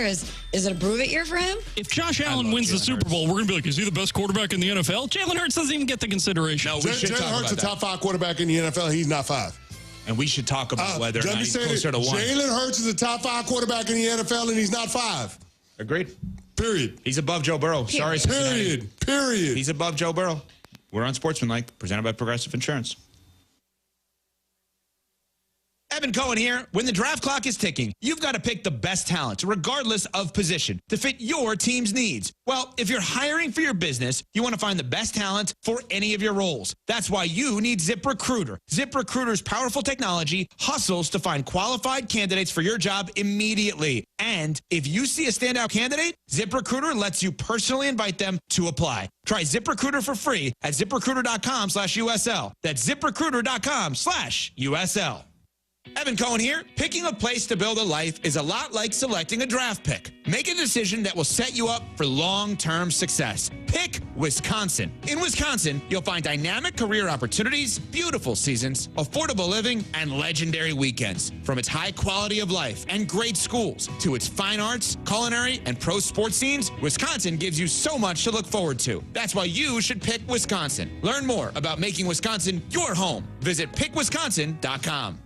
is it a prove-it year for him? If Josh Allen wins the Super Bowl, we're going to be like, is he the best quarterback in the NFL? Jalen Hurts doesn't even get the consideration. No, we should talk Jalen Hurts, about the that. top 5 quarterback in the NFL. He's not 5. And we should talk about whether or not he's closer to 1. Jalen Hurts is the top 5 quarterback in the NFL, and he's not 5. Agreed. Period. He's above Joe Burrow. Sorry, Cincinnati. Period. He's above Joe Burrow. We're on Sportsmanlike, presented by Progressive Insurance. Evan Cohen here. When the draft clock is ticking, you've got to pick the best talent, regardless of position, to fit your team's needs. Well, if you're hiring for your business, you want to find the best talent for any of your roles. That's why you need ZipRecruiter. ZipRecruiter's powerful technology hustles to find qualified candidates for your job immediately. And if you see a standout candidate, ZipRecruiter lets you personally invite them to apply. Try ZipRecruiter for free at ZipRecruiter.com/USL. That's ZipRecruiter.com/USL. Evan Cohen here. Picking a place to build a life is a lot like selecting a draft pick. Make a decision that will set you up for long-term success. Pick Wisconsin. In Wisconsin, you'll find dynamic career opportunities, beautiful seasons, affordable living, and legendary weekends. From its high quality of life and great schools to its fine arts, culinary, and pro sports scenes, Wisconsin gives you so much to look forward to. That's why you should pick Wisconsin. Learn more about making Wisconsin your home. Visit pickwisconsin.com.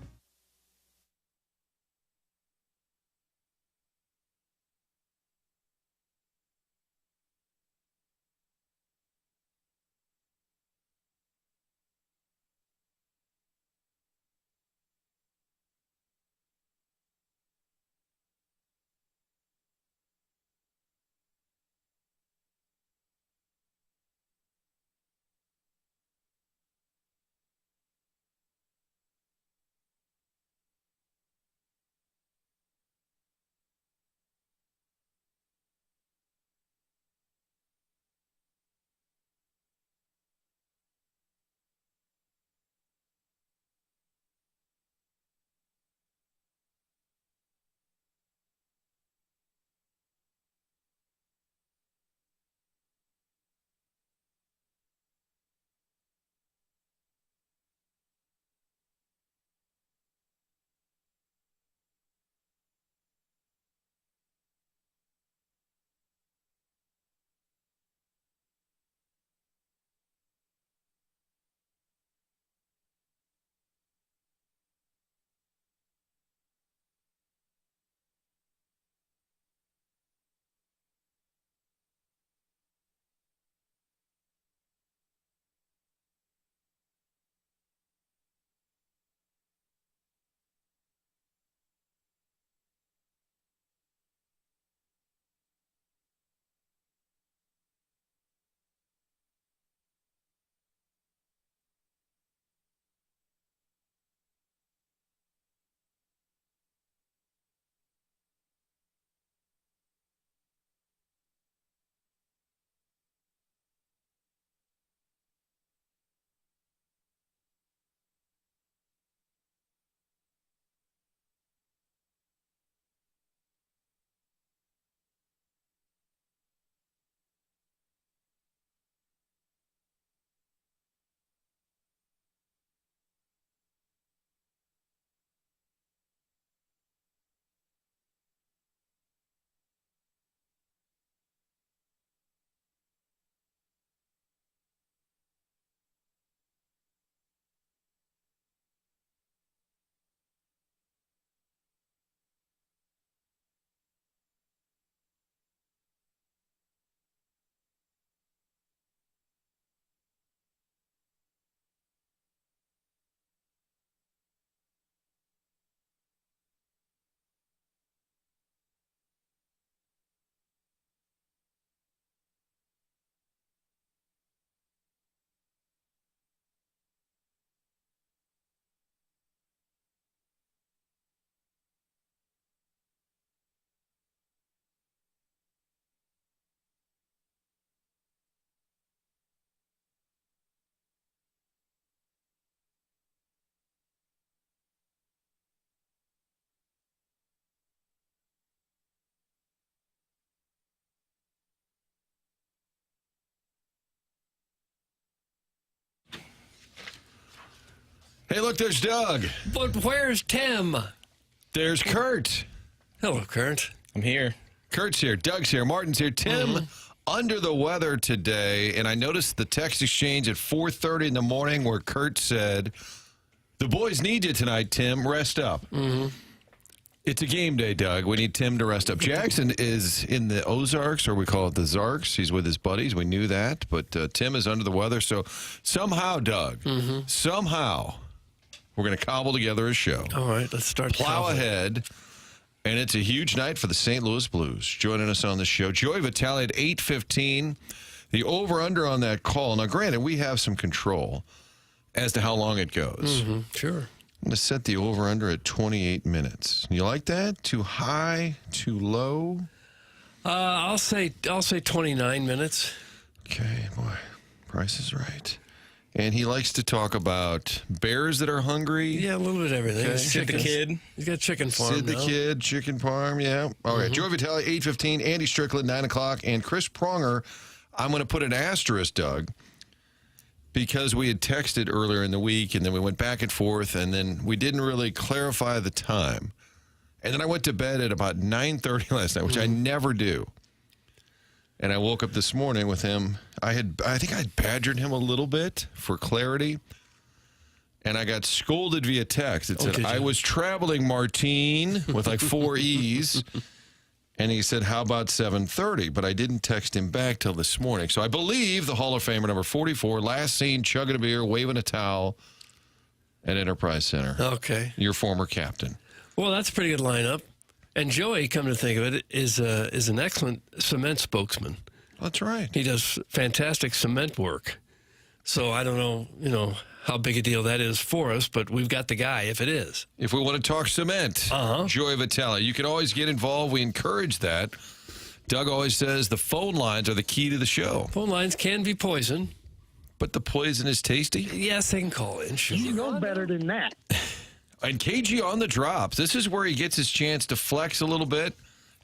Hey, look, there's Doug. But where's Tim? There's Kurt. Hello, Kurt. I'm here. Kurt's here. Doug's here. Martin's here. Tim, under the weather today. And I noticed the text exchange at 4:30 in the morning where Kurt said, the boys need you tonight, Tim. Rest up. It's a game day, Doug. We need Tim to rest up. Jackson is in the Ozarks, or we call it the Zarks. He's with his buddies. We knew that. But Tim is under the weather. So somehow, Doug, somehow, we're going to cobble together a show. All right, let's start. Plow ahead. And it's a huge night for the St. Louis Blues. Joining us on the show, Joey Vitale at 8:15. The over-under on that call. Now, granted, we have some control as to how long it goes. Sure. I'm going to set the over-under at 28 minutes. You like that? Too high? Too low? I'll say 29 minutes. Okay, boy. Price is right. And he likes to talk about bears that are hungry. Yeah, a little bit of everything. Okay. Sid the Kid. He's got chicken farm Sid the now. Kid, chicken farm, yeah. All right, Joey Vitale, 8:15. Andy Strickland, 9 o'clock. And Chris Pronger, I'm going to put an asterisk, Doug, because we had texted earlier in the week, and then we went back and forth, and then we didn't really clarify the time. And then I went to bed at about 9:30 last night, which I never do. And I woke up this morning with him. I think I badgered him a little bit for clarity, and I got scolded via text. It said, I was traveling, Martine, with like 4 E's. And he said, how about 7:30? But I didn't text him back till this morning. So I believe the Hall of Famer, number 44, last seen chugging a beer, waving a towel at Enterprise Center. Okay. Your former captain. Well, that's a pretty good lineup. And Joey, come to think of it, is an excellent cement spokesman. That's right. He does fantastic cement work. So I don't know, how big a deal that is for us, but we've got the guy if it is. If we want to talk cement, Joey Vitale, you can always get involved. We encourage that. Doug always says the phone lines are the key to the show. Phone lines can be poison. But the poison is tasty? Yes, they can call in. Sure. You know better than that. And KG on the drops. This is where he gets his chance to flex a little bit.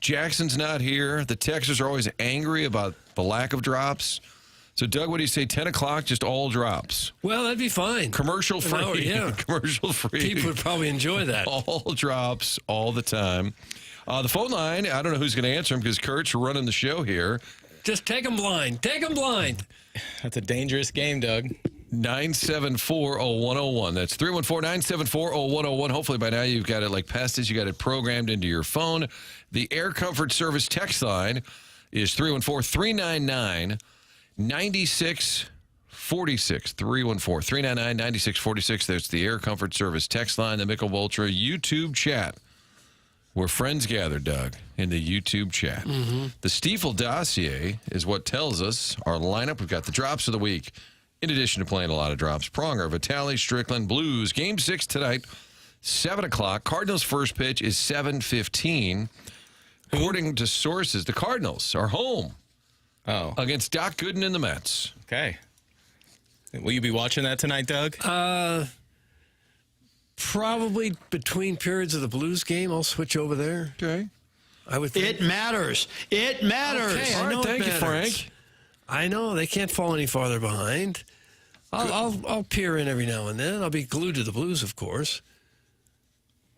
Jackson's not here. The Texans are always angry about the lack of drops. So, Doug, what do you say, 10 o'clock, just all drops? Well, that'd be fine. Commercial free. Hour, yeah. Commercial free. People would probably enjoy that. All drops all the time. The phone line, I don't know who's going to answer him because Kurt's running the show here. Just take them blind. Take them blind. That's a dangerous game, Doug. 974-0101. That's 314-974-0101. Hopefully by now you've got it like Pestis. You got it programmed into your phone. The Air Comfort Service text line is 314-399-9646. 314-399-9646. That's the Air Comfort Service text line. The Michelob Ultra YouTube chat. Where friends gather, Doug, in the YouTube chat. The Stiefel dossier is what tells us our lineup. We've got the drops of the week. In addition to playing a lot of drops, Pronger, Vitale, Strickland, Blues. Game 6 tonight, 7 o'clock. Cardinals' first pitch is 7:15. According to sources, the Cardinals are home against Doc Gooden and the Mets. Okay. Will you be watching that tonight, Doug? Probably between periods of the Blues game, I'll switch over there. Okay. I would think. It matters. It matters. Okay, All I right, know it thank you, matters. Frank. I know they can't fall any farther behind. I'll peer in every now and then. I'll be glued to the Blues, of course.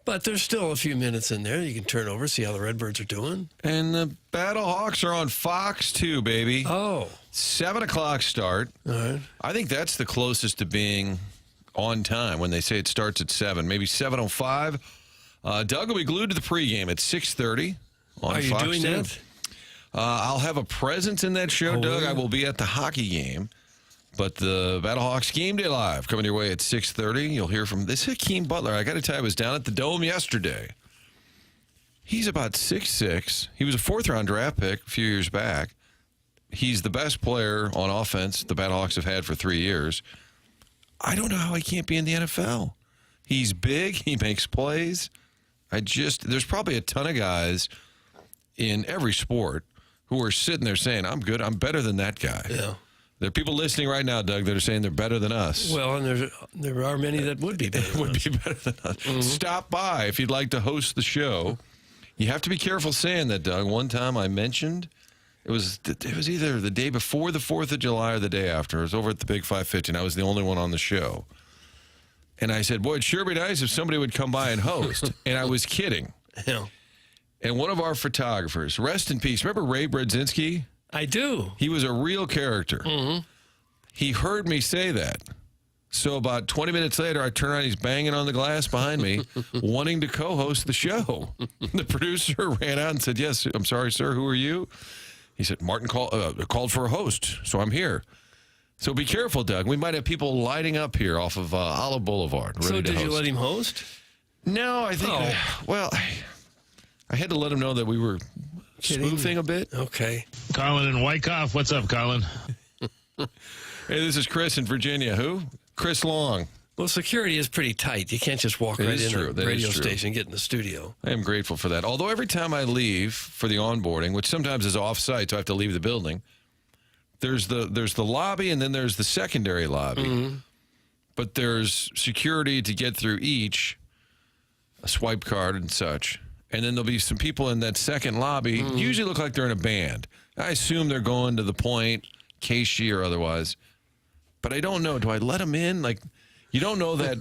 But there's still a few minutes in there. You can turn over, see how the Redbirds are doing. And the Battlehawks are on Fox 2, baby. Oh. 7 o'clock start. All right. I think that's the closest to being on time when they say it starts at 7, maybe 7:05. Doug will be glued to the pregame at 6:30 on Are you Fox doing 2. that? I'll have a presence in that show, Doug. yeah. I will be at the hockey game. But the Battlehawks Game Day Live coming your way at 6:30. You'll hear from this Hakeem Butler. I got to tell you, I was down at the Dome yesterday. He's about 6'6". He was a fourth-round draft pick a few years back. He's the best player on offense the Battlehawks have had for 3 years. I don't know how he can't be in the NFL. He's big. He makes plays. There's probably a ton of guys in every sport who are sitting there saying, I'm good. I'm better than that guy. Yeah. There are people listening right now, Doug, that are saying they're better than us. Well, and there are many that would be better than us. Be better than us. Stop by if you'd like to host the show. You have to be careful saying that, Doug. One time I mentioned it was either the day before the 4th of July or the day after. It was over at the Big 550, and I was the only one on the show. And I said, boy, it'd sure be nice if somebody would come by and host. And I was kidding. Yeah. And one of our photographers, rest in peace. Remember Ray Brodzinski? I do. He was a real character. Mm-hmm. He heard me say that. So about 20 minutes later, I turn around, he's banging on the glass behind me, wanting to co-host the show. The producer ran out and said, yes, I'm sorry, sir, who are you? He said, Martin called for a host, so I'm here. So be careful, Doug. We might have people lining up here off of Olive Boulevard. So did you let him host? No, I think, I had to let him know that we were spoofing a bit. Okay. Colin in Wyckoff. What's up, Colin? Hey, this is Chris in Virginia. Who? Chris Long. Well, security is pretty tight. You can't just walk right in a radio station and get in the studio. I am grateful for that. Although every time I leave for the onboarding, which sometimes is off-site, so I have to leave the building, there's the lobby and then there's the secondary lobby. Mm-hmm. But there's security to get through each, a swipe card and such. And then there'll be some people in that second lobby, usually look like they're in a band. I assume they're going to the point, Casey or otherwise. But I don't know. Do I let them in? Like, you don't know that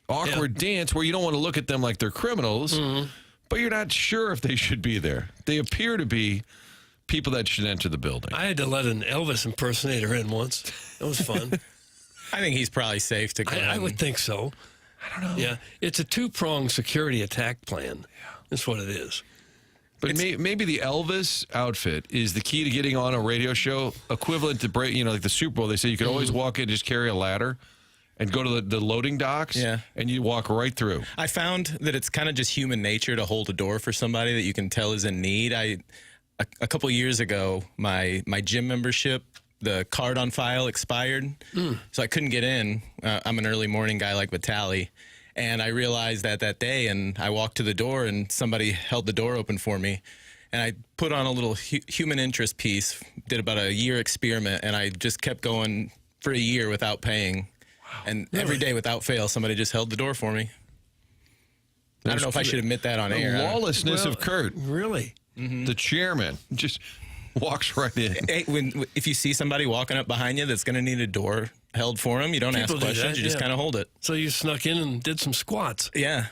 awkward dance where you don't want to look at them like they're criminals, but you're not sure if they should be there. They appear to be people that should enter the building. I had to let an Elvis impersonator in once. That was fun. I think he's probably safe to go I would think so. I don't know. Yeah, it's a two-pronged security attack plan. That's what it is. But maybe the Elvis outfit is the key to getting on a radio show, equivalent to like the Super Bowl. They say you could always walk in, just carry a ladder, and go to the loading docks, and you walk right through. I found that it's kind of just human nature to hold a door for somebody that you can tell is in need. A couple years ago, my gym membership, the card on file expired, so I couldn't get in. I'm an early morning guy like Vitale. And I realized that day, and I walked to the door, and somebody held the door open for me. And I put on a little human interest piece, did about a year experiment, and I just kept going for a year without paying. Wow. And every day without fail, somebody just held the door for me. I don't know if I should admit that on air. The lawlessness of Kurt. Really? Mm-hmm. The chairman just walks right in. Hey, if you see somebody walking up behind you that's going to need a door held for them, you don't ask questions. You just kind of hold it. So you snuck in and did some squats. Yeah.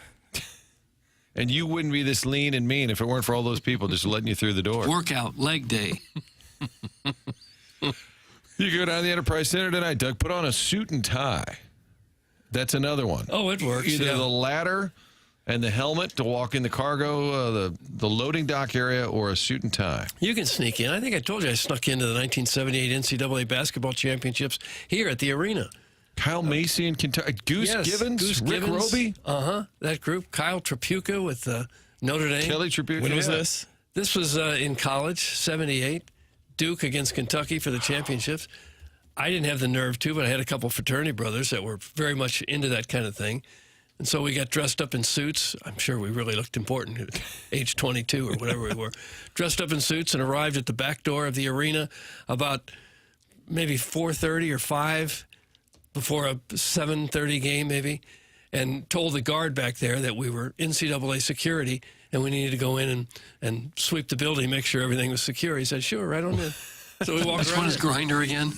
And you wouldn't be this lean and mean if it weren't for all those people just letting you through the door. Workout, leg day. You go down to the Enterprise Center tonight, Doug. Put on a suit and tie. That's another one. Oh, it works. Either the ladder and the helmet to walk in the cargo, the loading dock area, or a suit and tie. You can sneak in. I think I told you I snuck into the 1978 NCAA basketball championships here at the arena. Kyle Macy in Kentucky. Goose Givens? Rick Roby? That group. Kyle Trapuka with Notre Dame. Kelly Trapuka. When was this? This was in college, 78. Duke against Kentucky for the championships. I didn't have the nerve to, but I had a couple fraternity brothers that were very much into that kind of thing. And so we got dressed up in suits. I'm sure we really looked important at age 22 or whatever we were. Dressed up in suits and arrived at the back door of the arena about maybe 4:30 or 5 before a 7:30 game maybe, and told the guard back there that we were NCAA security and we needed to go in and sweep the building, make sure everything was secure. He said, sure, right on in. So we walked Which around. one is Grinder again?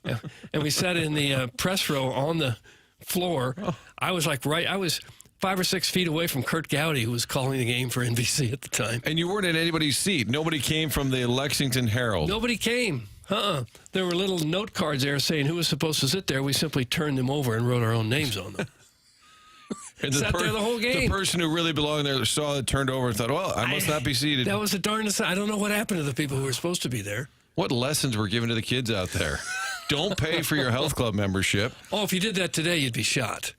Yeah. And we sat in the press row on the floor. I was 5 or 6 feet away from Kurt Gowdy, who was calling the game for NBC at the time. And you weren't in anybody's seat. Nobody came from the Lexington Herald. Nobody came. There were little note cards there saying who was supposed to sit there. We simply turned them over and wrote our own names on them. And sat there the whole game. The person who really belonged there saw it, turned over, and thought, well, I must not be seated. That was the darndest. I don't know what happened to the people who were supposed to be there. What lessons were given to the kids out there? Don't pay for your health club membership. Oh, if you did that today, you'd be shot.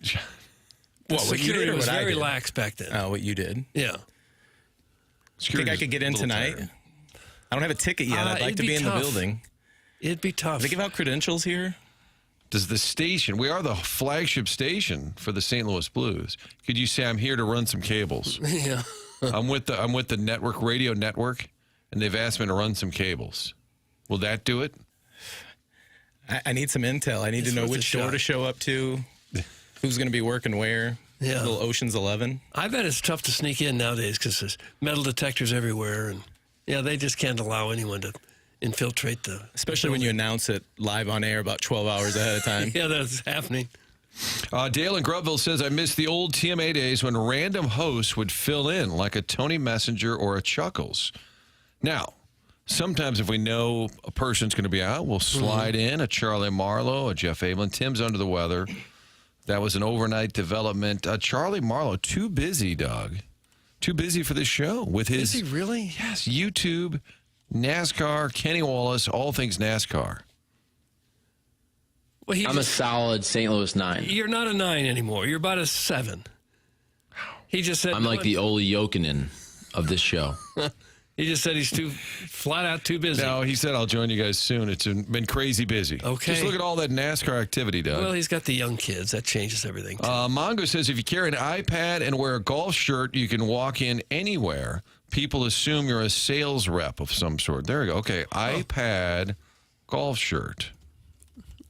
What Security you did was or what I very did? lax back then. Oh, what you did? Yeah. Think I could get in tonight? Tired. I don't have a ticket yet. I'd like to be in the building. It'd be tough. Do they give out credentials here? Does the station, we are the flagship station for the St. Louis Blues. Could you say, I'm here to run some cables? Yeah. I'm with the network, radio network, and they've asked me to run some cables. Will that do it? I need some intel. I need to know which door to show up to, who's going to be working where. Yeah. Little Ocean's 11. I bet it's tough to sneak in nowadays because there's metal detectors everywhere. And, yeah, they just can't allow anyone to infiltrate the... Especially when you announce it live on air about 12 hours ahead of time. Yeah, that's happening. Dale in Grubville says, I miss the old TMA days when random hosts would fill in like a Tony Messenger or a Chuckles. Now, sometimes if we know a person's going to be out, we'll slide in a Charlie Marlowe, a Jeff Avelin. Tim's under the weather. That was an overnight development. Charlie Marlowe, too busy, Doug. Too busy for this show with his... Is he really? Yes, YouTube, NASCAR, Kenny Wallace, all things NASCAR. Well, I'm a solid St. Louis 9. You're not a 9 anymore. You're about a 7. He just said... I'm like the Ole Jokinen of this show. He just said he's too flat out too busy. No, he said, I'll join you guys soon. It's been crazy busy. Okay. Just look at all that NASCAR activity, Doug. Well, he's got the young kids. That changes everything. Mongo says, if you carry an iPad and wear a golf shirt, you can walk in anywhere. People assume you're a sales rep of some sort. There you go. Okay, iPad, golf shirt.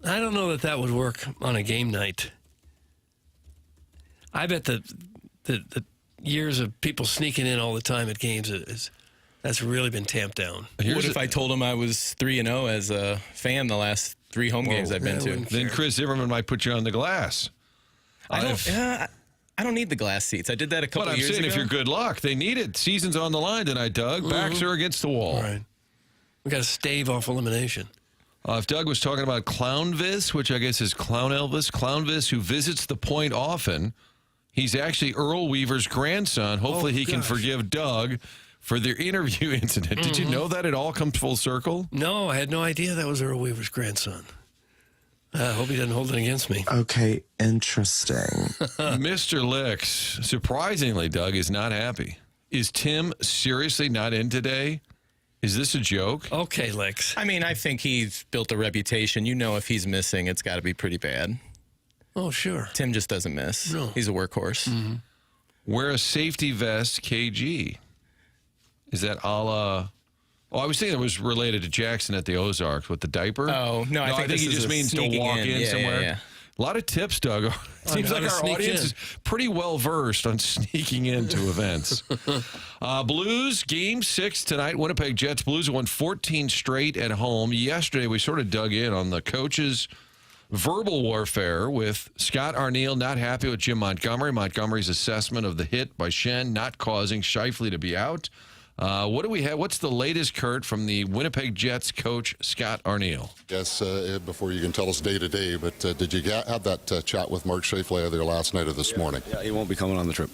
I don't know that would work on a game night. I bet the years of people sneaking in all the time at games that's really been tamped down. What if I told him I was 3-0 as a fan the last 3 home games I've been to? Then Chris Zimmerman might put you on the glass. I don't need the glass seats. I did that a couple years ago. But I'm saying if you're good luck, they need it. Season's on the line tonight, Doug. Backs are against the wall. All right. We got to stave off elimination. If Doug was talking about Clownvis, which I guess is Clown Elvis, Clownvis, who visits the point often, he's actually Earl Weaver's grandson. Hopefully he can forgive Doug for their interview incident. Did you know that it all comes full circle? No, I had no idea that was Earl Weaver's grandson. I hope he doesn't hold it against me. Okay, interesting. Mr. Licks, surprisingly, Doug, is not happy. Is Tim seriously not in today? Is this a joke? Okay, Lex. I mean, I think he's built a reputation. You know, if he's missing, it's got to be pretty bad. Oh, sure. Tim just doesn't miss. No. He's a workhorse. Mm-hmm. Wear a safety vest, KG. Is that a la... Oh, I was thinking it was related to Jackson at the Ozarks with the diaper. Oh, no, I think he just means to walk in somewhere. Yeah. A lot of tips, Doug. It seems like our audience is pretty well versed on sneaking into events. Blues, Game 6 tonight. Winnipeg Jets Blues won 14 straight at home. Yesterday, we sort of dug in on the coaches' verbal warfare with Scott Arniel not happy with Jim Montgomery. Montgomery's assessment of the hit by Shen not causing Scheifele to be out. What do we have? What's the latest, Kurt, from the Winnipeg Jets coach, Scott Arniel? Yes, before you can tell us day to day, but did you have that chat with Mark Scheifele there last night or this morning? Yeah, he won't be coming on the trip,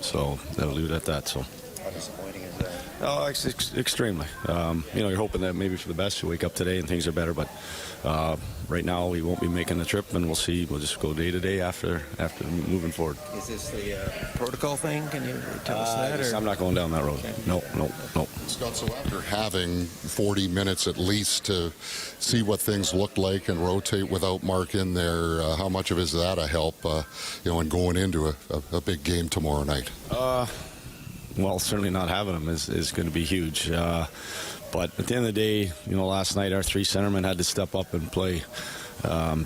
so that'll leave it at that. So. How disappointing is that? Oh, extremely. You're hoping that maybe for the best you wake up today and things are better, but right now he won't be making the trip, and we'll see. We'll just go day to day after moving forward. Is this the protocol thing? Can you tell us that? Or? I'm not going down that road. Okay. No. Scott, so after having 40 minutes at least to see what things looked like and rotate without Mark in there, how much of is that a help, in going into a big game tomorrow night? Well, certainly not having him is going to be huge. But at the end of the day, last night our 3 centermen had to step up and play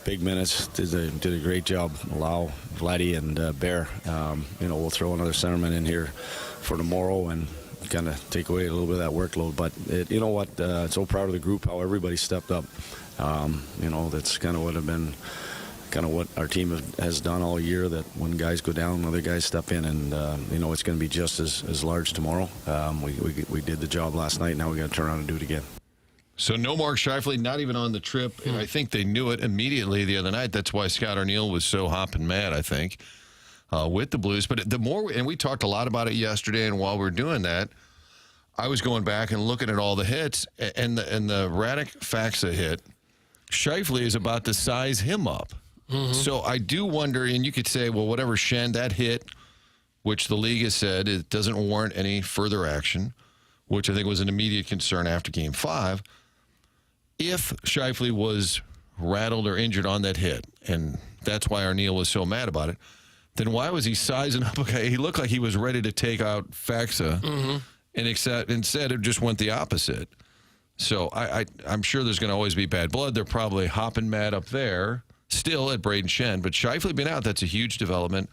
big minutes. Did a great job. Lau, Vladdy, and Bear. We'll throw another centerman in here for tomorrow and kind of take away a little bit of that workload. But you know what? So proud of the group, how everybody stepped up. That's kind of what our team has done all year, that when guys go down, other guys step in, and it's going to be just as large tomorrow. We did the job last night. Now we got to turn around and do it again. So no Mark Scheifele, not even on the trip, and I think they knew it immediately the other night. That's why Scott Arniel was so hopping mad, I think, with the Blues. But the more, and we talked a lot about it yesterday, and while we were doing that, I was going back and looking at all the hits, and the Radek-Faxa hit, Scheifele is about to size him up. Mm-hmm. So I do wonder, and you could say, well, whatever, Shen, that hit, which the league has said it doesn't warrant any further action, which I think was an immediate concern after Game 5. If Scheifele was rattled or injured on that hit, and that's why Arniel was so mad about it, then why was he sizing up? Okay, he looked like he was ready to take out Faxa, and instead it just went the opposite. So I'm sure there's going to always be bad blood. They're probably hopping mad up there still at Braden Shen, but Scheifele being out, that's a huge development.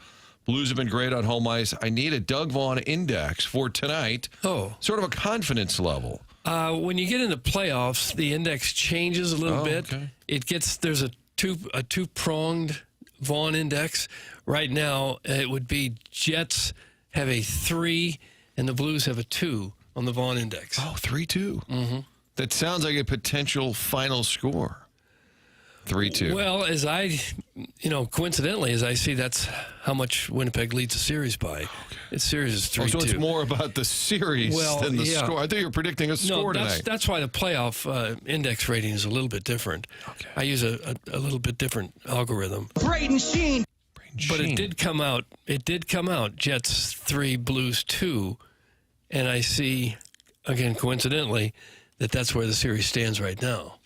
Blues have been great on home ice. I need a Doug Vaughn index for tonight. Oh. Sort of a confidence level. When you get into playoffs, the index changes a little bit. Okay. There's a two-pronged Vaughn index. Right now, it would be Jets have a 3 and the Blues have a 2 on the Vaughn index. Oh, 3-2. Mm-hmm. That sounds like a potential final score. 3-2. Well, coincidentally, as I see, that's how much Winnipeg leads the series by. Its series is 3-2. So it's more about the series than the score. I thought you were predicting a score tonight. That's why the playoff index rating is a little bit different. Okay. I use a little bit different algorithm. Braden Sheen. But it did come out. Jets 3, Blues 2, and I see, again, coincidentally, that's where the series stands right now.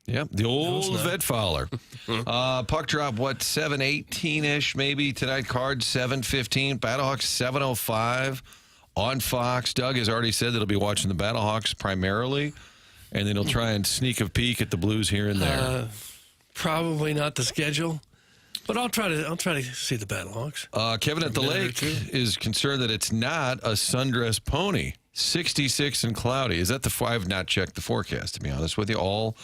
Yep, the old vet Fowler. Puck drop, 7:18-ish maybe tonight. Cards 7:15. Battlehawks 7:05 on Fox. Doug has already said that he'll be watching the Battlehawks primarily, and then he'll try and sneak a peek at the Blues here and there. Probably not the schedule, but I'll try to see the Battlehawks. Kevin at the Lake is concerned that it's not a sundress pony. 66 and cloudy. Is that I've not checked the forecast, to be honest with you. 2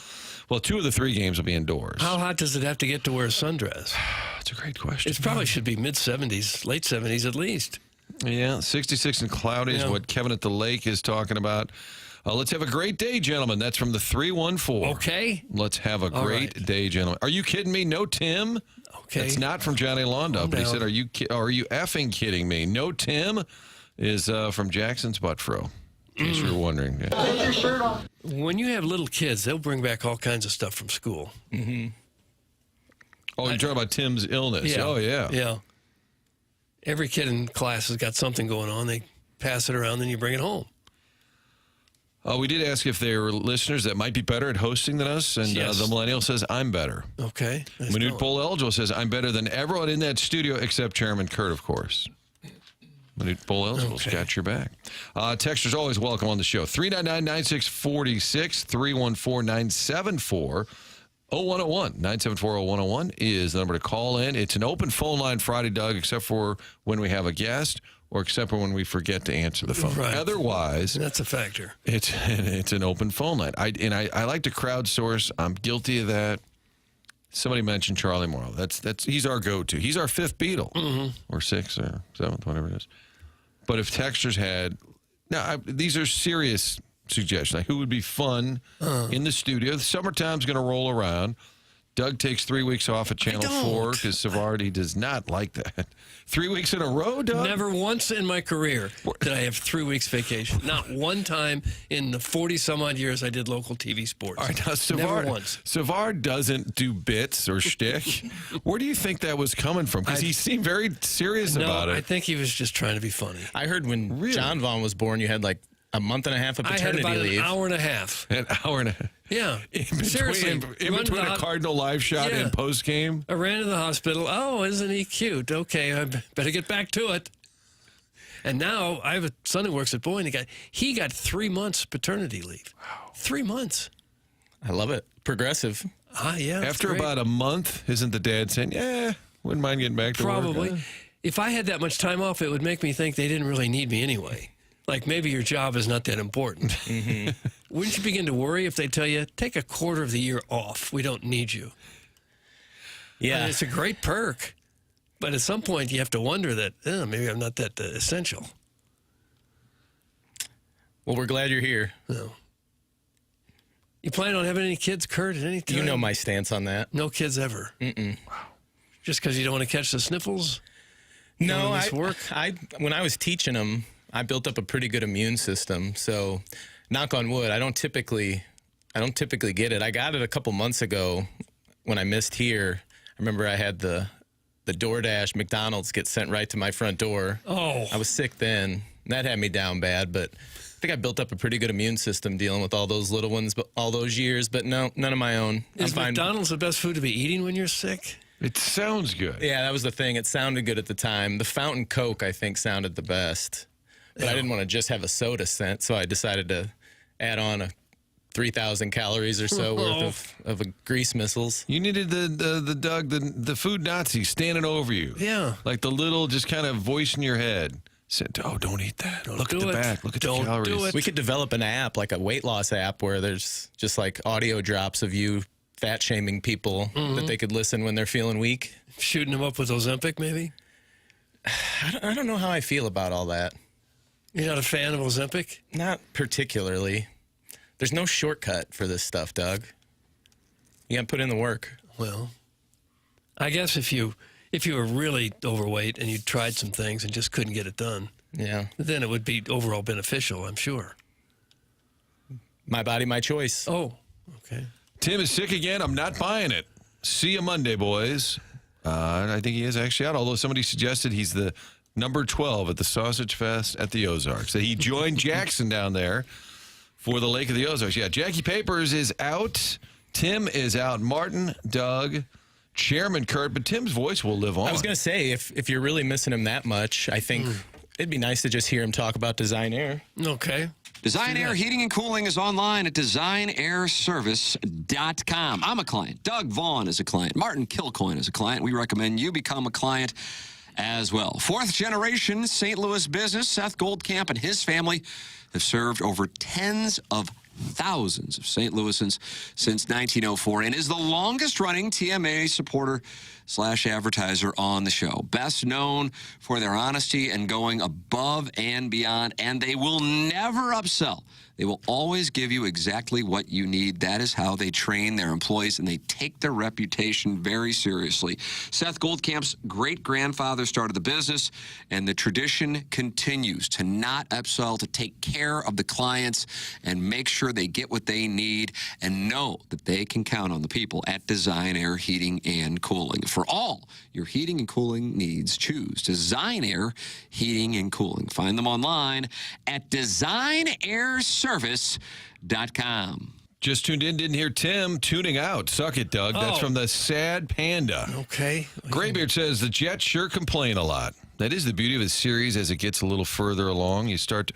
of the 3 games will be indoors. How hot does it have to get to wear a sundress? That's a great question. It probably should be mid-70s, late 70s at least. Yeah, 66 and cloudy is what Kevin at the Lake is talking about. Let's have a great day, gentlemen. That's from the 314. Okay. Let's have a great day, gentlemen. Are you kidding me? No Tim? Okay. It's not from Johnny Londo, but he said, are you effing kidding me? No Tim is from Jackson's Buttfro. In case you were wondering. Yeah. Take your shirt off. When you have little kids, they'll bring back all kinds of stuff from school. Mm-hmm. Oh, you're talking about Tim's illness. Yeah. Oh, yeah. Yeah. Every kid in class has got something going on. They pass it around, then you bring it home. We did ask if there were listeners that might be better at hosting than us, and the millennial says, I'm better. Okay. Manute Bull-Eligible says, I'm better than everyone in that studio except Chairman Kurt, of course. Manute Bull-Eligible's got your back. Texters always welcome on the show. 399-9646, 314-974. 0101, 974-0101 is the number to call in. It's an open phone line Friday, Doug, except for when we have a guest or except for when we forget to answer the phone. Right. Otherwise, that's a factor. It's an open phone line. I like to crowdsource. I'm guilty of that. Somebody mentioned Charlie Morrow. He's our go-to. He's our fifth Beatle, or sixth or seventh, whatever it is. But if texters had, these are serious suggestions. Like who would be fun in the studio? The summertime's going to roll around. Doug takes 3 weeks off at Channel 4 because Savard, does not like that. 3 weeks in a row, Doug? Never once in my career did I have 3 weeks vacation. Not one time in the 40-some-odd years I did local TV sports. All right, now, Never once. Savard doesn't do bits or shtick. Where do you think that was coming from? Because he seemed very serious about it. I think he was just trying to be funny. I heard when John Vaughn was born, you had like a month and a half of paternity I had about leave. An hour and a half. An hour and a half. Yeah. Seriously. In between a Cardinal live shot and post game? I ran to the hospital. Oh, isn't he cute? Okay, I better get back to it. And now I have a son who works at Boeing. He got 3 months paternity leave. Wow. 3 months. I love it. Progressive. Yeah. After about a month, isn't the dad saying, wouldn't mind getting back to work? Probably. If I had that much time off, it would make me think they didn't really need me anyway. Like maybe your job is not that important. Mm-hmm. Wouldn't you begin to worry if they tell you, take a quarter of the year off? We don't need you. Yeah. I mean, it's a great perk. But at some point, you have to wonder that, maybe I'm not that essential. Well, we're glad you're here. No. You plan on having any kids, Kurt, at any time? You know my stance on that. No kids ever? Mm-mm. Wow. Just because you don't want to catch the sniffles? No, when I was teaching them, I built up a pretty good immune system. So, knock on wood, I don't typically get it. I got it a couple months ago when I missed here. I remember I had the DoorDash McDonald's get sent right to my front door. Oh. I was sick then. That had me down bad, but I think I built up a pretty good immune system dealing with all those little ones all those years, but no, none of my own. Is McDonald's the best food to be eating when you're sick? It sounds good. Yeah, that was the thing. It sounded good at the time. The Fountain Coke, I think, sounded the best. But I didn't want to just have a soda scent, so I decided to add on a 3,000 calories or so worth of grease missiles. You needed the food Nazi standing over you. Yeah. Like the little just kind of voice in your head. said, "Oh, don't eat that. Look at do the it. back. Look at Don't the calories." do it. We could develop an app, like a weight loss app, where there's just like audio drops of you fat shaming people that they could listen when they're feeling weak. Shooting them up with Ozempic, maybe? I don't know how I feel about all that. You're not a fan of Ozempic? Not particularly. There's no shortcut for this stuff, Doug. You got to put in the work. Well, I guess if you were really overweight and you tried some things and just couldn't get it done, then it would be overall beneficial, I'm sure. My body, my choice. Oh, okay. Tim is sick again. I'm not buying it. See you Monday, boys. I think he is actually out, although somebody suggested he's the number 12 at the Sausage Fest at the Ozarks. That he joined Jackson down there for the Lake of the Ozarks. Yeah, Jackie Papers is out. Tim is out. Martin, Doug, Chairman Kurt, but Tim's voice will live on. I was going to say, if you're really missing him that much, I think it'd be nice to just hear him talk about Design Air. Okay. Design Air Heating and Cooling is online at designairservice.com. I'm a client. Doug Vaughn is a client. Martin Kilcoyne is a client. We recommend you become a client as well. Fourth generation St. Louis business. Seth Goldcamp and his family have served over tens of thousands of St. Louisans since 1904 and is the longest running TMA supporter / advertiser on the show. Best known for their honesty and going above and beyond, and they will never upsell. They will always give you exactly what you need. That is how they train their employees, and they take their reputation very seriously. Seth Goldcamp's great-grandfather started the business, and the tradition continues to not upsell, to take care of the clients and make sure they get what they need and know that they can count on the people at Design Air Heating and Cooling. For all your heating and cooling needs, choose Design Air Heating and Cooling. Find them online at designairservice.com. Just tuned in, didn't hear Tim tuning out. Suck it, Doug. That's from the Sad Panda. Okay. Graybeard says the Jets sure complain a lot. That is the beauty of the series as it gets a little further along. You start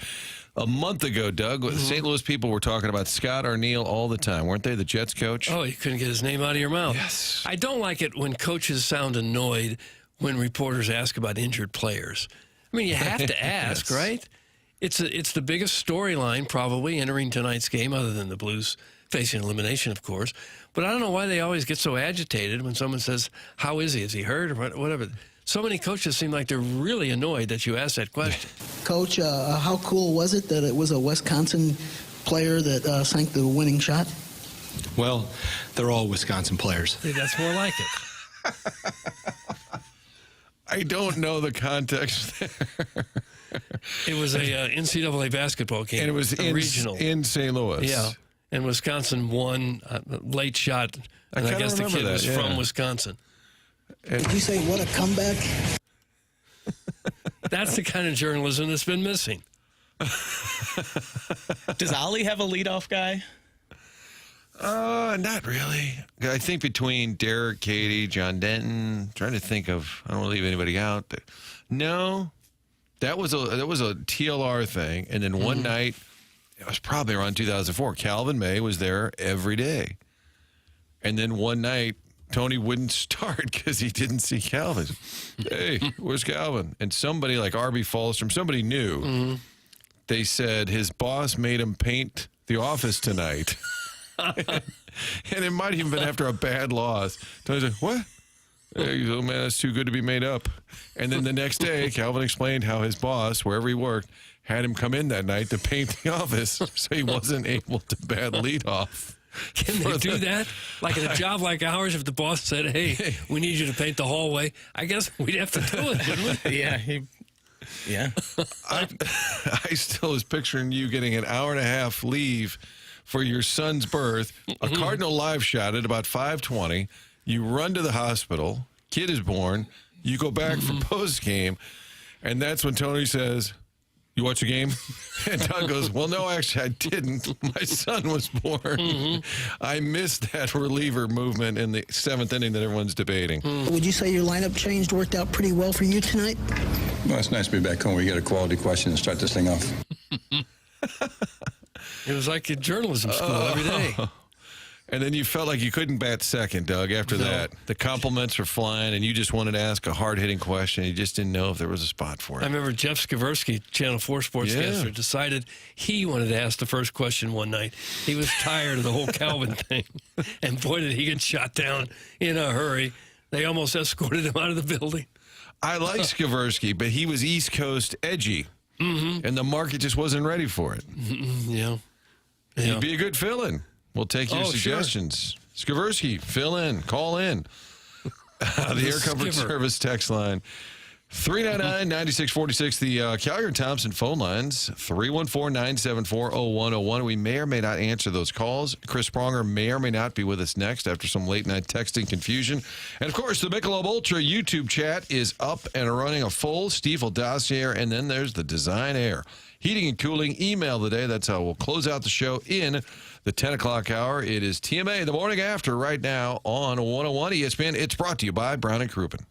a month ago, Doug, the St. Louis people were talking about Scott Arneal all the time, weren't they? The Jets coach? Oh, you couldn't get his name out of your mouth. Yes. I don't like it when coaches sound annoyed when reporters ask about injured players. I mean, you have to ask, right? It's the biggest storyline probably entering tonight's game, other than the Blues facing elimination, of course. But I don't know why they always get so agitated when someone says, how is he? Is he hurt or whatever? So many coaches seem like they're really annoyed that you asked that question. Coach, how cool was it that it was a Wisconsin player that sank the winning shot? Well, they're all Wisconsin players. See, that's more like it. I don't know the context there. It was a NCAA basketball game. And it was regional in St. Louis. Yeah. And Wisconsin won a late shot. And I guess the kid was from Wisconsin. Did you say what a comeback? That's the kind of journalism that's been missing. Does Ollie have a leadoff guy? Not really. I think between Derek, Katie, John Denton, trying to think of, I don't want to leave anybody out. No, that was a TLR thing. And then one night, it was probably around 2004, Calvin May was there every day. And then one night, Tony wouldn't start because he didn't see Calvin. Hey, where's Calvin? And somebody like Arby Fallstrom, somebody knew. They said his boss made him paint the office tonight. And it might have even been after a bad loss. Tony said, what? Hey, oh man, that's too good to be made up. And then the next day, Calvin explained how his boss, wherever he worked, had him come in that night to paint the office so he wasn't able to bat leadoff. Can they do that? Like in a job like ours, if the boss said, hey, we need you to paint the hallway, I guess we'd have to do it, wouldn't we? Yeah. I still was picturing you getting an hour and a half leave for your son's birth, a Cardinal live shot at about 5:20. You run to the hospital, kid is born, you go back for post game, and that's when Tony says, you watch the game? And Doug goes, well, no, actually, I didn't. My son was born. I missed that reliever movement in the seventh inning that everyone's debating. Would you say your lineup change worked out pretty well for you tonight? Well, it's nice to be back home. We get a quality question and start this thing off. It was like a journalism school every day. And then you felt like you couldn't bat second, Doug, after that. The compliments were flying, and you just wanted to ask a hard-hitting question. You just didn't know if there was a spot for it. I remember Jeff Skversky, Channel 4 sportscaster, decided he wanted to ask the first question one night. He was tired of the whole Calvin thing. And boy, did he get shot down in a hurry. They almost escorted him out of the building. I like Skversky, but he was East Coast edgy, and the market just wasn't ready for it. Yeah. He'd be a good fill-in. We'll take your suggestions. Sure. Skversky, fill in, call in. The Air Comfort Service text line. 399-9646, the Calgary Thompson phone lines, 314-974-0101. We may or may not answer those calls. Chris Pronger may or may not be with us next after some late-night texting confusion. And, of course, the Michelob Ultra YouTube chat is up and running a full Stiefel dossier, and then there's the Design Air. Heating and cooling email today. That's how we'll close out the show in the 10 o'clock hour. It is TMA, the morning after, right now on 101 ESPN. It's brought to you by Brown and Crouppen.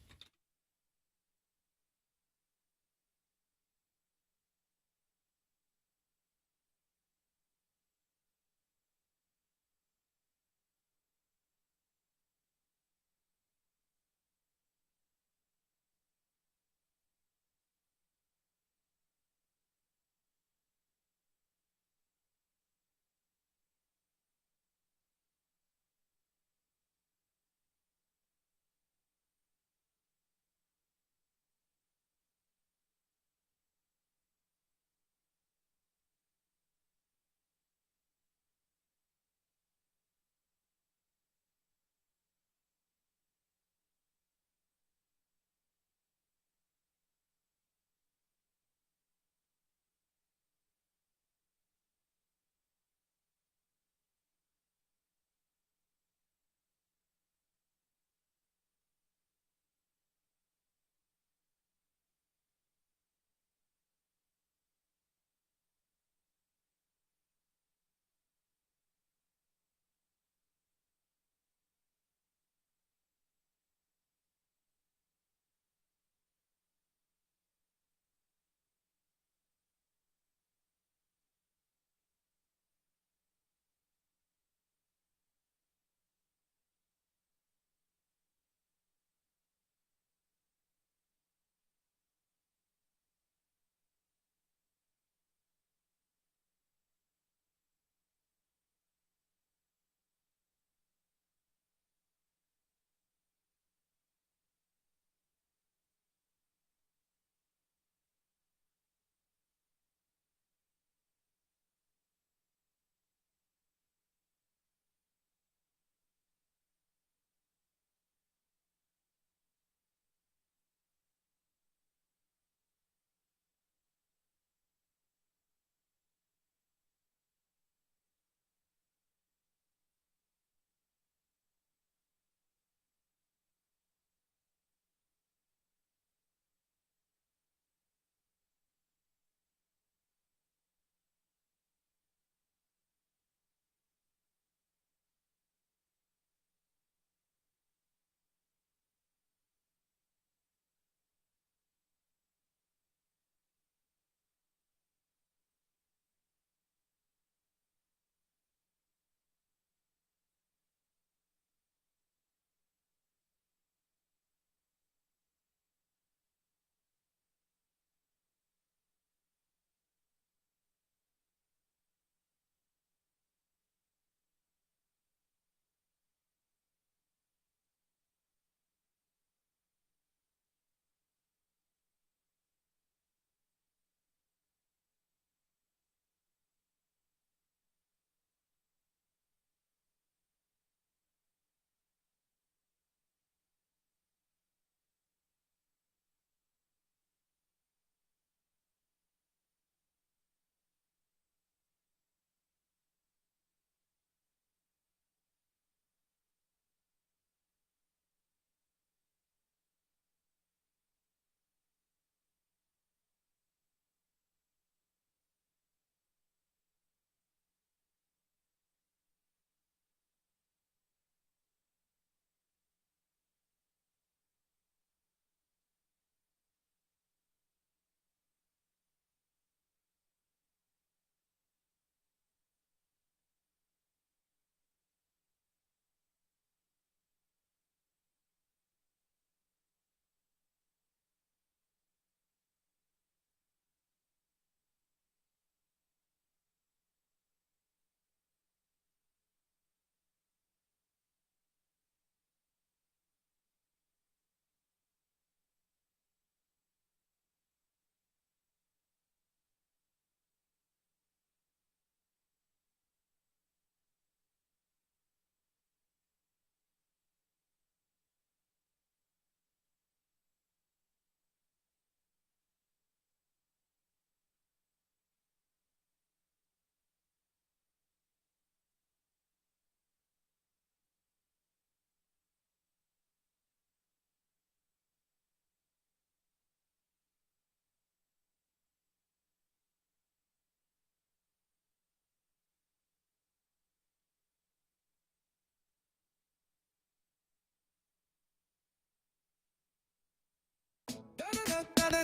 The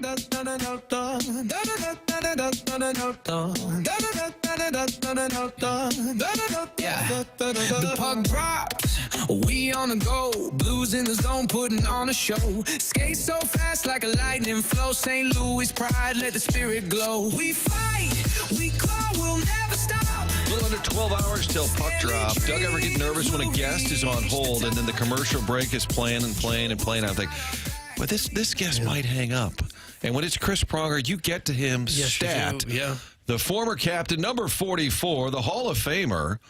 puck drops, we on the go. Blues in the zone, putting on a show. Skate so fast like a lightning flow. St. Louis pride, let the spirit glow. We fight, we claw, we'll never stop. A little under 12 hours till puck drop. Doug ever get nervous when a guest is on hold and then the commercial break is playing and playing and playing? I think, but this guest might hang up. And when it's Chris Pronger, you get to him stat. Yeah. The former captain, number 44, the Hall of Famer,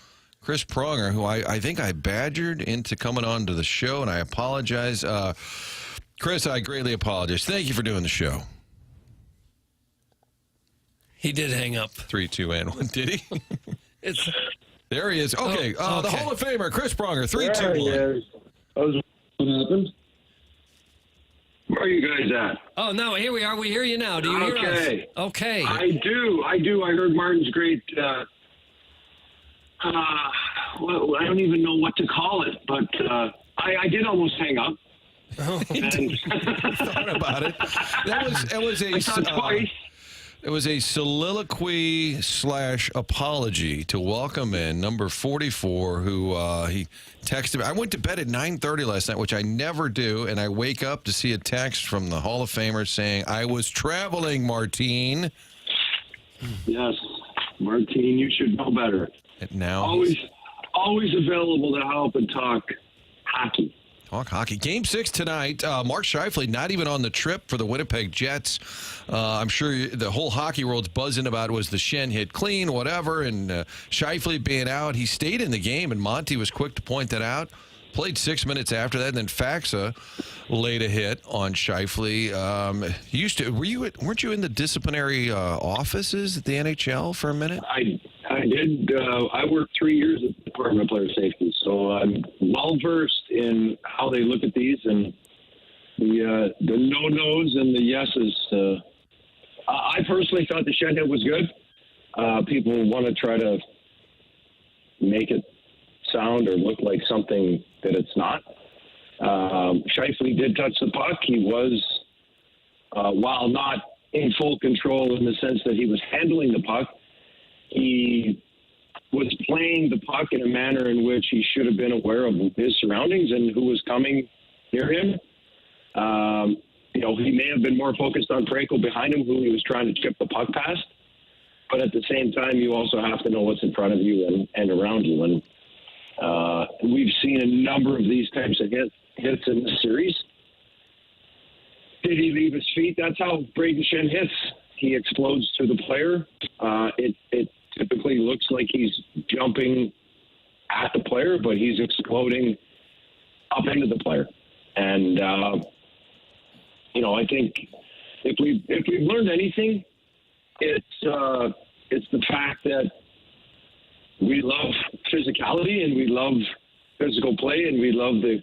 Chris Pronger, who I think I badgered into coming on to the show, and I apologize. Chris, I greatly apologize. Thank you for doing the show. He did hang up. 3, 2, and 1. Did he? There he is. Okay. The okay. Hall of Famer, Chris Pronger. 3, 2, 1. There what happened? Where are you guys at? Oh, no, here we are. We hear you now. Do you hear us? Okay. I do. I heard Martin's great, well, I don't even know what to call it, but I did almost hang up. Oh, thought about it. It was a soliloquy / apology to welcome in number 44, who he texted me. I went to bed at 9:30 last night, which I never do, and I wake up to see a text from the Hall of Famer saying, "I was traveling, Martine." Yes, Martine, you should know better. And now always available to help and talk hockey. Talk hockey. Game 6 tonight. Mark Scheifele not even on the trip for the Winnipeg Jets. I'm sure the whole hockey world's buzzing about was the shin hit clean, whatever, and Scheifele being out. He stayed in the game, and Monty was quick to point that out. Played 6 minutes after that, and then Faxa laid a hit on Scheifele. Weren't you in the disciplinary offices at the NHL for a minute? I did. I worked 3 years at the Department of Player Safety, so I'm well versed in how they look at these and the no-nos and the yeses. I personally thought the shed hit was good. People want to try to make it sound or look like something that it's not. Scheifele did touch the puck. He was, while not in full control in the sense that he was handling the puck, he was playing the puck in a manner in which he should have been aware of his surroundings and who was coming near him. He may have been more focused on Franco behind him, who he was trying to chip the puck past. But at the same time, you also have to know what's in front of you and around you. And we've seen a number of these types of hits in the series. Did he leave his feet? That's how Braden Shen hits. He explodes to the player. It typically looks like he's jumping at the player, but he's exploding up into the player. And I think if we've learned anything, it's the fact that we love physicality and we love physical play and we love the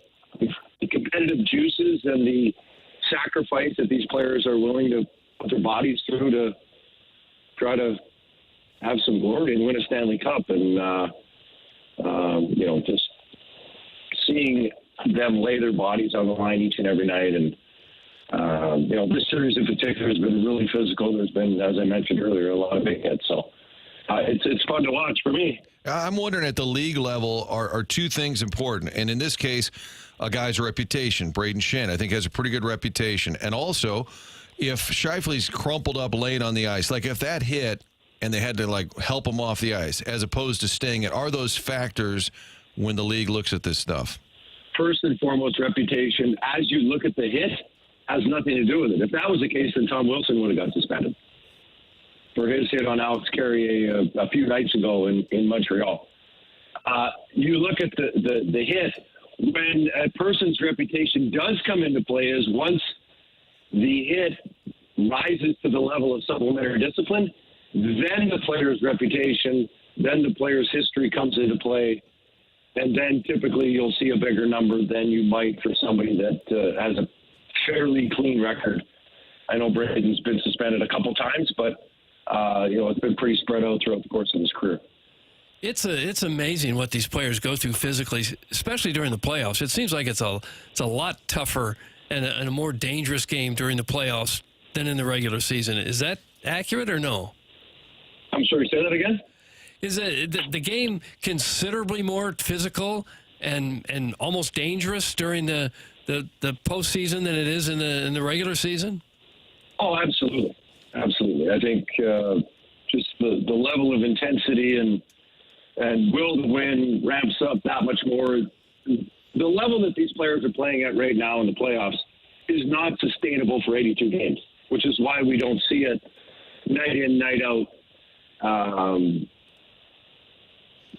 competitive juices and the sacrifice that these players are willing to put their bodies through to try to have some glory and win a Stanley Cup. And, just seeing them lay their bodies on the line each and every night. And, this series in particular has been really physical. There's been, as I mentioned earlier, a lot of big hits. So it's fun to watch for me. I'm wondering at the league level, are two things important? And in this case, a guy's reputation. Braden Shen, I think, has a pretty good reputation. And also, if Scheifele's crumpled up late on the ice, like if that hit and they had to help him off the ice as opposed to staying it, are those factors when the league looks at this stuff? First and foremost, reputation, as you look at the hit, has nothing to do with it. If that was the case, then Tom Wilson would have got suspended for his hit on Alex Carrier a few nights ago in Montreal. You look at the hit, when a person's reputation does come into play is once the hit rises to the level of supplementary discipline, then the player's reputation, then the player's history comes into play, and then typically you'll see a bigger number than you might for somebody that has a fairly clean record. I know Braden's been suspended a couple times, but it's been pretty spread out throughout the course of his career. It's amazing what these players go through physically, especially during the playoffs. It seems like it's a lot tougher and a more dangerous game during the playoffs than in the regular season. Is that accurate or no? I'm sorry, say that again? Is the game considerably more physical and almost dangerous during the postseason than it is in the regular season? Oh, absolutely. Absolutely. I think just the level of intensity and will to win ramps up that much more. The level that these players are playing at right now in the playoffs is not sustainable for 82 games, which is why we don't see it night in, night out,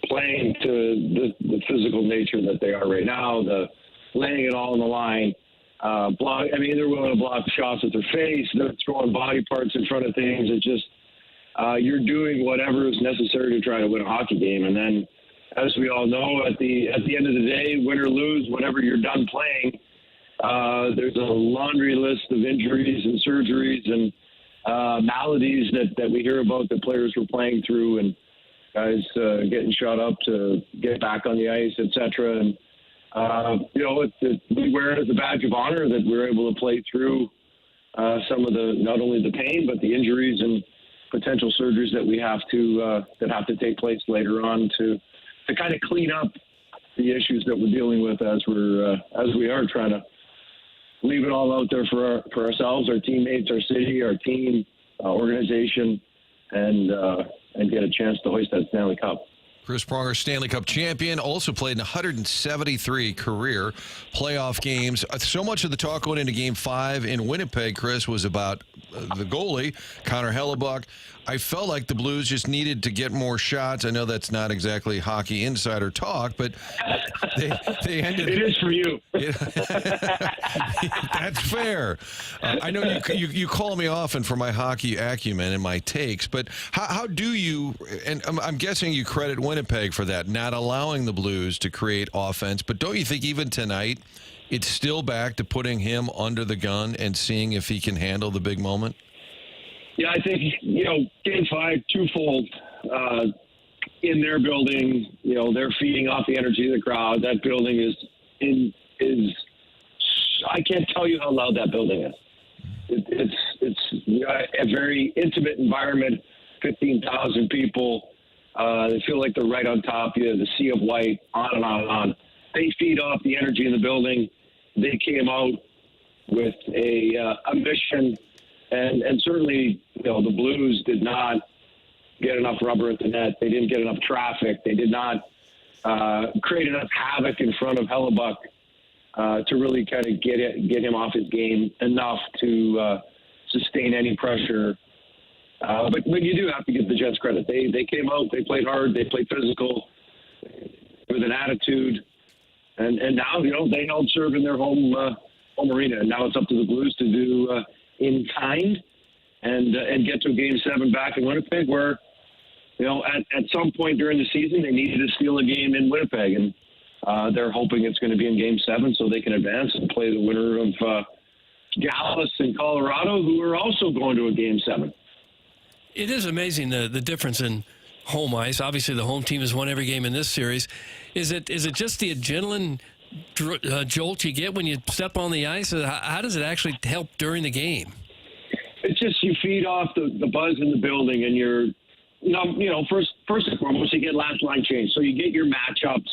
playing to the physical nature that they are right now, the laying it all on the line. They're willing to block shots at their face. They're throwing body parts in front of things. It's just you're doing whatever is necessary to try to win a hockey game. And then, as we all know, at the end of the day, win or lose, whenever you're done playing, there's a laundry list of injuries and surgeries and maladies that we hear about that players were playing through, and guys getting shot up to get back on the ice, etc. And we wear it as a badge of honor that we're able to play through some of the, not only the pain, but the injuries and potential surgeries that we have to take place later on to kind of clean up the issues that we're dealing with as we are trying to leave it all out there for ourselves, our teammates, our city, our team, organization, and get a chance to hoist that Stanley Cup. Chris Pronger, Stanley Cup champion, also played in 173 career playoff games. So much of the talk going into Game 5 in Winnipeg, Chris, was about the goalie, Connor Hellebuck. I felt like the Blues just needed to get more shots. I know that's not exactly hockey insider talk, but they ended. It is for you. That's fair. I know you call me often for my hockey acumen and my takes, but how do you? And I'm guessing you credit Winnipeg for that, not allowing the Blues to create offense. But don't you think even tonight, it's still back to putting him under the gun and seeing if he can handle the big moment? Yeah, I think, Game 5, twofold. In their building, they're feeding off the energy of the crowd. That building is I can't tell you how loud that building is. It's a very intimate environment, 15,000 people. They feel like they're right on top of the sea of white, on and on and on. They feed off the energy in the building. They came out with a mission. And certainly, the Blues did not get enough rubber at the net. They didn't get enough traffic. They did not create enough havoc in front of Hellebuck to really kind of get him off his game enough to sustain any pressure. But you do have to give the Jets credit. They came out, they played hard, they played physical with an attitude, and now they held serve in their home arena. And now it's up to the Blues to do in kind and get to a Game 7 back in Winnipeg, where at some point during the season they needed to steal a game in Winnipeg, and they're hoping it's going to be in Game 7 so they can advance and play the winner of Dallas and Colorado, who are also going to a Game 7. It is amazing the difference in home ice. Obviously, the home team has won every game in this series. Is it just the adrenaline jolt you get when you step on the ice? How does it actually help during the game? It's just you feed off the buzz in the building, and you're, first and foremost, you get last line change. So you get your matchups.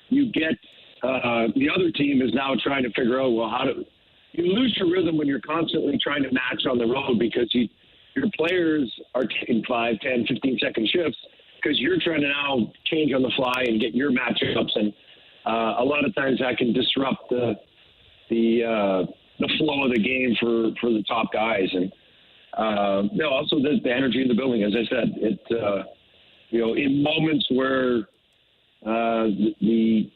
You get the other team is now trying to figure out, you lose your rhythm when you're constantly trying to match on the road because your players are taking 5, 10, 15-second shifts because you're trying to now change on the fly and get your matchups. And a lot of times that can disrupt the flow of the game for the top guys. And also the energy in the building, as I said, in moments where the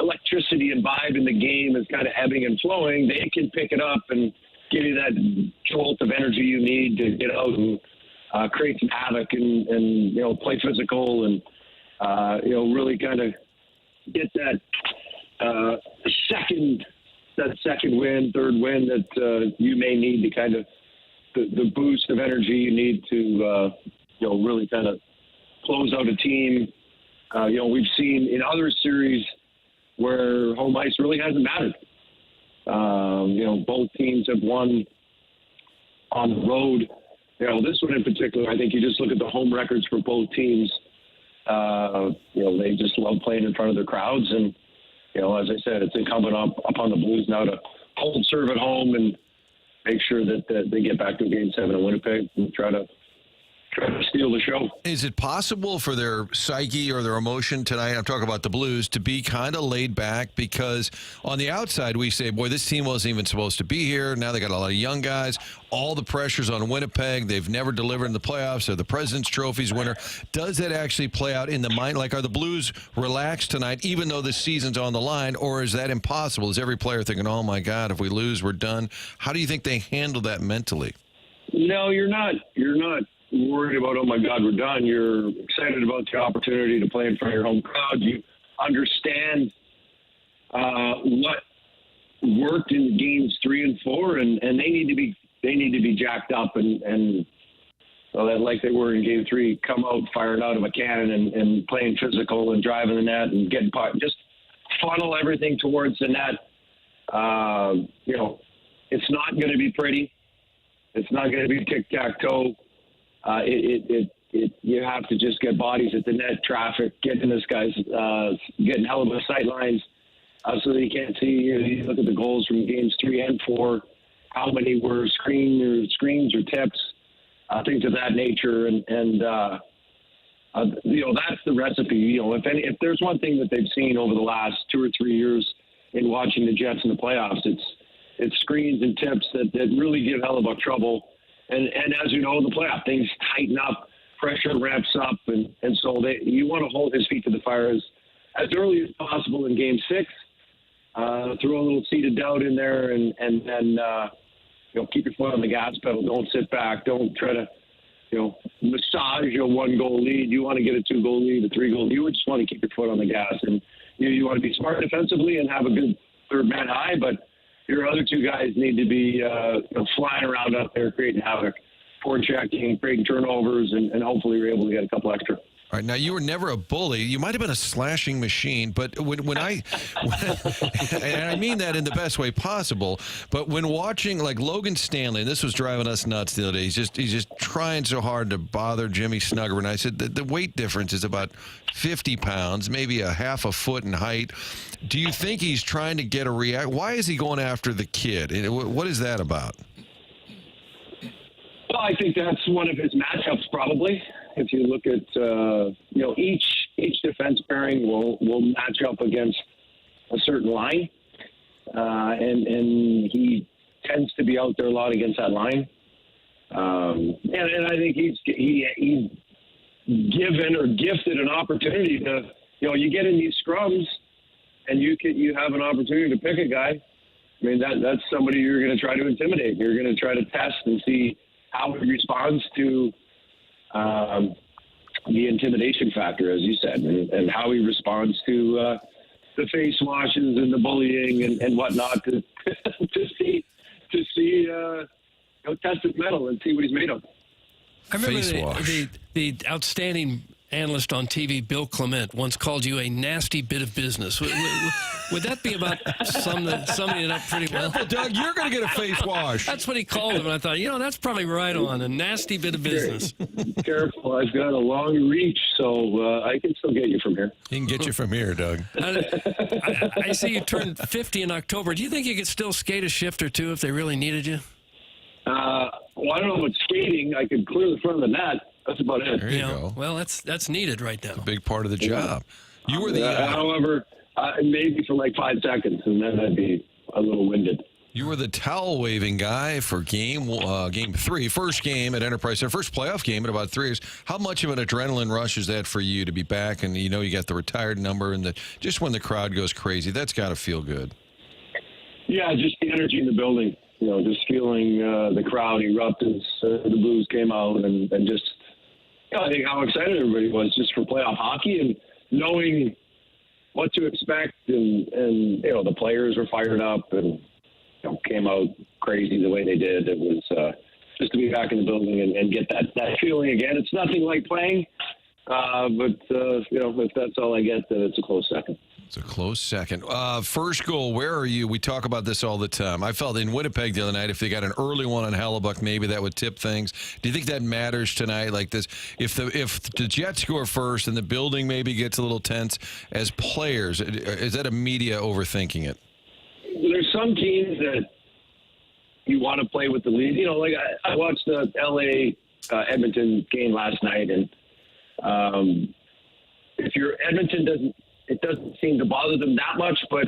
electricity and vibe in the game is kind of ebbing and flowing, they can pick it up and give you that jolt of energy you need to get out and create some havoc and play physical and really kind of get that second win, third win that you may need to kind of the boost of energy you need to really kind of close out a team. We've seen in other series where home ice really hasn't mattered. Both teams have won on the road. This one in particular, I think you just look at the home records for both teams. They just love playing in front of their crowds. And, as I said, it's incumbent upon the Blues now to hold serve at home and make sure that they get back to Game 7 in Winnipeg and try to steal the show. Is it possible for their psyche or their emotion tonight, I'm talking about the Blues, to be kind of laid back? Because on the outside, we say, boy, this team wasn't even supposed to be here. Now they got a lot of young guys. All the pressure's on Winnipeg. They've never delivered in the playoffs. They're the President's Trophies winner. Does that actually play out in the mind? Like, are the Blues relaxed tonight, even though the season's on the line, or is that impossible? Is every player thinking, oh, my God, if we lose, we're done? How do you think they handle that mentally? No, you're not worried about, oh my God, we're done. You're excited about the opportunity to play in front of your home crowd. You understand what worked in games 3 and 4, and they need to be jacked up and like they were in Game 3, come out firing out of a cannon and playing physical and driving the net and getting just funnel everything towards the net. It's not going to be pretty. It's not going to be tic-tac-toe. You have to just get bodies at the net, traffic, getting this guy's getting hell of a sight lines so that you can't see. You look at the goals from games 3 and 4, how many were screens or tips, things of that nature, and that's the recipe. If there's one thing that they've seen over the last 2 or 3 years in watching the Jets in the playoffs, it's screens and tips that really give hell of a trouble. And as you know, in the playoff, things tighten up, pressure ramps up, and so you want to hold his feet to the fire as early as possible in Game 6. Throw a little seed of doubt in there, and then keep your foot on the gas pedal. Don't sit back. Don't try to massage your 1-goal lead. You want to get a 2-goal lead, a 3-goal. You just want to keep your foot on the gas, and you want to be smart defensively and have a good third man high, but your other 2 guys need to be flying around out there, creating havoc, forechecking, creating turnovers, and hopefully you're able to get a couple extra. All right, now you were never a bully. You might have been a slashing machine, but when I, and I mean that in the best way possible, but when watching like Logan Stanley, and this was driving us nuts the other day, he's just trying so hard to bother Jimmy Snuggerman. And I said the weight difference is about 50 pounds, maybe a half a foot in height. Do you think he's trying to get a react? Why is he going after the kid? What is that about? Well, I think that's one of his matchups, probably. If you look at, each defense pairing will match up against a certain line, and he tends to be out there a lot against that line. And I think he's given or gifted an opportunity to, you get in these scrums, and you have an opportunity to pick a guy. I mean, that's somebody you're going to try to intimidate. You're going to try to test and see how he responds to the intimidation factor, as you said, and how he responds to the face washes and the bullying and whatnot to see test his mettle and see what he's made of. I remember the outstanding analyst on TV, Bill Clement, once called you a nasty bit of business. Would that be about summing it up pretty well? Careful, Doug, you're going to get a face wash. That's what he called him, and I thought, that's probably right on, a nasty bit of business. Careful, I've got a long reach, so I can still get you from here. He can get you from here, Doug. I see you turned 50 in October. Do you think you could still skate a shift or two if they really needed you? Well, I don't know about skating. I could clear the front of the net. That's about it. There you go. Well, that's needed right now. It's a big part of the job. You were the however, maybe for like 5 seconds, and then I'd be a little winded. You were the towel-waving guy for game 3, first game at Enterprise Center, first playoff game in about 3 years. How much of an adrenaline rush is that for you to be back and you got the retired number and just when the crowd goes crazy? That's got to feel good. Yeah, just the energy in the building. Just feeling the crowd erupt as the Blues came out and just, I think how excited everybody was just for playoff hockey and knowing what to expect and the players were fired up and came out crazy the way they did. It was just to be back in the building and get that feeling again. It's nothing like playing, but if that's all I get, then it's a close second. It's a close second. First goal, where are you? We talk about this all the time. I felt in Winnipeg the other night, if they got an early one on Hellebuck, maybe that would tip things. Do you think that matters tonight? Like this, if the Jets score first and the building maybe gets a little tense, as players, is that a media overthinking it? There's some teams that you want to play with the lead. You know, like I watched the L.A. Edmonton game last night, and if your Edmonton doesn't seem to bother them that much, but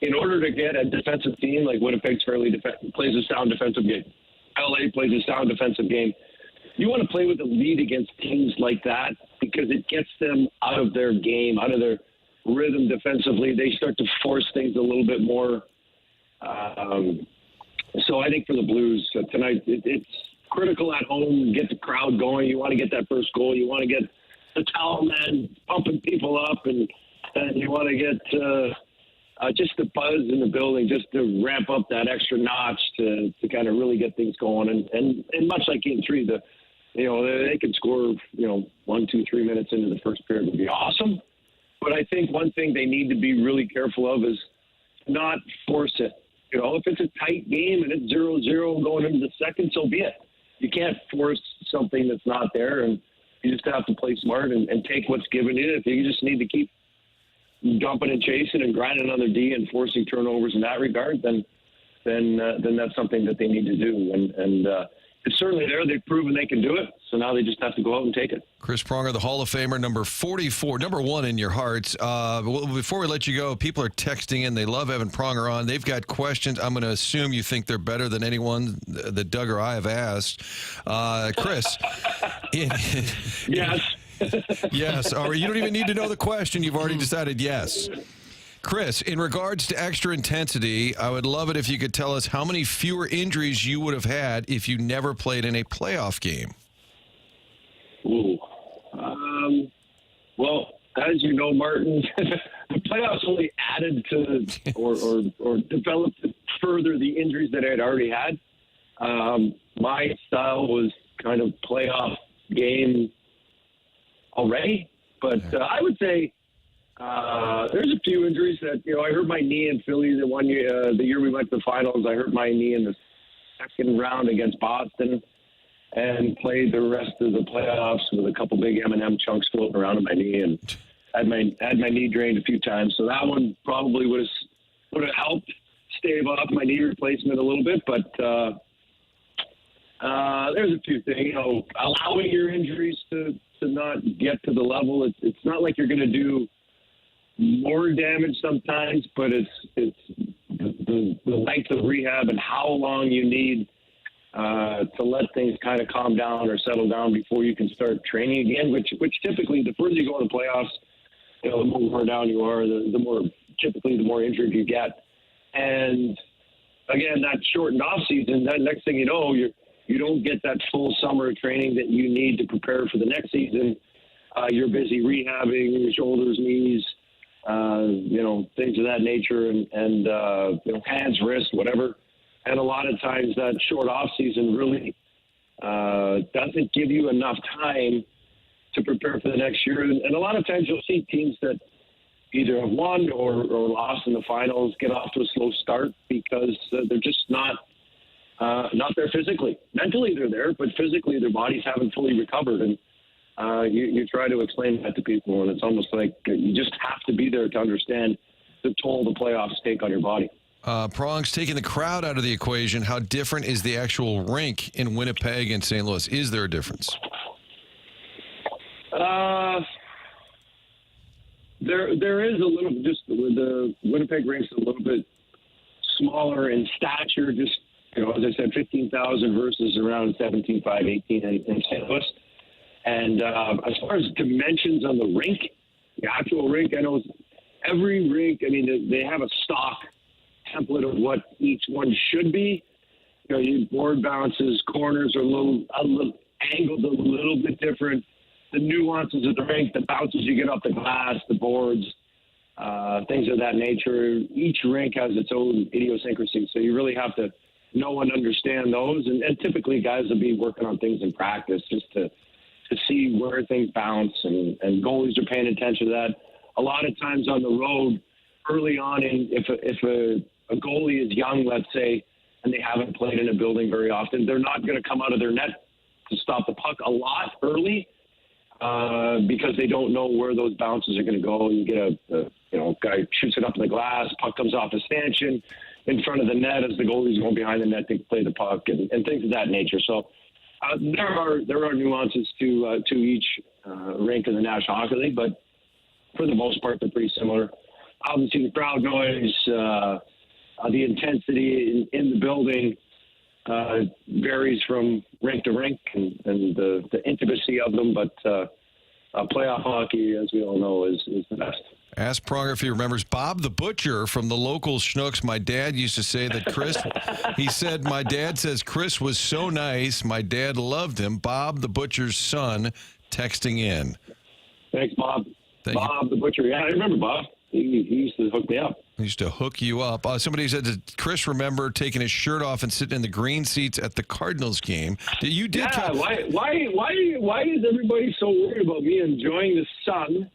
in order to get a defensive team like Winnipeg's plays a sound defensive game, LA plays a sound defensive game, you want to play with the lead against teams like that because it gets them out of their game, out of their rhythm defensively. They start to force things a little bit more. So I think for the Blues tonight, it's critical at home. Get the crowd going. You want to get that first goal. You want to get the towel man pumping people up, and you want to get just the buzz in the building, just to ramp up that extra notch to kind of really get things going. And much like Game 3, they could score 1, 2, 3 minutes into the first period would be awesome. But I think one thing they need to be really careful of is not force it. If it's a tight game and it's 0-0 going into the second, so be it. You can't force something that's not there, and you just have to play smart and take what's given you. If you just need to keep dumping and chasing and grinding on their D and forcing turnovers in that regard, then that's something that they need to do. And it's certainly there. They've proven they can do it, so now they just have to go out and take it. Chris Pronger, the Hall of Famer, number 44, number 1 in your hearts. Before we let you go, people are texting in. They love having Pronger on. They've got questions. I'm going to assume you think they're better than anyone that Doug or I have asked. Chris. Yes. Yes. All right. You don't even need to know the question. You've already decided yes. Chris, in regards to extra intensity, I would love it if you could tell us how many fewer injuries you would have had if you never played in a playoff game. Ooh. Well, as you know, Martin, the playoffs only added to or developed further the injuries that I had already had. My style was kind of playoff game already, but I would say there's a few injuries that, I hurt my knee in Philly the year we went to the finals. I hurt my knee in the second round against Boston and played the rest of the playoffs with a couple big M&M chunks floating around in my knee, and had my knee drained a few times. So that one probably would have helped stave off my knee replacement a little bit. But there's a few things, allowing your injuries to not get to the level. It's not like you're going to do more damage sometimes, but it's the length of rehab and how long you need to let things kind of calm down or settle down before you can start training again, which typically the further you go in the playoffs, the more worn down you are, the more injured you get. And again, that shortened off season, that next thing you know, you don't get that full summer of training that you need to prepare for the next season. You're busy rehabbing your shoulders, knees, things of that nature, and hands, wrists, whatever. And a lot of times that short off season really doesn't give you enough time to prepare for the next year. And a lot of times you'll see teams that either have won or lost in the finals get off to a slow start because they're just not there physically. Mentally they're there, but physically their bodies haven't fully recovered. And you try to explain that to people, and it's almost like you just have to be there to understand the toll the playoffs take on your body. Prong's taking the crowd out of the equation. How different is the actual rink in Winnipeg and St. Louis? Is there a difference? There is a little. Just the Winnipeg rink's a little bit smaller in stature. Just as I said, 15,000 versus around 17,500, 18,000 in St. Louis. And as far as dimensions on the rink, the actual rink, I know every rink. I mean, they have a stock template of what each one should be. Your board bounces, corners are a little angled a little bit different. The nuances of the rink, the bounces you get off the glass, the boards, things of that nature. Each rink has its own idiosyncrasy, so you really have to know and understand those. And typically guys will be working on things in practice just to see where things bounce, and goalies are paying attention to that. a lot of times on the road early on, if a goalie is young, let's say, and they haven't played in a building very often, they're not going to come out of their net to stop the puck a lot early because they don't know where those bounces are going to go. You get a guy shoots it up in the glass, puck comes off the stanchion in front of the net as the goalie's going behind the net to play the puck and things of that nature. So there are nuances to each rink in the National Hockey League, but for the most part, they're pretty similar. Obviously, the crowd noise, the intensity in the building varies from rink to rink and the intimacy of them, but playoff hockey, as we all know, is the best. Ask Pronger if he remembers Bob the Butcher from the local Schnooks. My dad used to say that Chris, he said, my dad says Chris was so nice. My dad loved him. Bob the Butcher's son texting in. Thanks, Bob. Bob the Butcher. Yeah, I remember Bob. He used to hook me up. He used to hook you up. Somebody said, did Chris remember taking his shirt off and sitting in the green seats at the Cardinals game? You did. Yeah. Why is everybody so worried about me enjoying the sun?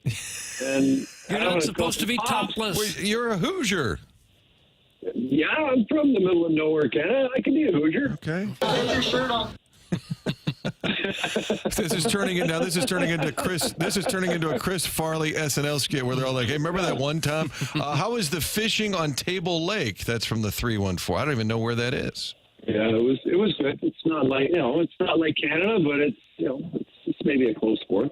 And you're not supposed to be topless. Wait, you're a Hoosier. Yeah, I'm from the middle of nowhere, Canada. I can be a Hoosier. Okay. Take your shirt off. This is turning into a Chris Farley SNL skit where they're all like, "Hey, remember that one time? How was the fishing on Table Lake?" That's from the 314. I don't even know where that is. Yeah, it was good. It's not like Canada, but it's maybe a close sport.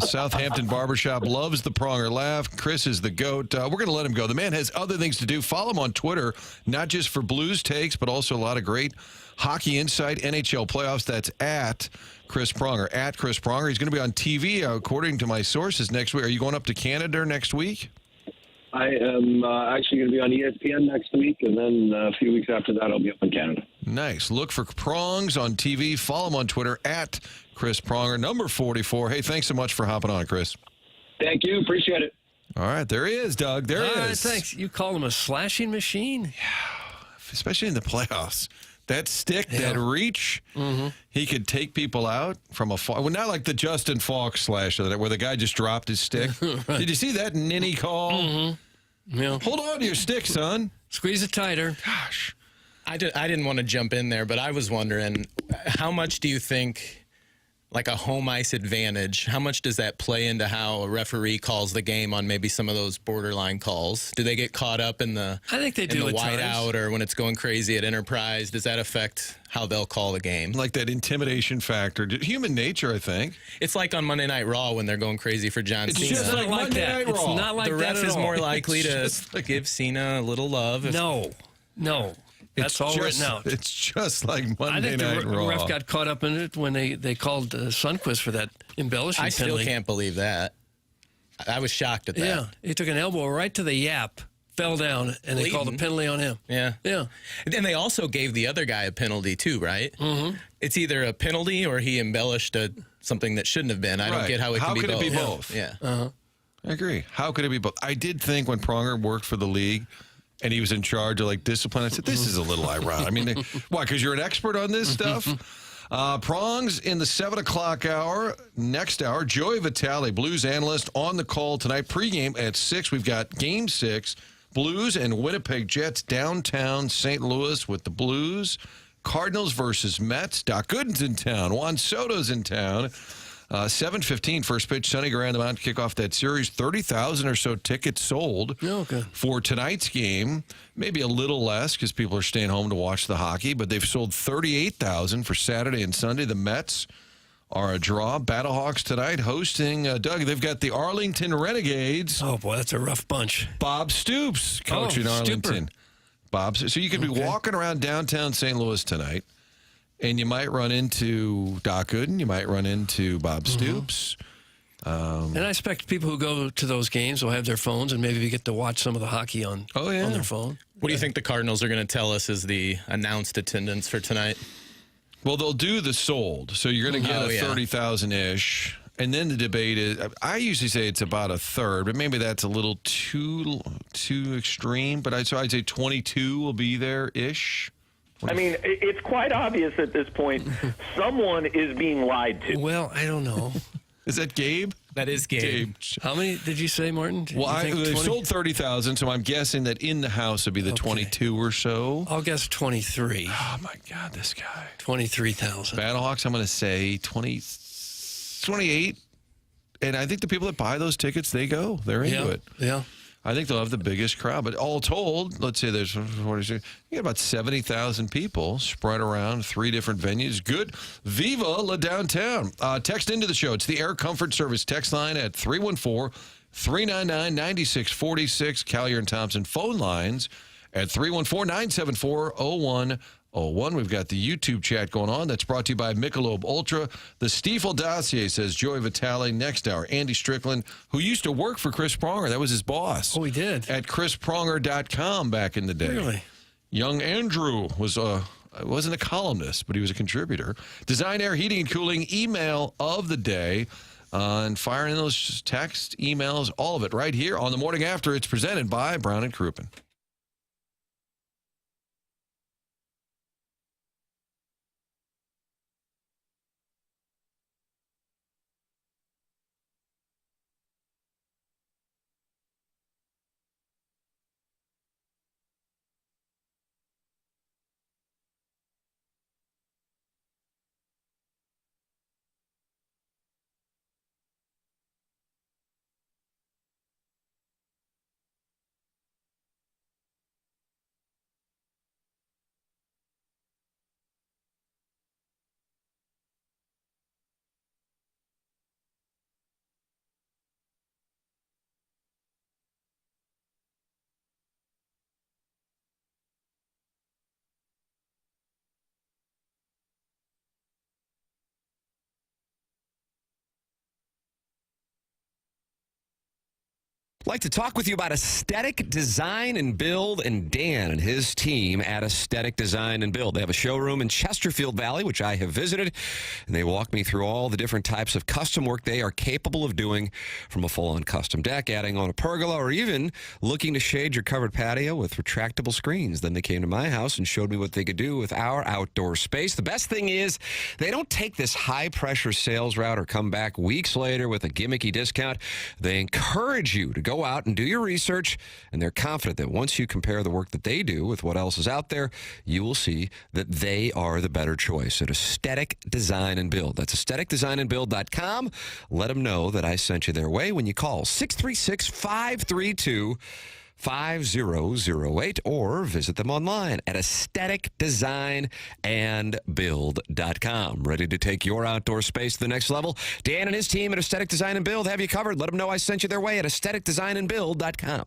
Southampton Barbershop loves the Pronger laugh. Chris is the GOAT. We're going to let him go. The man has other things to do. Follow him on Twitter, not just for Blues takes, but also a lot of great hockey insight, NHL playoffs. That's at Chris Pronger. At Chris Pronger. He's going to be on TV, according to my sources, next week. Are you going up to Canada next week? I am actually going to be on ESPN next week, and then a few weeks after that, I'll be up in Canada. Nice. Look for Prongs on TV. Follow him on Twitter, at Chris Pronger, number 44. Hey, thanks so much for hopping on, Chris. Thank you. Appreciate it. All right. There he is, Doug. There he is. All right, thanks. You call him a slashing machine? Yeah, especially in the playoffs. That stick, that reach, he could take people out from afar. Well, not like the Justin Falk slash where the guy just dropped his stick. Right. Did you see that ninny call? Yeah. Hold on to your stick, son. Squeeze it tighter. Gosh. I didn't want to jump in there, but I was wondering, how much do you think, like a home ice advantage, how much does that play into how a referee calls the game on maybe some of those borderline calls? Do they get caught up in the I think they do the at whiteout or when it's going crazy at Enterprise? Does that affect how they'll call the game? Like that intimidation factor. Human nature, I think. It's like on Monday Night Raw when they're going crazy for John Cena. It's just like Monday Night Raw. It's not like the that ref at is all. more likely to give Cena a little love. No. That's all written out. It's just like Monday Night Raw. I think the ref got caught up in it when they called Sundqvist for that embellishing penalty. I still can't believe that. I was shocked at that. Yeah, he took an elbow right to the yap, fell down, and they called a penalty on him. Yeah. And they also gave the other guy a penalty too, right? Mm-hmm. It's either a penalty or he embellished something that shouldn't have been. I don't get how it can be both. How could it be both? Yeah. I agree. How could it be both? I did think when Pronger worked for the league, and he was in charge of discipline, I said, this is a little ironic. I mean, why? Because you're an expert on this stuff? Prongs in the 7 o'clock hour. Next hour, Joey Vitale, Blues analyst, on the call tonight. Pregame at 6. We've got Game 6. Blues and Winnipeg Jets downtown St. Louis with the Blues. Cardinals versus Mets. Doc Gooden's in town. Juan Soto's in town. 7:15 first pitch. Sonny Gray on the mound to kick off that series. 30,000 or so tickets sold for tonight's game. Maybe a little less because people are staying home to watch the hockey, but they've sold 38,000 for Saturday and Sunday. The Mets are a draw. Battlehawks tonight hosting, Doug, they've got the Arlington Renegades. Oh, boy, that's a rough bunch. Bob Stoops coaching Arlington. So you could be walking around downtown St. Louis tonight, and you might run into Doc Gooden. You might run into Bob Stoops. And I expect people who go to those games will have their phones and maybe get to watch some of the hockey on their phone. What do you think the Cardinals are going to tell us is the announced attendance for tonight? Well, they'll do the sold. So you're going to get 30,000-ish. And then the debate is, I usually say it's about a third, but maybe that's a little too extreme. But I'd say 22 will be there-ish. I mean, it's quite obvious at this point someone is being lied to. Well, I don't know. Is that Gabe? That is Gabe. How many did you say, Martin? Well, You think they've 20? sold 30,000, so I'm guessing that in the house would be the 22 or so. I'll guess 23. Oh, my God, this guy. 23,000. Battlehawks, I'm going to say 28. And I think the people that buy those tickets, they go. They're into it. Yeah. I think they'll have the biggest crowd. But all told, let's say there's you get about 70,000 people spread around 3 different venues. Good. Viva La Downtown. Text into the show. It's the Air Comfort Service text line at 314-399-9646. Collier and Thompson phone lines at 314-974-0101. We've got the YouTube chat going on. That's brought to you by Michelob Ultra. The Stiefel dossier says Joey Vitale. Next hour, Andy Strickland, who used to work for Chris Pronger. That was his boss. Oh, he did? At chrispronger.com back in the day. Really? Young Andrew wasn't a columnist, but he was a contributor. Design, Air, Heating, and Cooling email of the day. And firing in those text, emails, all of it right here on The Morning After. It's presented by Brown and Crouppen. I'd like to talk with you about aesthetic design and build, and Dan and his team at Aesthetic Design and Build. They have a showroom in Chesterfield Valley, which I have visited, and they walk me through all the different types of custom work they are capable of doing, from a full-on custom deck, adding on a pergola, or even looking to shade your covered patio with retractable screens. Then they came to my house and showed me what they could do with our outdoor space. The best thing is they don't take this high-pressure sales route or come back weeks later with a gimmicky discount. They encourage you to go out and do your research, and they're confident that once you compare the work that they do with what else is out there, you will see that they are the better choice at Aesthetic Design and Build. That's aestheticdesignandbuild.com. Let them know that I sent you their way when you call 636-532-5008 or visit them online at aestheticdesignandbuild.com. Ready to take your outdoor space to the next level? Dan and his team at Aesthetic Design and Build have you covered. Let them know I sent you their way at aestheticdesignandbuild.com.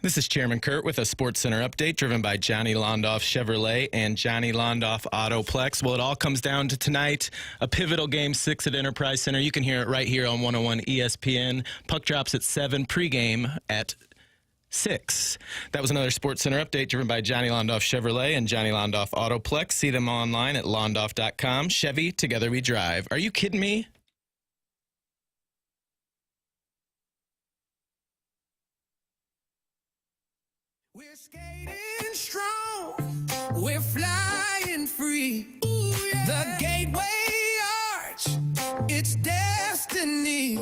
This is Chairman Kurt with a Sports Center update driven by Johnny Londoff Chevrolet and Johnny Londoff Autoplex. Well, it all comes down to tonight, a pivotal Game 6 at Enterprise Center. You can hear it right here on 101 ESPN. Puck drops at 7, pregame at 6. That was another Sports Center update driven by Johnny Londoff Chevrolet and Johnny Londoff Autoplex. See them online at londoff.com. Chevy, together we drive. Are you kidding me? We're skating strong, we're flying free. Ooh, yeah. The gateway arch, it's destiny.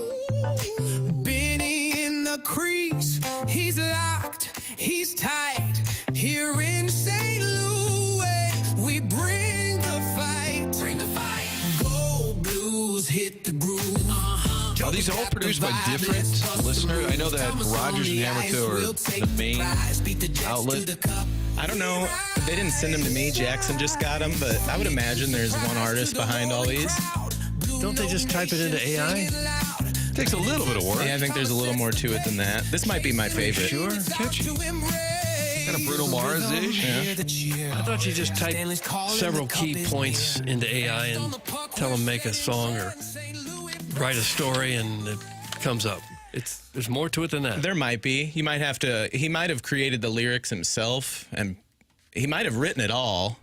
Benny in the crease, he's locked, he's tight. Here in St. Louis, we bring the fight. Bring the fight. Go Blues, hit the groove. Are these all produced by different listeners? I know that Rogers and Hamilton are the main outlet. I don't know. They didn't send them to me. Jackson just got them, but I would imagine there's one artist behind all these. Don't they just type it into AI? Takes a little bit of work. Yeah, I think there's a little more to it than that. This might be my favorite. Sure, catchy. Kind of Bruno Mars-ish. Yeah. I thought you just type several key points into AI and tell them make a song or write a story, and it comes up. There's more to it than that. There might be. He might have created the lyrics himself, and he might have written it all,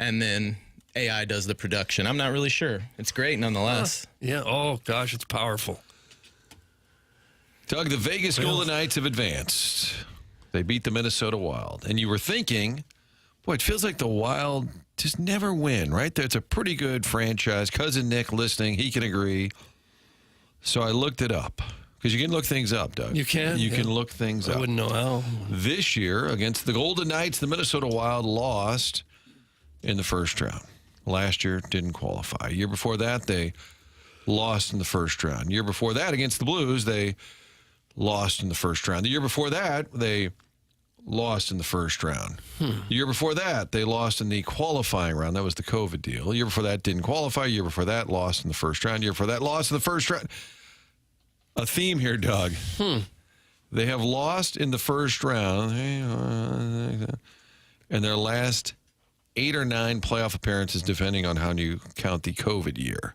and then AI does the production. I'm not really sure. It's great nonetheless. Yeah. Oh, gosh, it's powerful. Doug, the Vegas Golden Knights have advanced. They beat the Minnesota Wild. And you were thinking, boy, it feels like the Wild just never win, right? It's a pretty good franchise. Cousin Nick listening, he can agree. So I looked it up. Because you can look things up, Doug. You can? You can look things up. I wouldn't know how. This year, against the Golden Knights, the Minnesota Wild lost in the first round. Last year, didn't qualify. Year before that, they lost in the first round. Year before that, against the Blues, they lost in the first round. The year before that, they lost in the first round. The year before that, they lost in the qualifying round. That was the COVID deal. The year before that, didn't qualify. The year before that, lost in the first round. The year before that, lost in the first round. A theme here, Doug. They have lost in the first round, and their last 8 or 9 playoff appearances, depending on how you count the COVID year.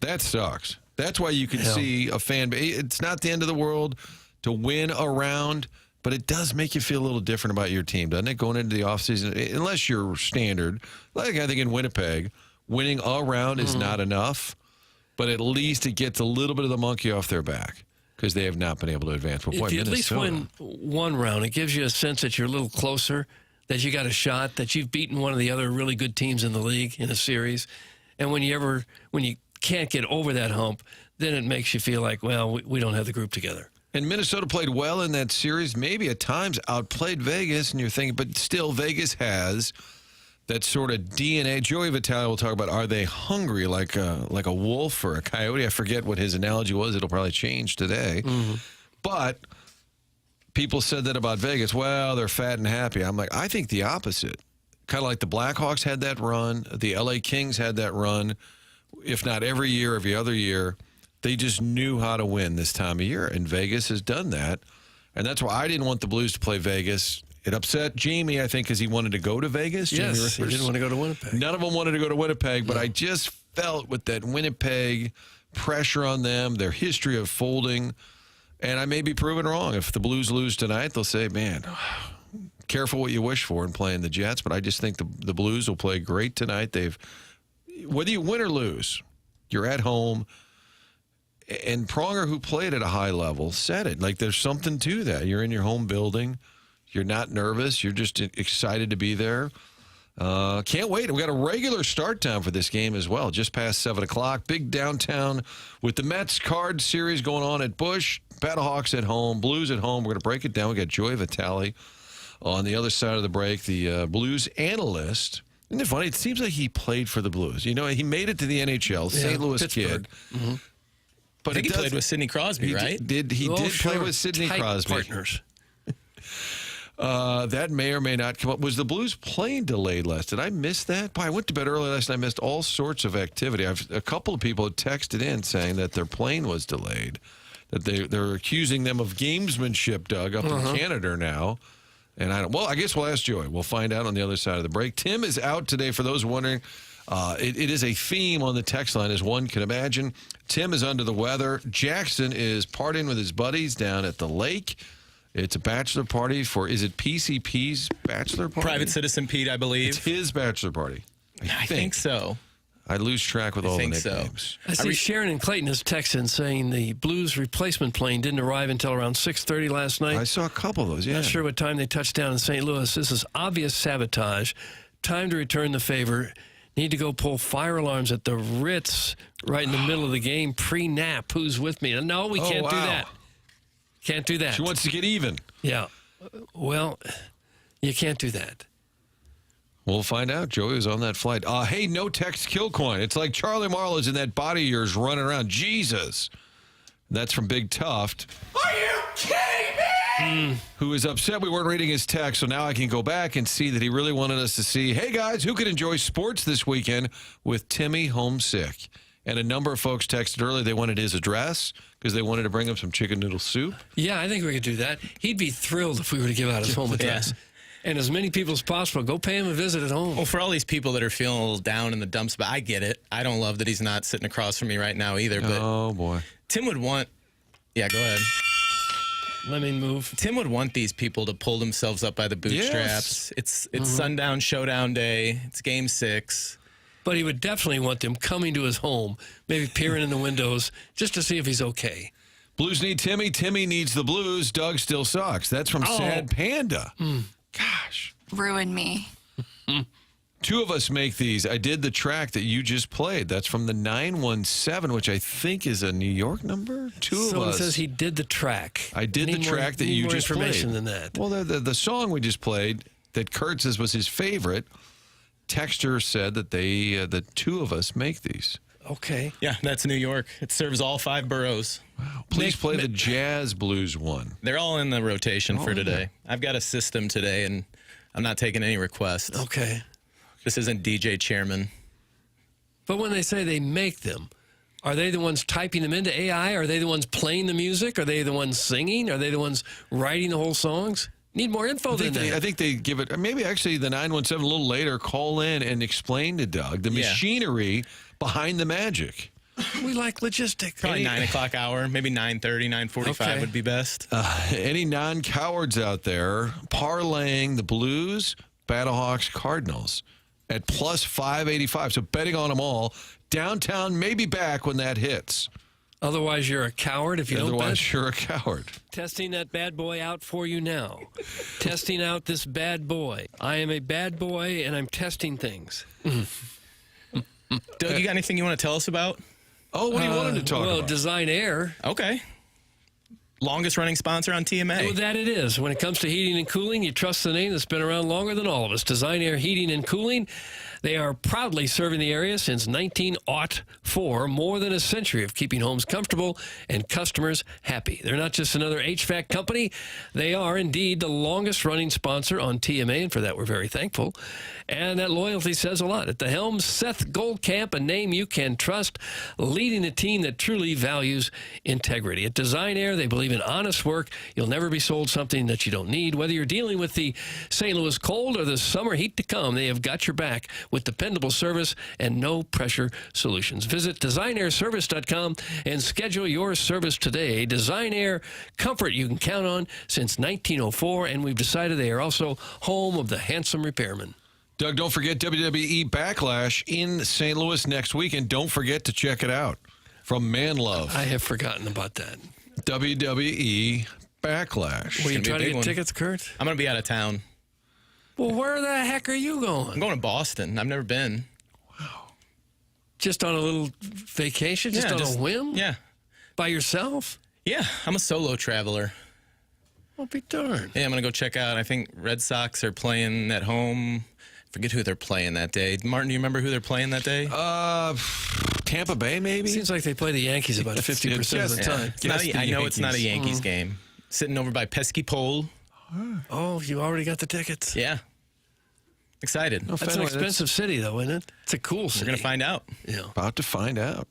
That sucks. That's why you can see a fan base. It's not the end of the world to win a round, but it does make you feel a little different about your team, doesn't it, going into the offseason? Unless you're standard. Like I think in Winnipeg, winning a round is not enough, but at least it gets a little bit of the monkey off their back because they have not been able to advance. But boy, if you at least win one round, it gives you a sense that you're a little closer, that you got a shot, that you've beaten one of the other really good teams in the league in a series. And when you can't get over that hump, then it makes you feel like, well, we don't have the group together. And Minnesota played well in that series, maybe at times outplayed Vegas, and you're thinking, but still Vegas has that sort of DNA. Joey Vitale will talk about, are they hungry like a wolf or a coyote? I forget what his analogy was. It'll probably change today. But people said that about Vegas. Well, they're fat and happy. I'm like, I think the opposite. Kind of like the Blackhawks had that run. The LA Kings had that run. If not every year, every other year. They just knew how to win this time of year, and Vegas has done that. And that's why I didn't want the Blues to play Vegas. It upset Jamie, I think, because he wanted to go to Vegas. Yes, he didn't want to go to Winnipeg. None of them wanted to go to Winnipeg, but I just felt with that Winnipeg pressure on them, their history of folding, and I may be proven wrong. If the Blues lose tonight, they'll say, man, careful what you wish for in playing the Jets, but I just think the Blues will play great tonight. Whether you win or lose, you're at home. And Pronger, who played at a high level, said it. Like, there's something to that. You're in your home building. You're not nervous. You're just excited to be there. Can't wait. We got a regular start time for this game as well, just past 7 o'clock. Big downtown with the Mets card series going on at Busch. Battlehawks at home. Blues at home. We're going to break it down. We got Joey Vitale on the other side of the break, the Blues analyst. Isn't it funny? It seems like he played for the Blues. You know, he made it to the NHL, St. Louis Pittsburgh kid. But I think he played with Sidney Crosby, right? He did play with Sidney Crosby. Partners. That may or may not come up. Was the Blues plane delayed last? Did I miss that? Boy, I went to bed early last night. I missed all sorts of activity. A couple of people had texted in saying that their plane was delayed. that they're accusing them of gamesmanship, Doug, up in Canada now. And I guess we'll ask Joey. We'll find out on the other side of the break. Tim is out today. For those wondering, it is a theme on the text line, as one can imagine. Tim is under the weather. Jackson is partying with his buddies down at the lake. It's a bachelor party for, is it PCP's bachelor party? Private Citizen Pete, I believe. It's his bachelor party. I think so. I lose track with all the nicknames. I see Sharon and Clayton has texted saying the Blues replacement plane didn't arrive until around 6:30 last night. I saw a couple of those, yeah. Not sure what time they touched down in St. Louis. This is obvious sabotage. Time to return the favor. Need to go pull fire alarms at the Ritz right in the middle of the game, pre-nap. Who's with me? No, we can't do that. Can't do that. She wants to get even. Yeah. Well, you can't do that. We'll find out. Joey was on that flight. Hey, no text Kilcoyne. It's like Charlie Marlowe's in that body of yours running around. Jesus. That's from Big Tuft. Are you kidding me? Who is upset we weren't reading his text, so now I can go back and see that he really wanted us to see, hey, guys, who could enjoy sports this weekend with Timmy homesick? And a number of folks texted earlier they wanted his address because they wanted to bring him some chicken noodle soup. Yeah, I think we could do that. He'd be thrilled if we were to give out his home address. Yeah. And as many people as possible, go pay him a visit at home. Well, for all these people that are feeling a little down in the dumps, but I get it. I don't love that he's not sitting across from me right now either. But oh, boy. Tim would want... Yeah, go ahead. Let me move. Tim would want these people to pull themselves up by the bootstraps. It's sundown showdown day. It's game 6. But he would definitely want them coming to his home, maybe peering in the windows, just to see if he's okay. Blues need Timmy. Timmy needs the Blues. Doug still sucks. That's from Sad Panda. Gosh. Ruin me. 2 of us make these. I did the track that you just played. That's from the 917, which I think is a New York number. 2 of us. Someone says he did the track. I did the track that you just played. More information than that. Well, the song we just played that Kurt says was his favorite, Texter said that the 2 of us make these. Okay. Yeah, that's New York. It serves all 5 boroughs. Wow. Please play the Jazz Blues one. They're all in the rotation for today. I've got a system today, and I'm not taking any requests. Okay. This isn't DJ Chairman. But when they say they make them, are they the ones typing them into AI? Are they the ones playing the music? Are they the ones singing? Are they the ones writing the whole songs? Need more info than that. I think they give it, maybe actually the 917 a little later, call in and explain to Doug the machinery behind the magic. We like logistics. Probably 9 o'clock hour, maybe 9:30, 9:45 would be best. Any non-cowards out there parlaying the Blues, Battlehawks, Cardinals at plus 585. So betting on them all. Downtown may be back when that hits. Otherwise, you're a coward if you don't bet. Otherwise, you're a coward. Testing that bad boy out for you now. Testing out this bad boy. I am a bad boy, and I'm testing things. Doug, you got anything you want to tell us about? Oh, what do you want him to talk about? Well, Design Air. Okay. Longest running sponsor on TMA. Well, that it is. When it comes to heating and cooling, you trust the name that's been around longer than all of us. Design Air Heating and Cooling. They are proudly serving the area since 1904, more than a century of keeping homes comfortable and customers happy. They're not just another HVAC company. They are indeed the longest running sponsor on TMA, and for that we're very thankful. And that loyalty says a lot. At the helm, Seth Goldcamp, a name you can trust, leading a team that truly values integrity. At Design Air, they believe in honest work. You'll never be sold something that you don't need. Whether you're dealing with the St. Louis cold or the summer heat to come, they have got your back with dependable service and no-pressure solutions. Visit designairservice.com and schedule your service today. Design Air, comfort you can count on since 1904, and we've decided they are also home of the handsome repairman. Doug, don't forget WWE Backlash in St. Louis next week, and don't forget to check it out from Man Love. I have forgotten about that. WWE Backlash. Will you try to get tickets, Kurt? I'm going to be out of town. Well, where the heck are you going? I'm going to Boston. I've never been. Wow. Just on a little vacation? Just on a whim? Yeah. By yourself? Yeah, I'm a solo traveler. I'll be darned. Yeah, I'm going to go check out, I think Red Sox are playing at home. Forget who they're playing that day. Martin, do you remember who they're playing that day? Tampa Bay, maybe? Seems like they play the Yankees about 50% of the time. I know it's not a Yankees game. Sitting over by Pesky Pole. Oh, you already got the tickets? Yeah. Excited. That's an expensive city, though, isn't it? It's a cool city. We're going to find out. Yeah. About to find out.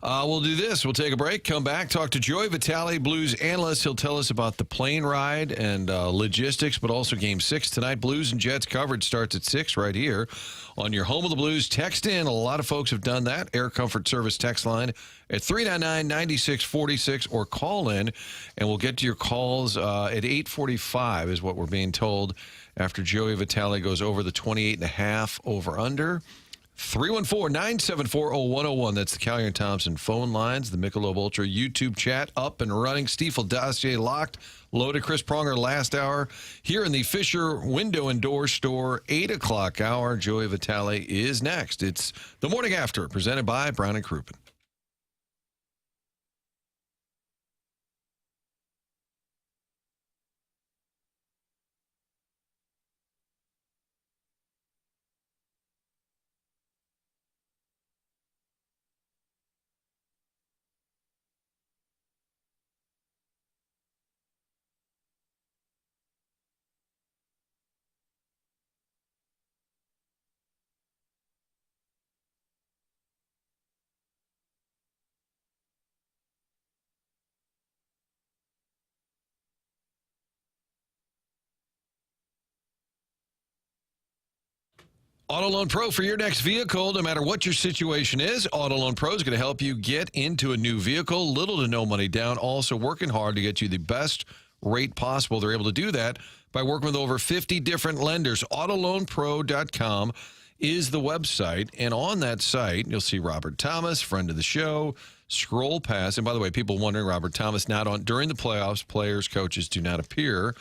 We'll do this. We'll take a break, come back, talk to Joey Vitale, Blues analyst. He'll tell us about the plane ride and logistics, but also Game 6 tonight. Blues and Jets coverage starts at 6 right here on your home of the Blues. Text in. A lot of folks have done that. Air Comfort Service text line at 399-9646 or call in, and we'll get to your calls at 8:45 is what we're being told after Joey Vitale goes over the 28.5 over-under. 314-974-0101. That's the Callier and Thompson phone lines. The Michelob Ultra YouTube chat up and running. Stiefel dossier locked. Loaded. Chris Pronger last hour here in the Fisher Window and Door Store 8 o'clock hour. Joey Vitale is next. It's the Morning After, presented by Brown and Crouppen. Auto Loan Pro for your next vehicle, no matter what your situation is. Auto Loan Pro is going to help you get into a new vehicle. Little to no money down. Also working hard to get you the best rate possible. They're able to do that by working with over 50 different lenders. Autoloanpro.com is the website. And on that site, you'll see Robert Thomas, friend of the show. Scroll past. And by the way, people wondering, Robert Thomas not on during the playoffs. Players, coaches do not appear.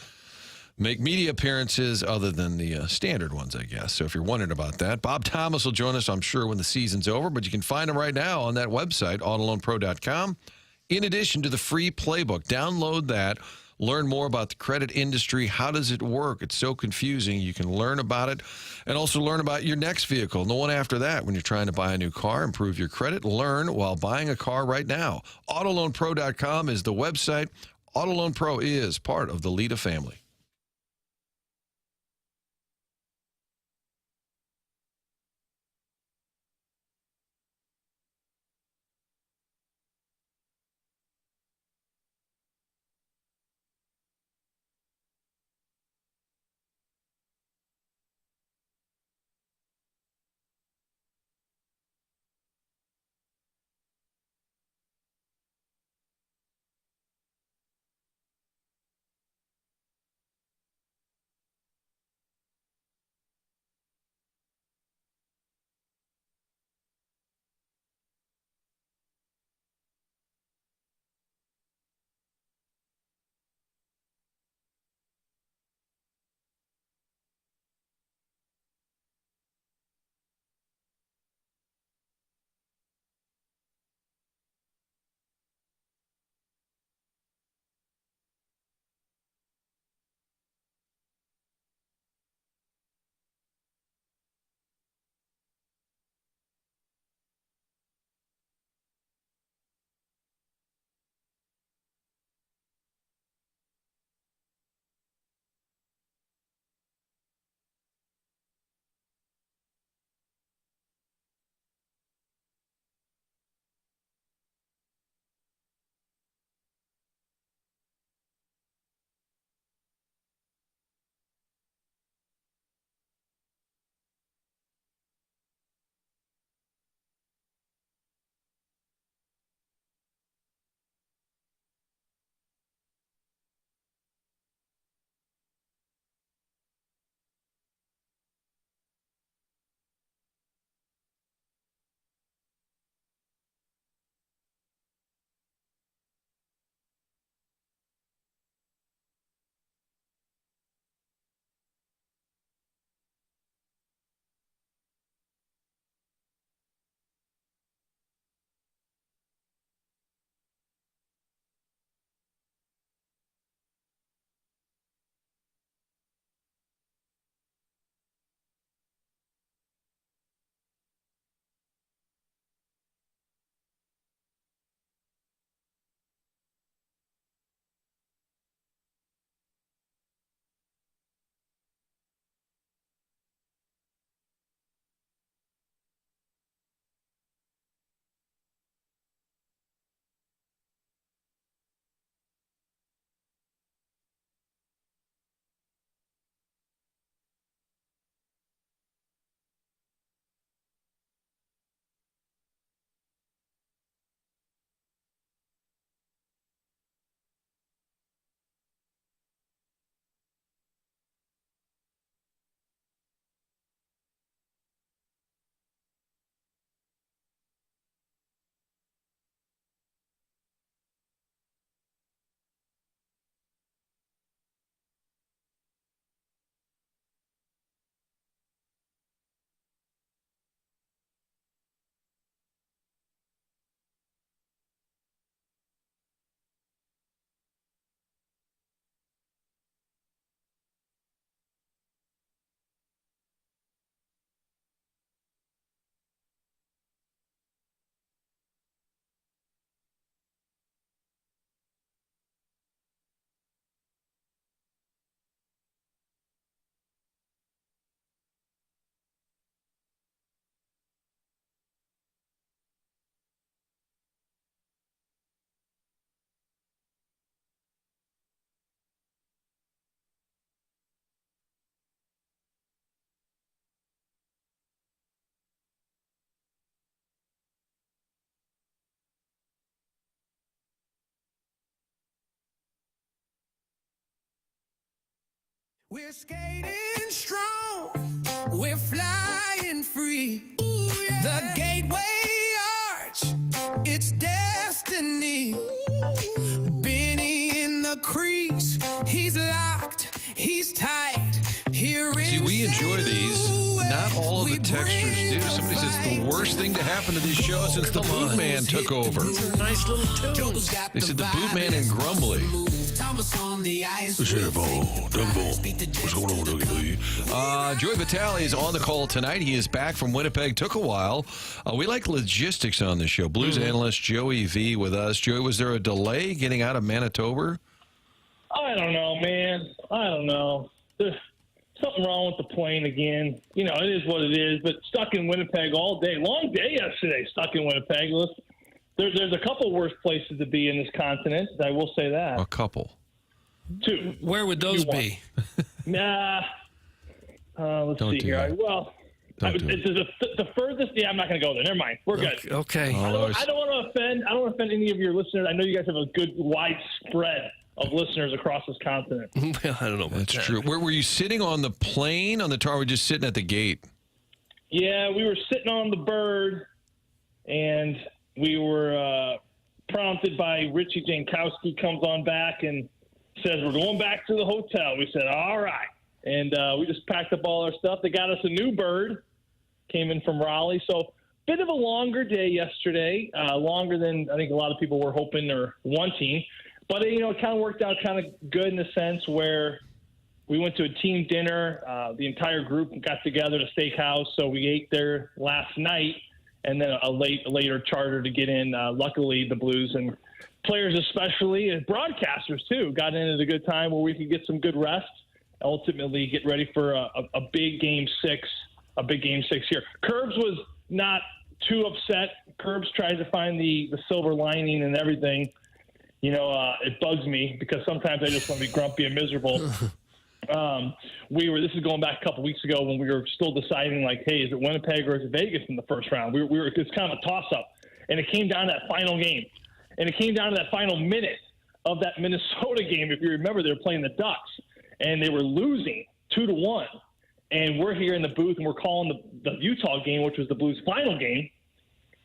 Make media appearances other than the standard ones, I guess. So if you're wondering about that, Bob Thomas will join us, I'm sure, when the season's over. But you can find him right now on that website, autoloanpro.com. In addition to the free playbook, download that. Learn more about the credit industry. How does it work? It's so confusing. You can learn about it and also learn about your next vehicle and the one after that when you're trying to buy a new car, improve your credit, learn while buying a car right now. Autoloanpro.com is the website. Auto Loan Pro is part of the Lita family. We're skating strong, we're flying free. Ooh, yeah. The gateway arch, it's destiny. Benny in the crease, he's locked, he's tight. Here See, we enjoy these. Not all of the textures do. Somebody says the worst thing to happen to this show since the Boot Man took over. Nice little tunes. They said the Boot Man and Grumbly. What's here, Vaughn? Doug Vaughn. What's going on, Dougie? Joey Vitale is on the call tonight. He is back from Winnipeg. Took a while. We like logistics on this show. Blues analyst Joey V with us. Joey, was there a delay getting out of Manitoba? I don't know, man. I don't know. There's something wrong with the plane again. You know, it is what it is. But stuck in Winnipeg all day. Long day yesterday, stuck in Winnipeg. There's a couple worse places to be in this continent. I will say that. A couple. Two. Where would those be? Let's see here. The furthest. Yeah, I'm not going to go there. Never mind. We're good. Okay. I don't want to offend. I don't want to offend any of your listeners. I know you guys have a good wide spread of listeners across this continent. Well, I don't know about That's that. true. Where were you sitting on the plane, on the tower? Or were you just sitting at the gate? Yeah, we were sitting on the bird, and we were prompted by Richie Jankowski comes on back and says, we're going back to the hotel. We said, all right. And we just packed up all our stuff. They got us a new bird, came in from Raleigh. So bit of a longer day yesterday, longer than I think a lot of people were hoping or wanting. But, you know, it kind of worked out kind of good in the sense where we went to a team dinner. The entire group got together at a steakhouse. So we ate there last night and then a later charter to get in. Luckily, the Blues and players especially and broadcasters, too, got in at a good time where we could get some good rest, ultimately get ready for a big Game 6, here. Curbs was not too upset. Curbs tried to find the silver lining and everything. You know, it bugs me because sometimes I just want to be grumpy and miserable. This is going back a couple weeks ago when we were still deciding, like, hey, is it Winnipeg or is it Vegas in the first round? It's kind of a toss-up. And it came down to that final game. And it came down to that final minute of that Minnesota game. If you remember, they were playing the Ducks, and they were losing 2-1. And we're here in the booth, and we're calling the Utah game, which was the Blues' final game.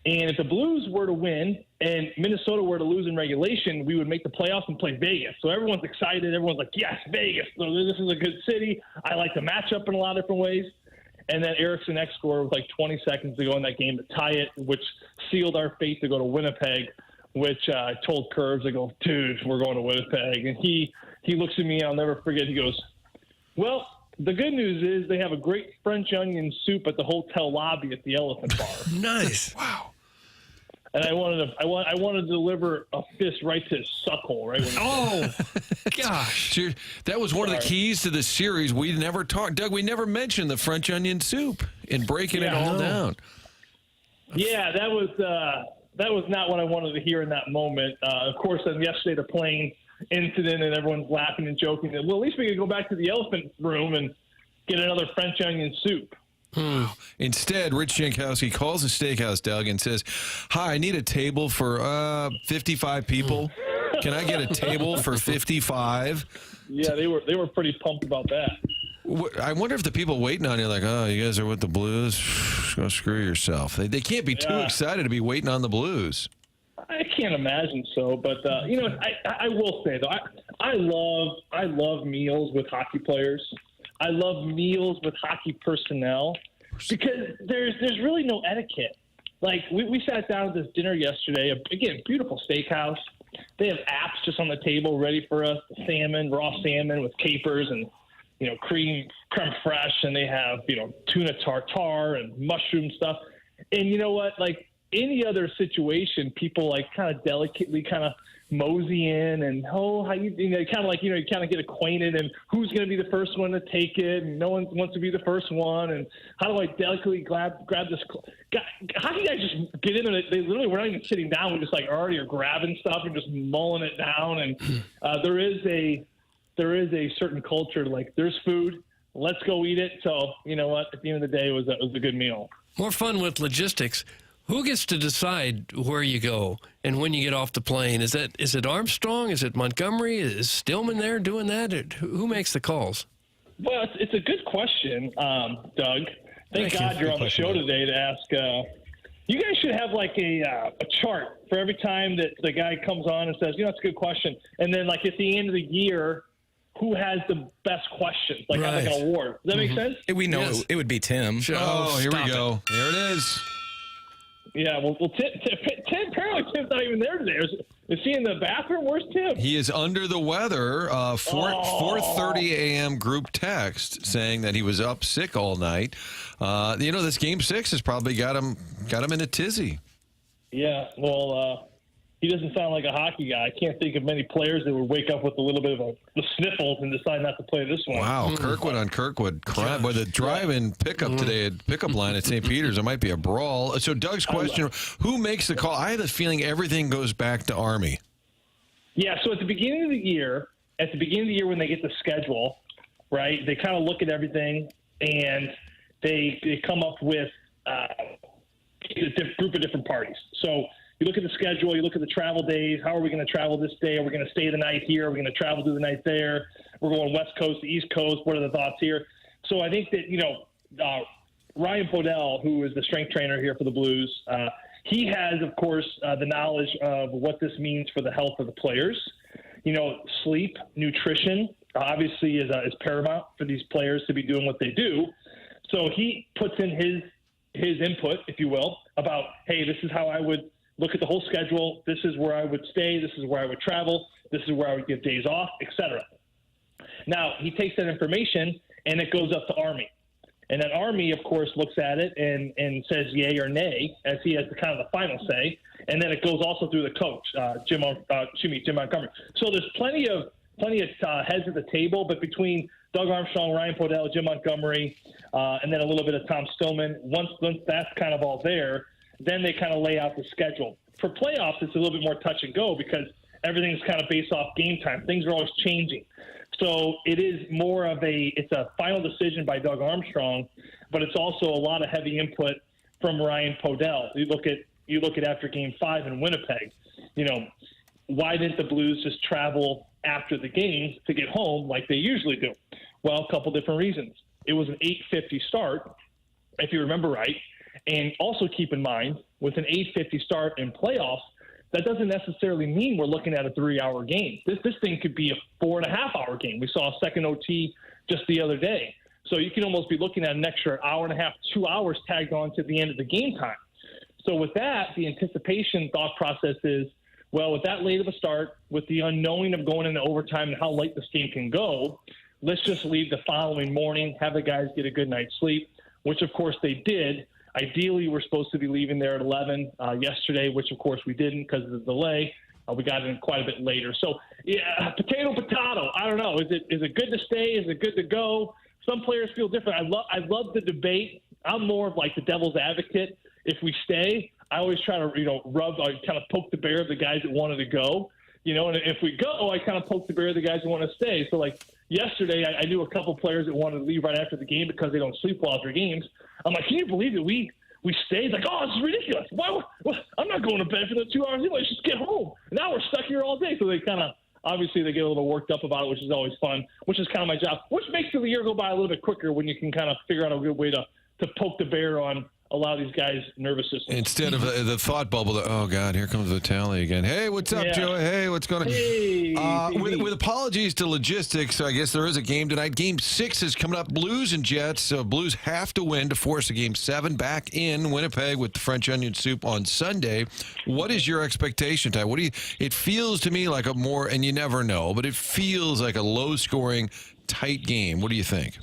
And if the Blues were to win and Minnesota were to lose in regulation, we would make the playoffs and play Vegas. So everyone's excited. Everyone's like, yes, Vegas. So this is a good city. I like the matchup in a lot of different ways. And then Eriksson Ek scored with like 20 seconds to go in that game to tie it, which sealed our fate to go to Winnipeg, which I told Curbs, I go, dude, we're going to Winnipeg. And he looks at me, I'll never forget, he goes, well, the good news is they have a great French onion soup at the hotel lobby at the Elephant Bar. Nice. Wow. And I wanted to deliver a fist right to his suckhole, right? Oh, gosh. That was one of the keys to the series. We never talked, Doug, we never mentioned the French onion soup in breaking it all down. Yeah, that was not what I wanted to hear in that moment. Of course, then yesterday the plane incident and everyone's laughing and joking. Well, at least we could go back to the elephant room and get another French onion soup. Instead, Rich Jankowski calls the steakhouse, Doug, and says, hi, I need a table for 55 people. Can I get a table for 55? Yeah, they were pretty pumped about that. I wonder if the people waiting on you are like, oh, you guys are with the Blues? Go screw yourself. They can't be too excited to be waiting on the Blues. I can't imagine so, but you know, I will say though, I love meals with hockey players. I love meals with hockey personnel because there's really no etiquette. Like we sat down at this dinner yesterday. Again, beautiful steakhouse. They have apps just on the table ready for us. Salmon, raw salmon with capers and creme fraiche, and they have tuna tartare and mushroom stuff. And you know what? Like any other situation, people like kind of delicately kind of mosey in and how you kind of you kind of get acquainted and who's going to be the first one to take it, and no one wants to be the first one, and how do I delicately grab this? How do you guys just get in and they literally we're not even sitting down, we just like already are grabbing stuff and just mulling it down, and there is a certain culture, like there's food, let's go eat it. So you know what, at the end of the day, it was a good meal. More fun with logistics. Who gets to decide where you go and when you get off the plane? Is it Armstrong? Is it Montgomery? Is Stillman there doing that? Who makes the calls? Well, it's a good question, Doug. Thank God you're on the show today to ask. You guys should have like a chart for every time that the guy comes on and says, that's a good question. And then like at the end of the year, who has the best question? Like have like an award. Does that make sense? We know it would be Tim. Oh, here we go. There it is. Yeah, well Tim, apparently Tim's not even there today. Is he in the bathroom? Where's Tim? He is under the weather. 4:30 a.m. group text saying that he was up sick all night. This Game 6 has probably got him in a tizzy. Yeah, well, he doesn't sound like a hockey guy. I can't think of many players that would wake up with a little bit of the sniffles and decide not to play this one. Wow, Kirkwood on Kirkwood. Crap. With the drive-in pickup today at pickup line at St. Peter's, it might be a brawl. So Doug's question, who makes the call? I have a feeling everything goes back to Army. Yeah, so at the beginning of the year when they get the schedule, right, they kind of look at everything and they come up with a group of different parties. So you look at the schedule, you look at the travel days. How are we going to travel this day? Are we going to stay the night here? Are we going to travel through the night there? We're going West Coast to East Coast. What are the thoughts here? So I think that, Ryan Podell, who is the strength trainer here for the Blues, he has, of course, the knowledge of what this means for the health of the players. Sleep, nutrition, obviously is paramount for these players to be doing what they do. So he puts in his input, if you will, about, hey, this is how I would look at the whole schedule. This is where I would stay. This is where I would travel. This is where I would get days off, etc. Now, he takes that information, and it goes up to Army. And then Army, of course, looks at it and says yay or nay, as he has the kind of the final say. And then it goes also through the coach, Jim Montgomery. So there's plenty of heads at the table, but between Doug Armstrong, Ryan Podell, Jim Montgomery, and then a little bit of Tom Stillman, once that's kind of all there, then they kind of lay out the schedule. For playoffs, it's a little bit more touch and go because everything's kind of based off game time. Things are always changing. So it is more of it's a final decision by Doug Armstrong, but it's also a lot of heavy input from Ryan Podell. You look at after Game 5 in Winnipeg, why didn't the Blues just travel after the game to get home like they usually do? Well, a couple different reasons. It was an 8:50 start, if you remember right. And also keep in mind, with an 8:50 start in playoffs, that doesn't necessarily mean we're looking at a 3-hour game. This thing could be a 4.5-hour game. We saw a second OT just the other day. So you can almost be looking at an extra hour and a half, 2 hours tagged on to the end of the game time. So with that, the anticipation thought process is, well, with that late of a start, with the unknowing of going into overtime and how late this game can go, let's just leave the following morning, have the guys get a good night's sleep, which, of course, they did. Ideally, we're supposed to be leaving there at 11 yesterday, which, of course, we didn't because of the delay. We got in quite a bit later. So, yeah, potato. I don't know. Is it good to stay? Is it good to go? Some players feel different. I love the debate. I'm more of like the devil's advocate. If we stay, I always try to, kind of poke the bear of the guys that wanted to go. And if we go, I kind of poke the bear of the guys that want to stay. So, like, yesterday, I knew a couple players that wanted to leave right after the game because they don't sleep well after games. I'm like, can you believe that we stayed? Like, oh, this is ridiculous. Why? I'm not going to bed for the 2 hours anyway. Let's just get home. Now we're stuck here all day. So they kind of, obviously, they get a little worked up about it, which is always fun, which is kind of my job, which makes the year go by a little bit quicker when you can kind of figure out a good way to poke the bear on a lot of these guys' nervous system. Instead of the thought bubble, oh, God, here comes Vitale again. Hey, what's up, Joey? Hey, what's going on? Hey, with apologies to logistics, I guess there is a game tonight. Game 6 is coming up, Blues and Jets. So Blues have to win to force a Game 7 back in Winnipeg with the French onion soup on Sunday. What is your expectation, Ty? It feels to me like a more, and you never know, but it feels like a low-scoring, tight game. What do you think?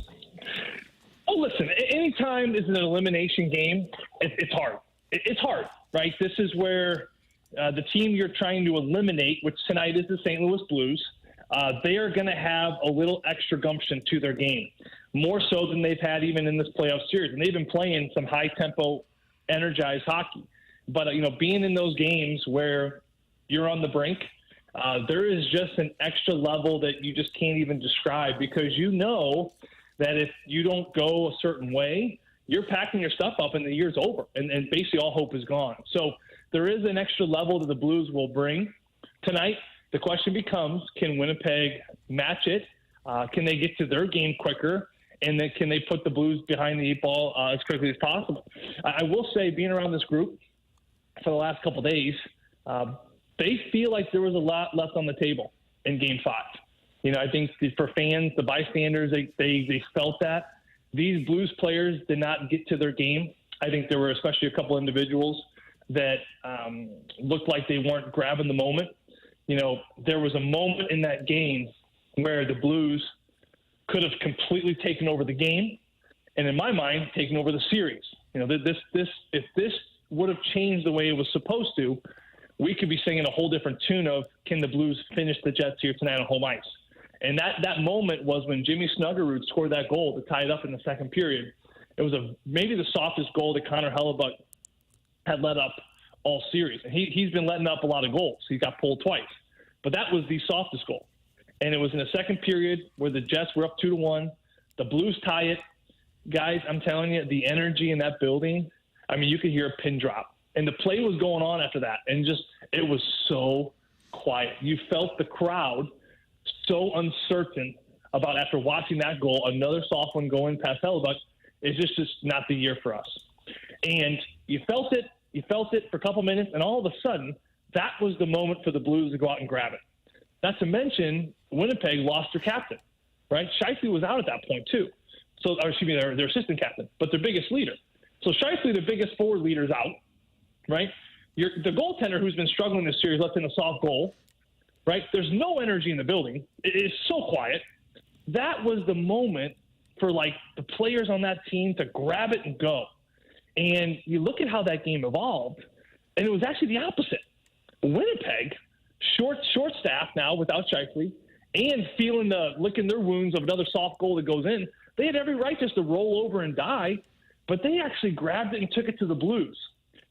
Oh, listen, anytime there's an elimination game, it's hard. It's hard, right? This is where the team you're trying to eliminate, which tonight is the St. Louis Blues, they are going to have a little extra gumption to their game, more so than they've had even in this playoff series. And they've been playing some high-tempo, energized hockey. But, being in those games where you're on the brink, there is just an extra level that you just can't even describe because that if you don't go a certain way, you're packing your stuff up and the year's over and basically all hope is gone. So there is an extra level that the Blues will bring tonight. The question becomes, can Winnipeg match it? Can they get to their game quicker? And then can they put the Blues behind the 8 ball as quickly as possible? I will say, being around this group for the last couple of days, they feel like there was a lot left on the table in Game 5. I think for fans, the bystanders, they felt that. These Blues players did not get to their game. I think there were especially a couple individuals that looked like they weren't grabbing the moment. There was a moment in that game where the Blues could have completely taken over the game, and in my mind, taken over the series. If this would have changed the way it was supposed to, we could be singing a whole different tune of "Can the Blues finish the Jets here tonight on home ice?" And that moment was when Jimmy Snuggerud scored that goal to tie it up in the second period. It was maybe the softest goal that Connor Hellebuck had let up all series. And he's been letting up a lot of goals. He got pulled twice. But that was the softest goal. And it was in the second period where the Jets were up 2-1. The Blues tie it. Guys, I'm telling you, the energy in that building, you could hear a pin drop. And the play was going on after that. And it was so quiet. You felt the crowd so uncertain about, after watching that goal, another soft one going past Hellebuck. It's just not the year for us. And you felt it for a couple minutes, and all of a sudden, that was the moment for the Blues to go out and grab it. Not to mention, Winnipeg lost their captain, right? Scheifele was out at that point, too. Their assistant captain, but their biggest leader. So Scheifele, the biggest forward leader, is out, right? The goaltender who's been struggling this series lets in a soft goal, right? There's no energy in the building. It is so quiet. That was the moment for, the players on that team to grab it and go. And you look at how that game evolved, and it was actually the opposite. Winnipeg, short staff now without Scheifele, and licking their wounds of another soft goal that goes in, they had every right just to roll over and die, but they actually grabbed it and took it to the Blues.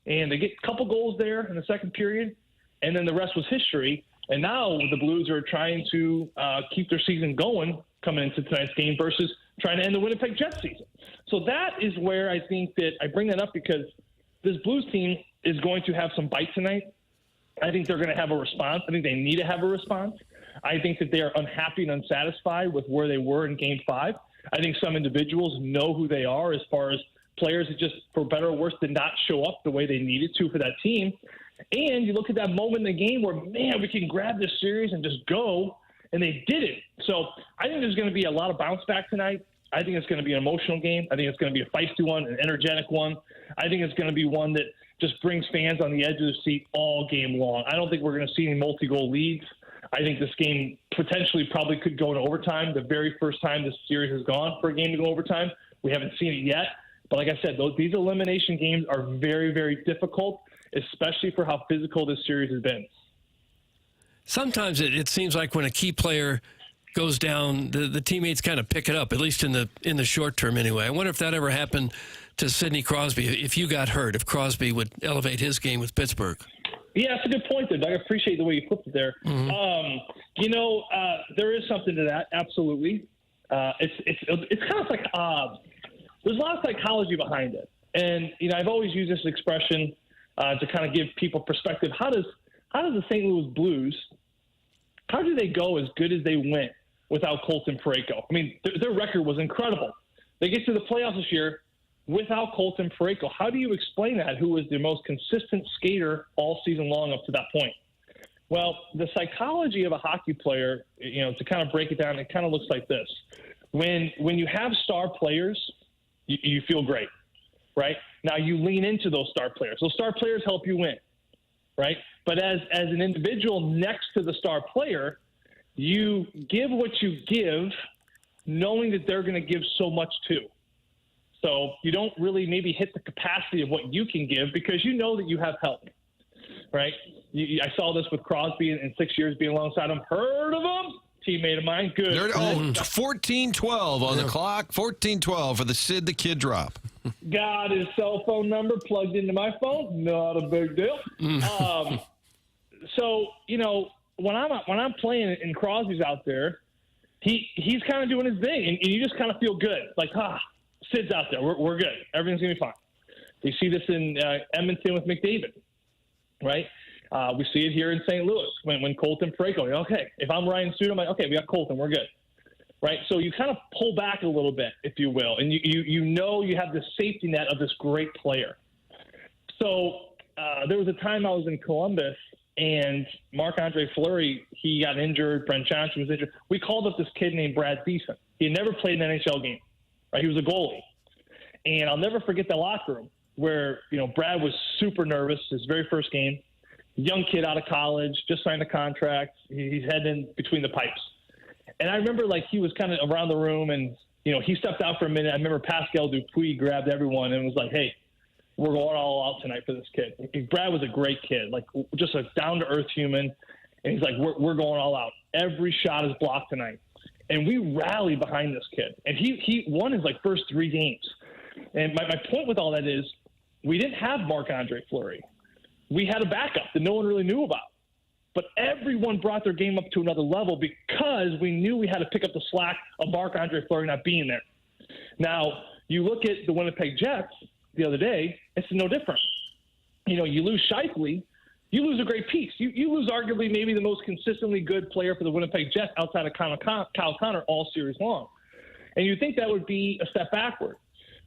And they get a couple goals there in the second period, and then the rest was history. And now the Blues are trying to keep their season going coming into tonight's game versus trying to end the Winnipeg Jets season. So that is where I think that I bring that up, because this Blues team is going to have some bite tonight. I think they're going to have a response. I think they need to have a response. I think that they are unhappy and unsatisfied with where they were in Game 5. I think some individuals know who they are as far as players that just, for better or worse, did not show up the way they needed to for that team. And you look at that moment in the game where, man, we can grab this series and just go, and they did it. So I think there's going to be a lot of bounce back tonight. I think it's going to be an emotional game. I think it's going to be a feisty one, an energetic one. I think it's going to be one that just brings fans on the edge of the seat all game long. I don't think we're going to see any multi-goal leads. I think this game potentially probably could go to overtime. The very first time this series has gone for a game to go overtime. We haven't seen it yet. But like I said, these elimination games are very, very difficult, especially for how physical this series has been. Sometimes it seems like when a key player goes down, the teammates kind of pick it up, at least in the short term anyway. I wonder if that ever happened to Sidney Crosby, if you got hurt, if Crosby would elevate his game with Pittsburgh. Yeah, that's a good point there, Doug. I appreciate the way you flipped it there. Mm-hmm. There is something to that, absolutely. It's kind of like there's a lot of psychology behind it. And, I've always used this expression to kind of give people perspective. How does the St. Louis Blues, how do they go as good as they went without Colton Parayko? I mean, their record was incredible. They get to the playoffs this year without Colton Parayko. How do you explain that, who was the most consistent skater all season long up to that point? Well, the psychology of a hockey player, to kind of break it down, it kind of looks like this. When you have star players, you feel great, right? Now you lean into those star players. Those star players help you win, right? But as an individual next to the star player, you give what you give, knowing that they're going to give so much too. So you don't really maybe hit the capacity of what you can give because you know that you have help, right? I saw this with Crosby in 6 years being alongside him. Heard of him? Teammate of mine. Good. 14-12 on the clock. 14-12 for the Sid the Kid drop. Got his cell phone number plugged into my phone. Not a big deal. So, when I'm playing and Crosby's out there, he's kind of doing his thing, and you just kind of feel good. Like, Sid's out there. We're good. Everything's going to be fine. We see this in Edmonton with McDavid, right? We see it here in St. Louis when Colton Parayko. Okay, if I'm Ryan Suter, I'm like, okay, we got Colton. We're good, right? So you kind of pull back a little bit, if you will, and you know you have this safety net of this great player. So there was a time I was in Columbus, and Marc-Andre Fleury, he got injured. Brent Johnson was injured. We called up this kid named Brad Thiessen. He had never played an NHL game, right? He was a goalie. And I'll never forget the locker room where, Brad was super nervous, his very first game. Young kid out of college, just signed a contract. He's heading between the pipes. And I remember, he was kind of around the room, and, he stepped out for a minute. I remember Pascal Dupuis grabbed everyone and was like, hey, we're going all out tonight for this kid. Brad was a great kid, just a down-to-earth human. And he's like, we're going all out. Every shot is blocked tonight. And we rallied behind this kid. And he won his, first 3 games. And my point with all that is we didn't have Marc-Andre Fleury. We had a backup that no one really knew about. But everyone brought their game up to another level because we knew we had to pick up the slack of Marc-Andre Fleury not being there. Now, you look at the Winnipeg Jets the other day, it's no different. You lose Shifley, you lose a great piece. You lose arguably maybe the most consistently good player for the Winnipeg Jets outside of Kyle Connor all series long. And you think that would be a step backward.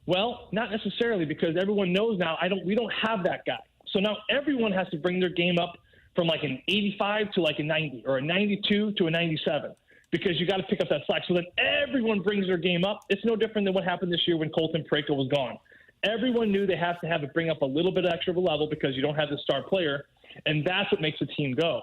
Well, not necessarily, because everyone knows now we don't have that guy. So now everyone has to bring their game up from an 85 to a 90 or a 92 to a 97 because you got to pick up that slack. So then everyone brings their game up. It's no different than what happened this year when Colton Parayko was gone. Everyone knew they have to have it bring up a little bit extra of a level because you don't have the star player, and that's what makes the team go.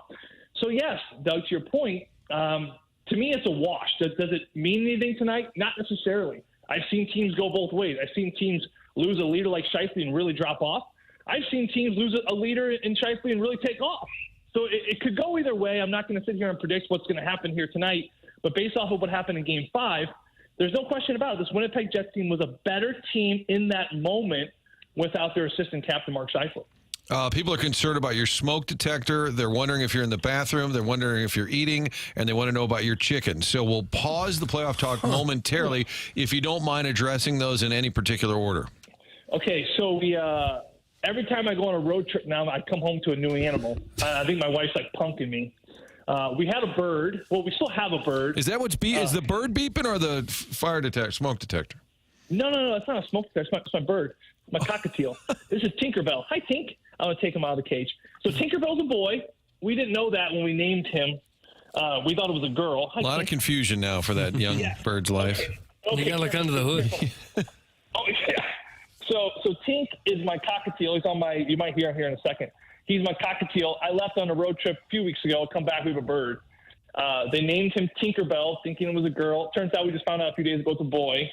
So, yes, Doug, to your point, to me it's a wash. Does it mean anything tonight? Not necessarily. I've seen teams go both ways. I've seen teams lose a leader like Shifley and really drop off. I've seen teams lose a leader in Shifley and really take off. So it could go either way. I'm not going to sit here and predict what's going to happen here tonight, but based off of what happened in Game 5, there's no question about it. This Winnipeg Jets team was a better team in that moment without their assistant captain, Mark Scheifele. People are concerned about your smoke detector. They're wondering if you're in the bathroom. They're wondering if you're eating, and they want to know about your chicken. So we'll pause the playoff talk momentarily if you don't mind addressing those in any particular order. Okay, so we every time I go on a road trip now, I come home to a new animal. I think my wife's punking me. We had a bird. Well, we still have a bird. Is that what's is the bird beeping or the fire detector, smoke detector? No. It's not a smoke detector. It's my bird. My cockatiel. This is Tinkerbell. Hi, Tink. I'm going to take him out of the cage. So Tinkerbell's a boy. We didn't know that when we named him. We thought it was a girl. Hi, a lot of confusion now for that young bird's life. Okay. You got to look under the hood. Oh, yeah. So Tink is my cockatiel. He's on you might hear him here in a second. He's my cockatiel. I left on a road trip a few weeks ago. I'll come back, we have a bird. They named him Tinkerbell, thinking it was a girl. Turns out we just found out a few days ago it's a boy.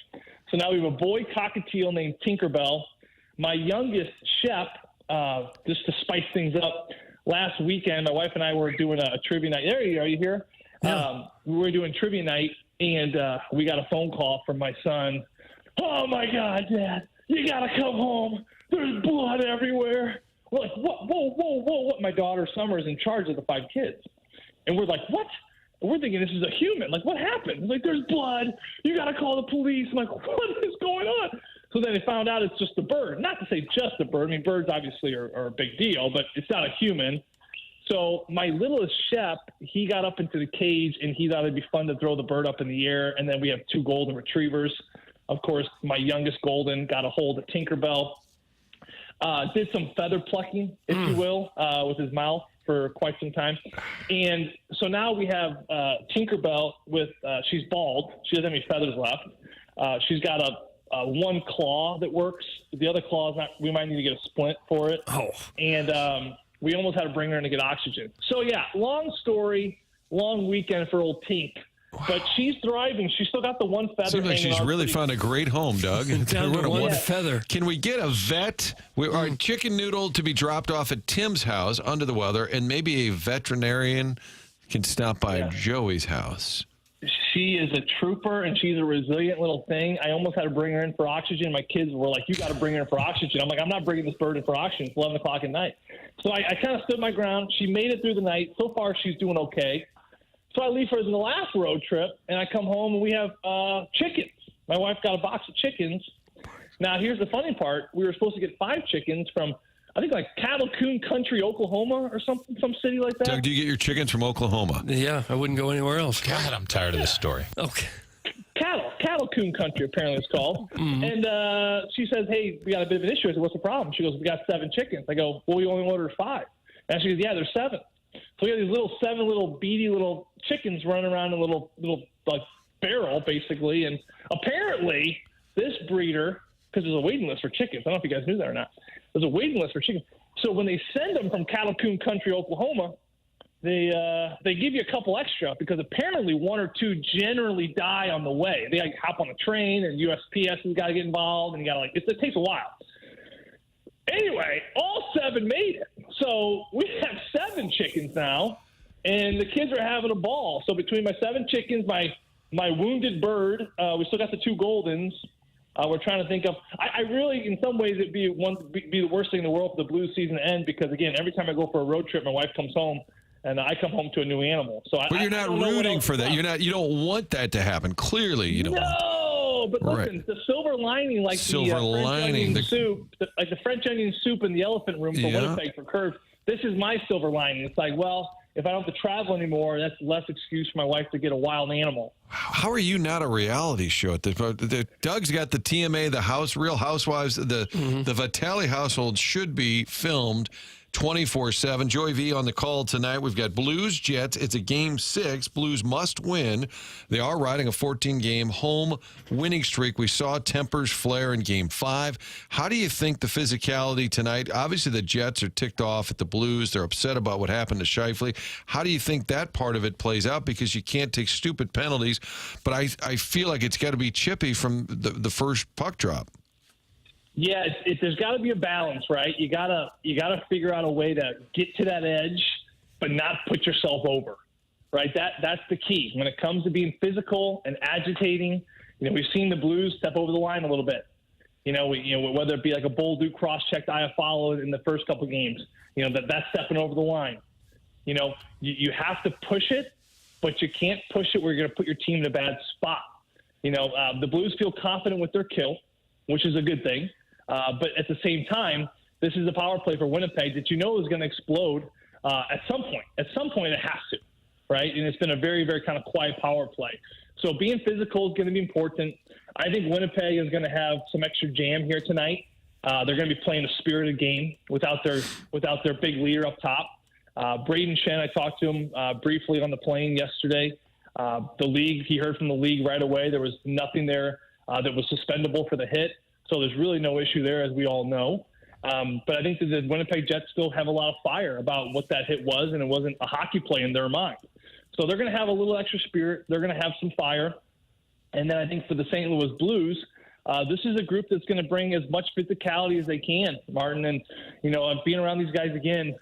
So now we have a boy cockatiel named Tinkerbell. My youngest, Shep, just to spice things up, last weekend, my wife and I were doing a trivia night. There you are. You here? Yeah. We were doing trivia night, and we got a phone call from my son. Oh, my God, Dad, you got to come home. There's blood everywhere. We're like, whoa. My daughter, Summer, is in charge of the 5 kids. And we're like, what? And we're thinking this is a human. What happened? Like, there's blood. You got to call the police. I'm like, what is going on? So then they found out it's just a bird. Not to say just a bird. I mean, birds obviously are a big deal, but it's not a human. So my littlest Shep, he got up into the cage, and he thought it'd be fun to throw the bird up in the air. And then we have 2 golden retrievers. Of course, my youngest golden got a hold of Tinkerbell. Did some feather plucking, if you will, with his mouth for quite some time. And so now we have Tinkerbell with she's bald. She doesn't have any feathers left. She's got a one claw that works. The other claw is not. We might need to get a splint for it. Oh. And we almost had to bring her in to get oxygen. So, yeah, long story, long weekend for old Tink. But she's thriving. She's still got the one feather. Seems like she's really found a great home, Doug. Down to one feather. Can we get a vet? Our chicken noodle to be dropped off at Tim's house under the weather, and maybe a veterinarian can stop by Joey's house. She is a trooper, and she's a resilient little thing. I almost had to bring her in for oxygen. My kids were like, you got to bring her in for oxygen. I'm like, I'm not bringing this bird in for oxygen. It's 11 o'clock at night. So I kind of stood my ground. She made it through the night. So far, she's doing okay. So I leave her in the last road trip, and I come home, and we have chickens. My wife got a box of chickens. Now, here's the funny part. We were supposed to get 5 chickens from, I think, Cattle Coon Country, Oklahoma, or some city like that. Doug, do you get your chickens from Oklahoma? Yeah, I wouldn't go anywhere else. God, I'm tired of this story. Okay. Callicoon Country, apparently it's called. And she says, hey, we got a bit of an issue. I said, what's the problem? She goes, we got 7 chickens. I go, well, we only ordered 5. And she goes, yeah, there's 7. So we got these 7 little beady little chickens running around in a little like barrel, basically. And apparently this breeder, because there's a waiting list for chickens. I don't know if you guys knew that or not. There's a waiting list for chickens. So when they send them from Callicoon Country, Oklahoma, they give you a couple extra because apparently 1 or 2 generally die on the way. They like hop on a train and USPS has got to get involved and you got to it takes a while. Anyway, all 7 made it. So we have 7 chickens now, and the kids are having a ball. So between my 7 chickens, my wounded bird, we still got the 2 Goldens. We're trying to think of. I really, in some ways, it'd be the worst thing in the world for the Blues season to end because again, every time I go for a road trip, my wife comes home. And I come home to a new animal. So but you're not rooting for that. You don't want that to happen. Clearly, you don't. No, but listen, the silver lining, like the French onion soup, like the French onion soup in the elephant room for Winnipeg for Curves. This is my silver lining. It's like, well, if I don't have to travel anymore, that's less excuse for my wife to get a wild animal. How are you not a reality show at this? Doug's got the TMA, the Real Housewives, the Vitale household should be filmed 24/7. Joey V on the call tonight. We've got Blues Jets. It's a game 6. Blues must win. They are riding a 14-game home winning streak. We saw tempers flare in game 5. How do you think the physicality tonight? Obviously, the Jets are ticked off at the Blues. They're upset about what happened to Scheifele. How do you think that part of it plays out? Because you can't take stupid penalties, but I feel like it's got to be chippy from the first puck drop. Yeah, there's got to be a balance, right? You gotta figure out a way to get to that edge, but not put yourself over, right? That's the key when it comes to being physical and agitating. We've seen the Blues step over the line a little bit. Whether it be like a Bolduc cross-checked Iafallo in the first couple games, that's stepping over the line. You have to push it, but you can't push it where you're going to put your team in a bad spot. The Blues feel confident with their kill, which is a good thing. But at the same time, this is a power play for Winnipeg that is going to explode at some point. At some point, it has to, right? And it's been a very, very kind of quiet power play. So being physical is going to be important. I think Winnipeg is going to have some extra jam here tonight. They're going to be playing a spirited game without their big leader up top. Braden Shen, I talked to him briefly on the plane yesterday. The league, he heard from the league right away. There was nothing there that was suspendable for the hit. So there's really no issue there, as we all know. But I think that the Winnipeg Jets still have a lot of fire about what that hit was, and it wasn't a hockey play in their mind. So they're going to have a little extra spirit. They're going to have some fire. And then I think for the St. Louis Blues, this is a group that's going to bring as much physicality as they can, Martin. And, being around these guys again,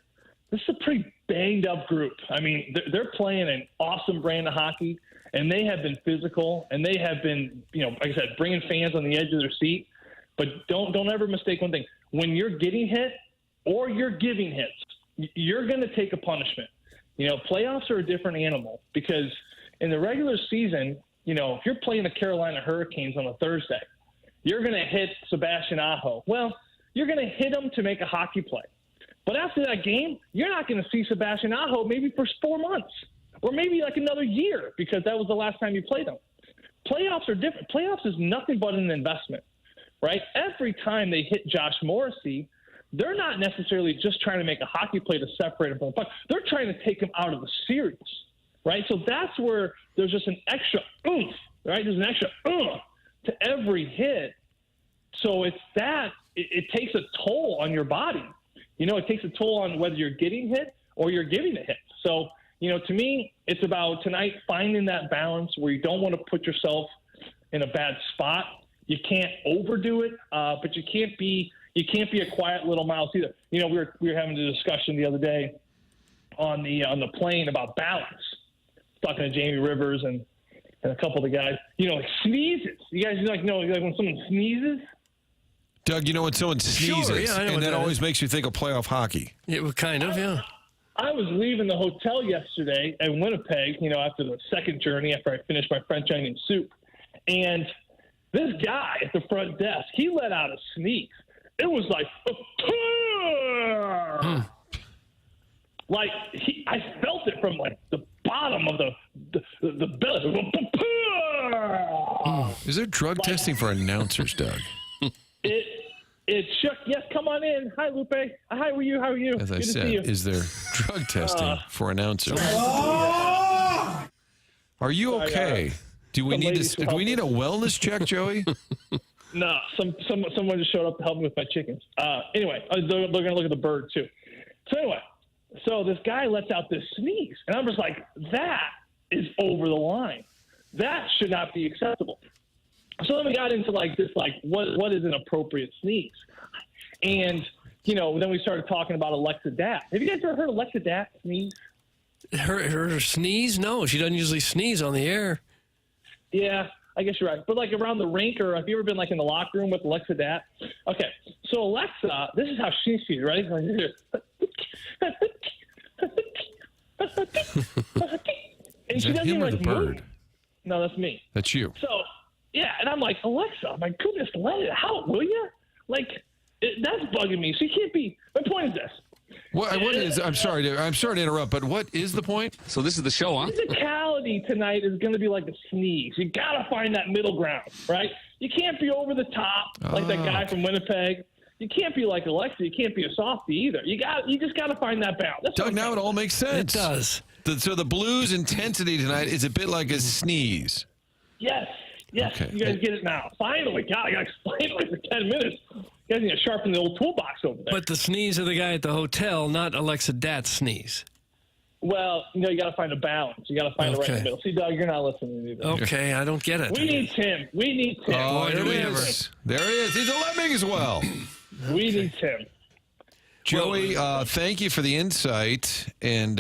this is a pretty banged-up group. I mean, they're playing an awesome brand of hockey, and they have been physical, and they have been, like I said, bringing fans on the edge of their seat. But don't ever mistake one thing. When you're getting hit or you're giving hits, you're going to take a punishment. Playoffs are a different animal because in the regular season, if you're playing the Carolina Hurricanes on a Thursday, you're going to hit Sebastian Aho. Well, you're going to hit him to make a hockey play. But after that game, you're not going to see Sebastian Aho maybe for 4 months or maybe like another year because that was the last time you played him. Playoffs are different. Playoffs is nothing but an investment. Right? Every time they hit Josh Morrissey, they're not necessarily just trying to make a hockey play to separate him from the puck. They're trying to take him out of the series, right? So that's where there's just an extra oomph, right? There's an extra to every hit. So it's that it takes a toll on your body. It takes a toll on whether you're getting hit or you're giving a hit. So, to me, it's about tonight finding that balance where you don't want to put yourself in a bad spot. You can't overdo it, but you can't be a quiet little mouse either. We were having a discussion the other day on the plane about balance. Talking to Jamie Rivers and a couple of the guys. Like sneezes. You guys like when someone sneezes. Doug, when someone sneezes, and that always makes you think of playoff hockey. It was kind of, yeah. I was leaving the hotel yesterday in Winnipeg. After the second journey, after I finished my French onion soup, and this guy at the front desk, he let out a sneeze. It was like, I felt it from like the bottom of the belly. Is there drug testing for announcers, Doug? It shook. Yes, come on in. Hi, Lupe. Hi, how are you? As I Good to said, see you. is there drug testing for announcers? Are you okay? Do we need a wellness check, Joey? No, someone just showed up to help me with my chickens. Anyway, they're going to look at the bird too. So anyway, this guy lets out this sneeze, and I'm just like, that is over the line. That should not be acceptable. So then we got into what is an appropriate sneeze, and then we started talking about Alexa Dat. Have you guys ever heard Alexa Dat sneeze? Her sneeze? No, she doesn't usually sneeze on the air. Yeah, I guess you're right. But around the rink, or have you ever been in the locker room with Alexa Dat? Okay, so Alexa, this is how she sees, right? And she doesn't him or even the bird? move. No, that's me. That's you. So yeah, and I'm like, Alexa, my goodness, let it out, will you? That's bugging me. So you can't be. My point is this. What is? I'm sorry to interrupt, but what is the point? So this is the show, huh? Physicality tonight is going to be like a sneeze. You got to find that middle ground, right? You can't be over the top like that guy from Winnipeg. You can't be like Alexa. You can't be a softie either. You just got to find that balance. That's Doug, now it all makes sense. It does. So the Blues' intensity tonight is a bit like a sneeze. Yes. Okay. You guys get it now. Finally. God, I got to explain it for 10 minutes. You guys need to sharpen the old toolbox over there. But the sneeze of the guy at the hotel, not Alexa Dat's sneeze. Well, you got to find a balance. You got to find the right middle. See, Doug, you're not listening either. Okay, I don't get it. We need Tim. Oh, there it is. There he is. He's a lemming as well. We need Tim. Joey, thank you for the insight, and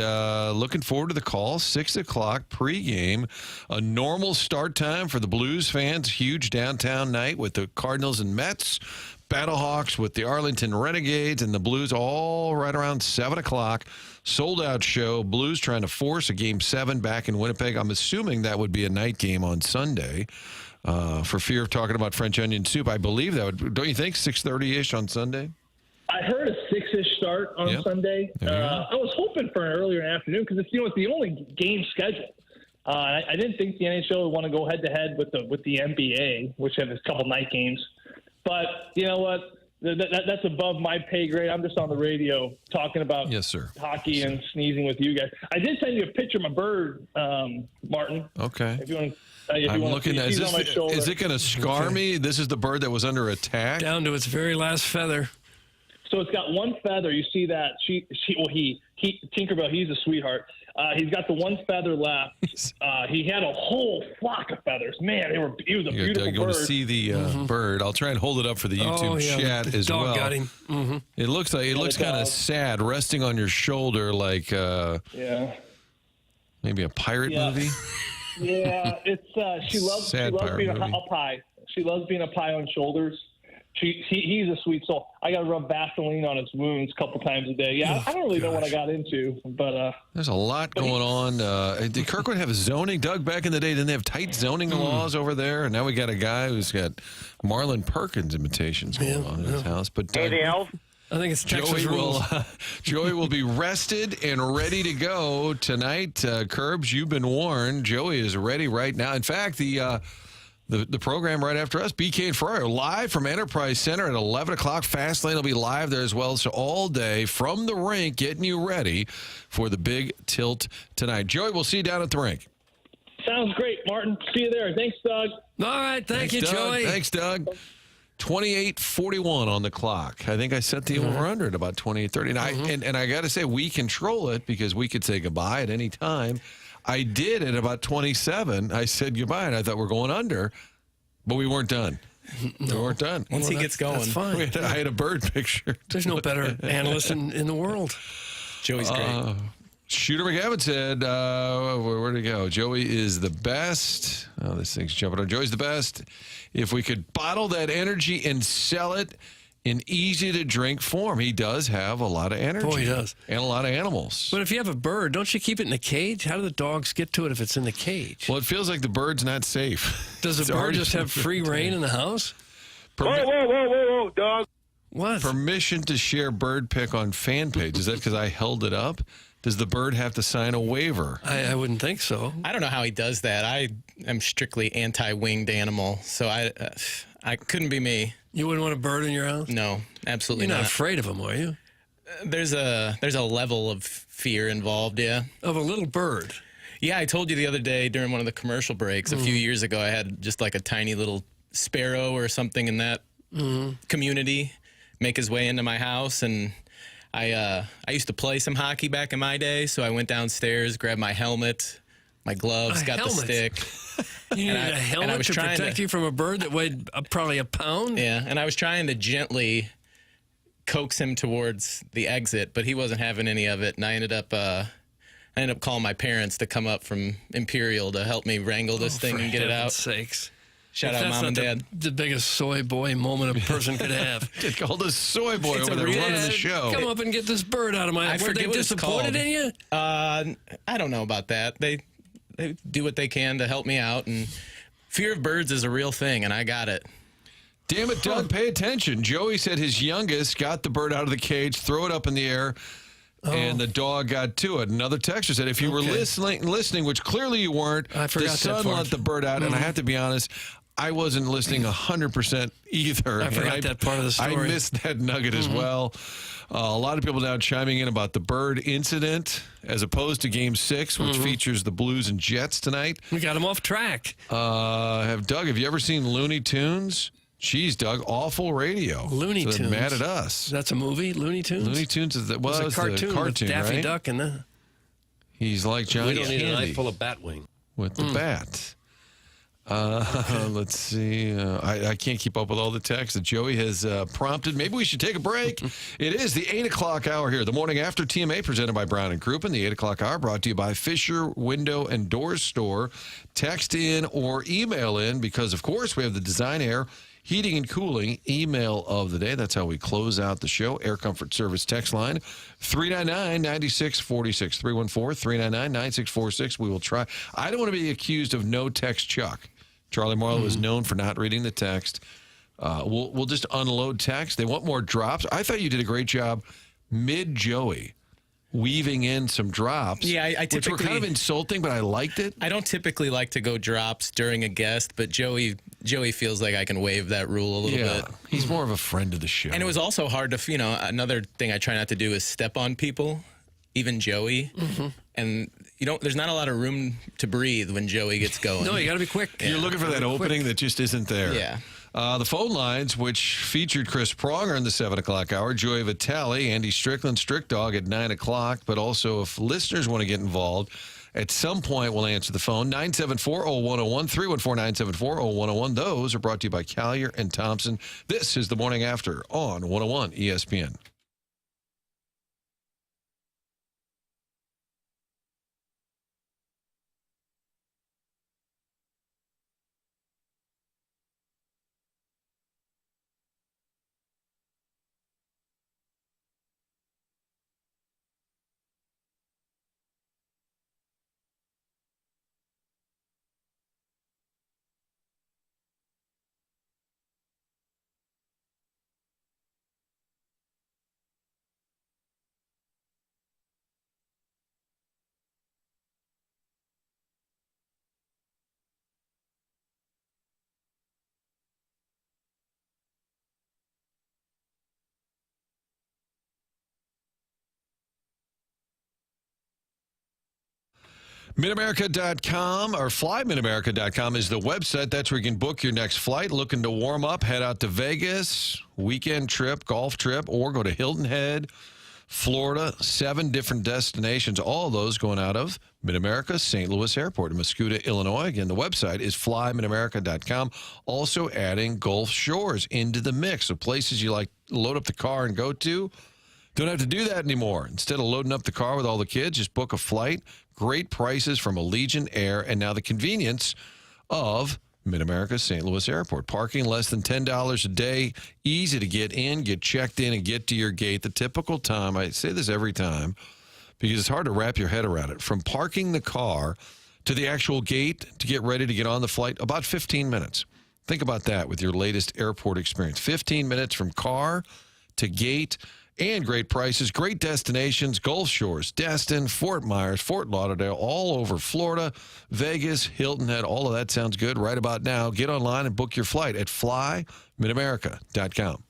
looking forward to the call. 6 o'clock pregame, a normal start time for the Blues fans. Huge downtown night with the Cardinals and Mets, Battlehawks with the Arlington Renegades, and the Blues all right around 7 o'clock. Sold-out show. Blues trying to force a Game 7 back in Winnipeg. I'm assuming that would be a night game on Sunday. For fear of talking about French onion soup, I believe that would. Don't you think 6:30-ish on Sunday? I heard a 6-ish start on Sunday. I was hoping for an earlier afternoon because it's the only game scheduled. I didn't think the NHL would want to go head to head with the NBA, which have a couple night games. But you know what? That's above my pay grade. I'm just on the radio talking about hockey and sneezing with you guys. I did send you a picture of my bird, Martin. Okay. If you want. I'm looking at. Is it going to scar me? This is the bird that was under attack. Down to its very last feather. So it's got one feather. You see that? He Tinkerbell. He's a sweetheart. He's got the one feather left. He had a whole flock of feathers. Man, he was a beautiful Doug, bird. you want to see the bird? I'll try and hold it up for the YouTube chat as well. Dog got him. Mm-hmm. It looks kind of sad, resting on your shoulder, like maybe a pirate movie. Yeah, it's she loves being up high. She loves being up high on shoulders. He's a sweet soul. I got to rub Vaseline on his wounds a couple times a day. Yeah, I don't really know what I got into, but there's a lot going on. Did Kirkwood have zoning? Doug, back in the day, didn't they have tight zoning laws over there? And now we got a guy who's got Marlon Perkins imitations going on in his house. But anything else? I think it's Texas rules. Joey will be rested and ready to go tonight. Curbs, you've been warned. Joey is ready right now. In fact, the program right after us, BK and Fryer, live from Enterprise Center at 11 o'clock. Fastlane will be live there as well. So all day from the rink, getting you ready for the big tilt tonight. Joey, we'll see you down at the rink. Sounds great, Martin. See you there. Thanks, Doug. All right. Thanks, you, Doug. Joey. Thanks, Doug. 28:41 on the clock. I think I set the over-under at about 28:30. And I got to say, we control it because we could say goodbye at any time. I did at about 27. I said goodbye, and I thought we're going under, but we weren't done. We weren't done. Once he gets going. That's fine. I had a bird picture. There's no better analyst in the world. Joey's great. Shooter McGavin said, where'd it go? Joey is the best. Oh, this thing's jumping on. Joey's the best. If we could bottle that energy and sell it in easy-to-drink form. He does have a lot of energy. Boy, he does. And a lot of animals. But if you have a bird, don't you keep it in a cage? How do the dogs get to it if it's in the cage? Well, it feels like the bird's not safe. Does the bird just have free reign in the house? Whoa, dog. What? Permission to share bird pic on fan page. Is that because I held it up? Does the bird have to sign a waiver? I wouldn't think so. I don't know how he does that. I am strictly anti-winged animal, so I couldn't be me. You wouldn't want a bird in your house? No, absolutely You're not not. afraid of them, are you? There's a level of fear involved, yeah. Of a little bird? Yeah, I told you the other day during one of the commercial breaks a few years ago, I had just like a tiny little sparrow or something in that community make his way into my house, and I used to play some hockey back in my day, so I went downstairs, grabbed my helmet, my gloves, got the stick. You needed a helmet to protect you from a bird that weighed probably a pound? Yeah, and I was trying to gently coax him towards the exit, but he wasn't having any of it, and I ended up calling my parents to come up from Imperial to help me wrangle this thing and get it out. Sakes. Shout out Mom and Dad. The biggest soy boy moment a person could have. Get called a soy boy over there running the show. Come up and get this bird out of my house. Were they disappointed in you? I don't know about that. They do what they can to help me out, and fear of birds is a real thing, and I got it. Damn it, Doug, pay attention. Joey said his youngest got the bird out of the cage, throw it up in the air, and the dog got to it. Another texter said if you were listening, which clearly you weren't, I forgot the son let the bird out, and I have to be honest, I wasn't listening 100% either. I forgot that part of the story. I missed that nugget as well. A lot of people now chiming in about the bird incident as opposed to Game 6, which features the Blues and Jets tonight. We got them off track. Doug, have you ever seen Looney Tunes? Jeez, Doug, awful radio. Looney Tunes. They're mad at us. That's a movie, Looney Tunes? Looney Tunes is it was a cartoon with Daffy right? Duck and the... He's like Johnny We don't need a Candy knife full of bat wing. with the bat. Let's see. I can't keep up with all the texts that Joey has prompted. Maybe we should take a break. It is the 8 o'clock hour here. The Morning After TMA presented by Brown & Crouppen. The 8 o'clock hour brought to you by Fisher Window and Doors Store. Text in or email in because, of course, we have the Design Air Heating and Cooling email of the day. That's how we close out the show. Air Comfort Service text line 399-9646. 314-399-9646. We will try. I don't want to be accused of no text Chuck. Charlie Marlowe is known for not reading the text. We'll just unload text. They want more drops. I thought you did a great job mid-Joey weaving in some drops. Yeah, I typically... which were kind of insulting, but I liked it. I don't typically like to go drops during a guest, but Joey feels like I can waive that rule a little bit. He's more of a friend of the show. And it was also hard to, another thing I try not to do is step on people, even Joey. And there's not a lot of room to breathe when Joey gets going. No, you got to be quick. You're looking for that opening that just isn't there. Yeah. The phone lines, which featured Chris Pronger in the 7 o'clock hour, Joey Vitale, Andy Strickland, Strick Dog at 9 o'clock. But also, if listeners want to get involved, at some point we'll answer the phone. 974-0101, 314-974-0101. Those are brought to you by Collier and Thompson. This is the Morning After on 101 ESPN. MidAmerica.com or FlyMidAmerica.com is the website. That's where you can book your next flight. Looking to warm up, head out to Vegas, weekend trip, golf trip, or go to Hilton Head, Florida. 7 different destinations, all of those going out of MidAmerica St. Louis Airport in Mascoutah, Illinois. Again, the website is FlyMidAmerica.com. Also adding Gulf Shores into the mix of places you like to load up the car and go to. Don't have to do that anymore. Instead of loading up the car with all the kids, just book a flight. Great prices from Allegiant Air, and now the convenience of MidAmerica St. Louis Airport. Parking less than $10 a day. Easy to get in, get checked in, and get to your gate. The typical time, I say this every time, because it's hard to wrap your head around it. From parking the car to the actual gate to get ready to get on the flight, about 15 minutes. Think about that with your latest airport experience. 15 minutes from car to gate. and great prices, great destinations, Gulf Shores, Destin, Fort Myers, Fort Lauderdale, all over Florida, Vegas, Hilton Head. All of that sounds good right about now. Get online and book your flight at flymidamerica.com.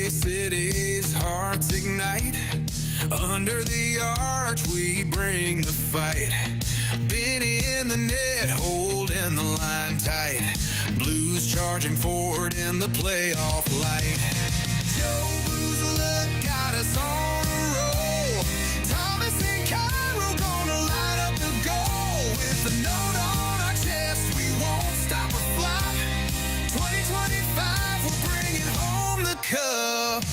city's hearts ignite. Under the arch, we bring the fight. Benny in the net, holding the line tight. Blues charging forward in the playoff light. Joe Boozler got us on a roll. Thomas and Cairo gonna light up the goal. With a note on our chest, we won't stop or fly. 2025, we're bringing home the cup.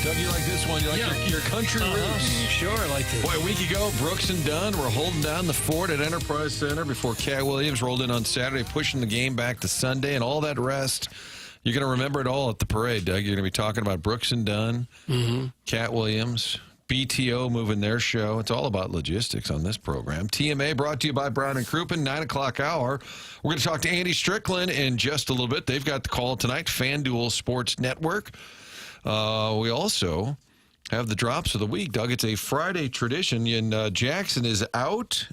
Doug, you like this one? You like your country roots? Sure, I like this. Boy, a week ago, Brooks and Dunn were holding down the fort at Enterprise Center before Cat Williams rolled in on Saturday, pushing the game back to Sunday, and all that rest. You're going to remember it all at the parade, Doug. You're going to be talking about Brooks and Dunn, Cat Williams, BTO moving their show. It's all about logistics on this program. TMA brought to you by Brown and Crouppen, 9 o'clock hour. We're going to talk to Andy Strickland in just a little bit. They've got the call tonight, FanDuel Sports Network. We also have the drops of the week, Doug. It's a Friday tradition, and Jackson is out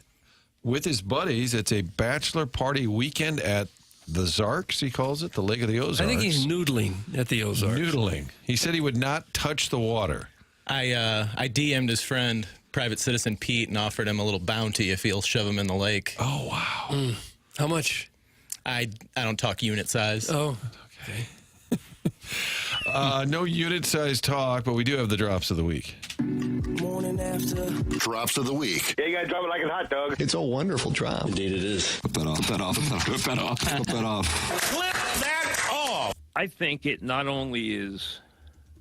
with his buddies. It's a bachelor party weekend at the Zarks, he calls it, the Lake of the Ozarks. I think he's noodling at the Ozarks. Noodling. He said he would not touch the water. I DM'd his friend, Private Citizen Pete, and offered him a little bounty if he'll shove him in the lake. Oh, wow. How much? I don't talk unit size. Oh, okay. No unit size talk, but we do have the drops of the week. Morning after. Drops of the week. Yeah, you gotta drop it like it's hot, dog. It's a wonderful drop. Indeed it is. Flip that off. Flip that off. Flip that off. Flip that off. Flip that off. I think it not only is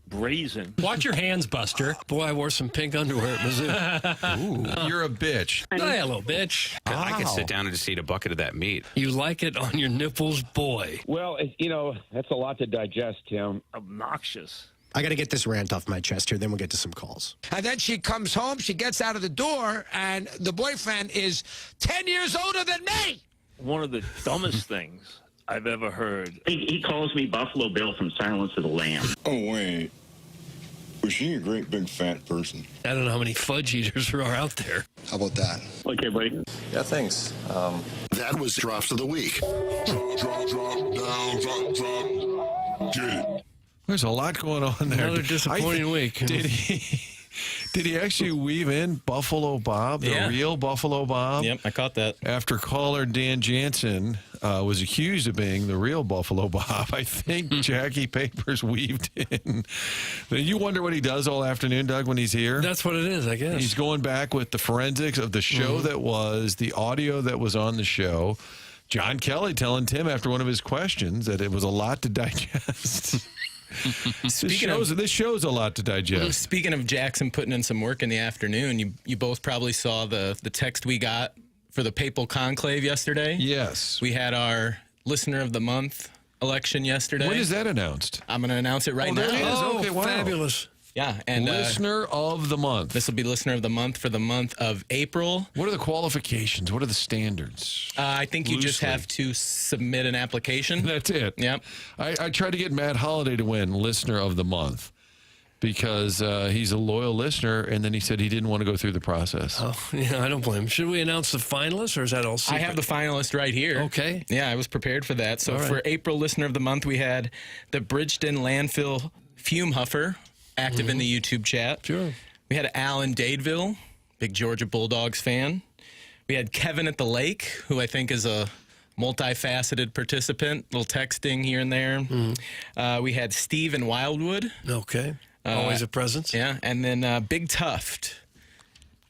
brazen. Watch your hands, Buster. Boy, I wore some pink underwear at Mizzou. Ooh, you're a bitch. Hello, bitch. I could sit down and just eat a bucket of that meat. You like it on your nipples, boy. Well, that's a lot to digest, Tim. Obnoxious. I got to get this rant off my chest here, then we'll get to some calls. And then she comes home, she gets out of the door, and the boyfriend is 10 years older than me. One of the dumbest things I've ever heard. He calls me Buffalo Bill from Silence of the Lambs. Oh, wait. Was she a great big fat person? I don't know how many fudge eaters there are out there. How about that? Okay, buddy. Yeah, thanks. That was drops of the week. Drop, down, drop. Get it. There's a lot going on there. Another disappointing week. Did he actually weave in Buffalo Bob, the real Buffalo Bob? Yep, I caught that. After caller Dan Jansen was accused of being the real Buffalo Bob, I think Jackie Papers weaved in. You wonder what he does all afternoon, Doug, when he's here? That's what it is, I guess. He's going back with the forensics of the show that was, the audio that was on the show. John Kelly telling Tim after one of his questions that it was a lot to digest. This show's a lot to digest. Speaking of Jackson putting in some work in the afternoon, you both probably saw the text we got for the Papal Conclave yesterday. Yes. We had our Listener of the Month election yesterday. When is that announced? I'm going to announce it right now. There it is. Oh, okay, wow. Fabulous. Yeah. And Listener of the Month. This will be Listener of the Month for the month of April. What are the qualifications? What are the standards? I think you just have to submit an application. That's it. Yep. I tried to get Matt Holliday to win Listener of the Month because he's a loyal listener, and then he said he didn't want to go through the process. Oh, yeah, I don't blame him. Should we announce the finalists, or is that all secret? I have the finalist right here. Okay. Yeah, I was prepared for that. So for April Listener of the Month, we had the Bridgeton Landfill Fume Huffer, active in the YouTube chat. Sure. We had Alan Dadeville, big Georgia Bulldogs fan. We had Kevin at the Lake, who I think is a multifaceted participant, little texting here and there. We had Steve in Wildwood. Okay. Always a presence. Yeah. And then Big Tuft,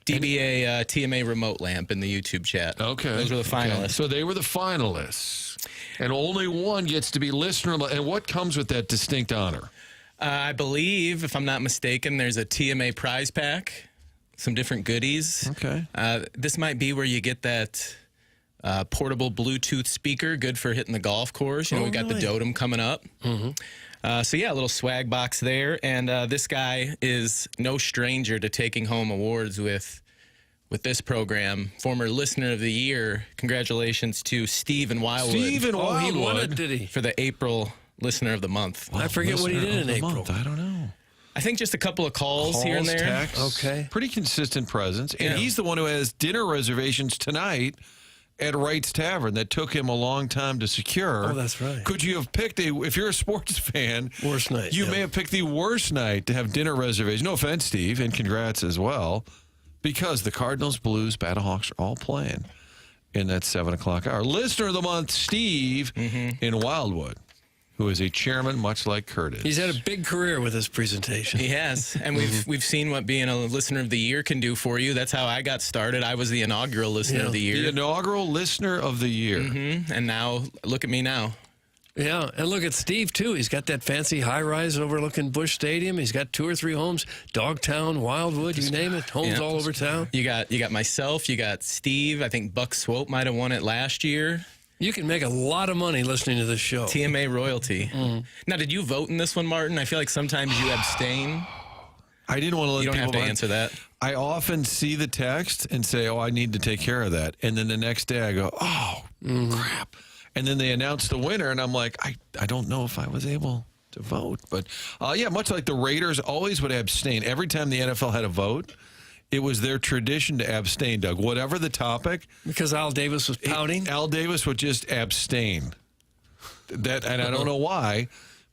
DBA TMA remote lamp in the YouTube chat. Okay. Those were the finalists. Okay. So they were the finalists. And only one gets to be listener. And what comes with that distinct honor? I believe, if I'm not mistaken, there's a TMA prize pack, some different goodies. Okay. This might be where you get that portable Bluetooth speaker, good for hitting the golf course. We got the Dotem coming up. So, yeah, a little swag box there. And this guy is no stranger to taking home awards with this program. Former Listener of the Year. Congratulations to Steve in Wildwood. Steve in Wildwood. He won it, did he? For the April Listener of the Month. I forget what he did in April. I don't know. I think just a couple of calls here and there. Texts, okay. Pretty consistent presence. And he's the one who has dinner reservations tonight at Wright's Tavern that took him a long time to secure. Oh, that's right. Could you have picked if you're a sports fan, worst night? You may have picked the worst night to have dinner reservations. No offense, Steve, and congrats as well, because the Cardinals, Blues, Battlehawks are all playing in that 7 o'clock hour. Listener of the month, Steve in Wildwood, who is a chairman much like Curtis. He's had a big career with this presentation. He has, and we've seen what being a listener of the year can do for you. That's how I got started. I was the inaugural listener of the year. The inaugural listener of the year. And now, look at me now. Yeah, and look at Steve, too. He's got that fancy high-rise overlooking Busch Stadium. He's got 2 or 3 homes, Dogtown, Wildwood, you name it, homes all over town. You got myself, you got Steve. I think Buck Swope might have won it last year. You can make a lot of money listening to this show. TMA royalty. Now, did you vote in this one, Martin? I feel like sometimes you abstain. I didn't want to let You don't people have to answer that. I often see the text and say, I need to take care of that. And then the next day I go, crap. And then they announce the winner, and I'm like, I don't know if I was able to vote. But, much like the Raiders always would abstain. Every time the NFL had a vote, it was their tradition to abstain, Doug. Whatever the topic. Because Al Davis was pouting? Al Davis would just abstain. And I don't know why,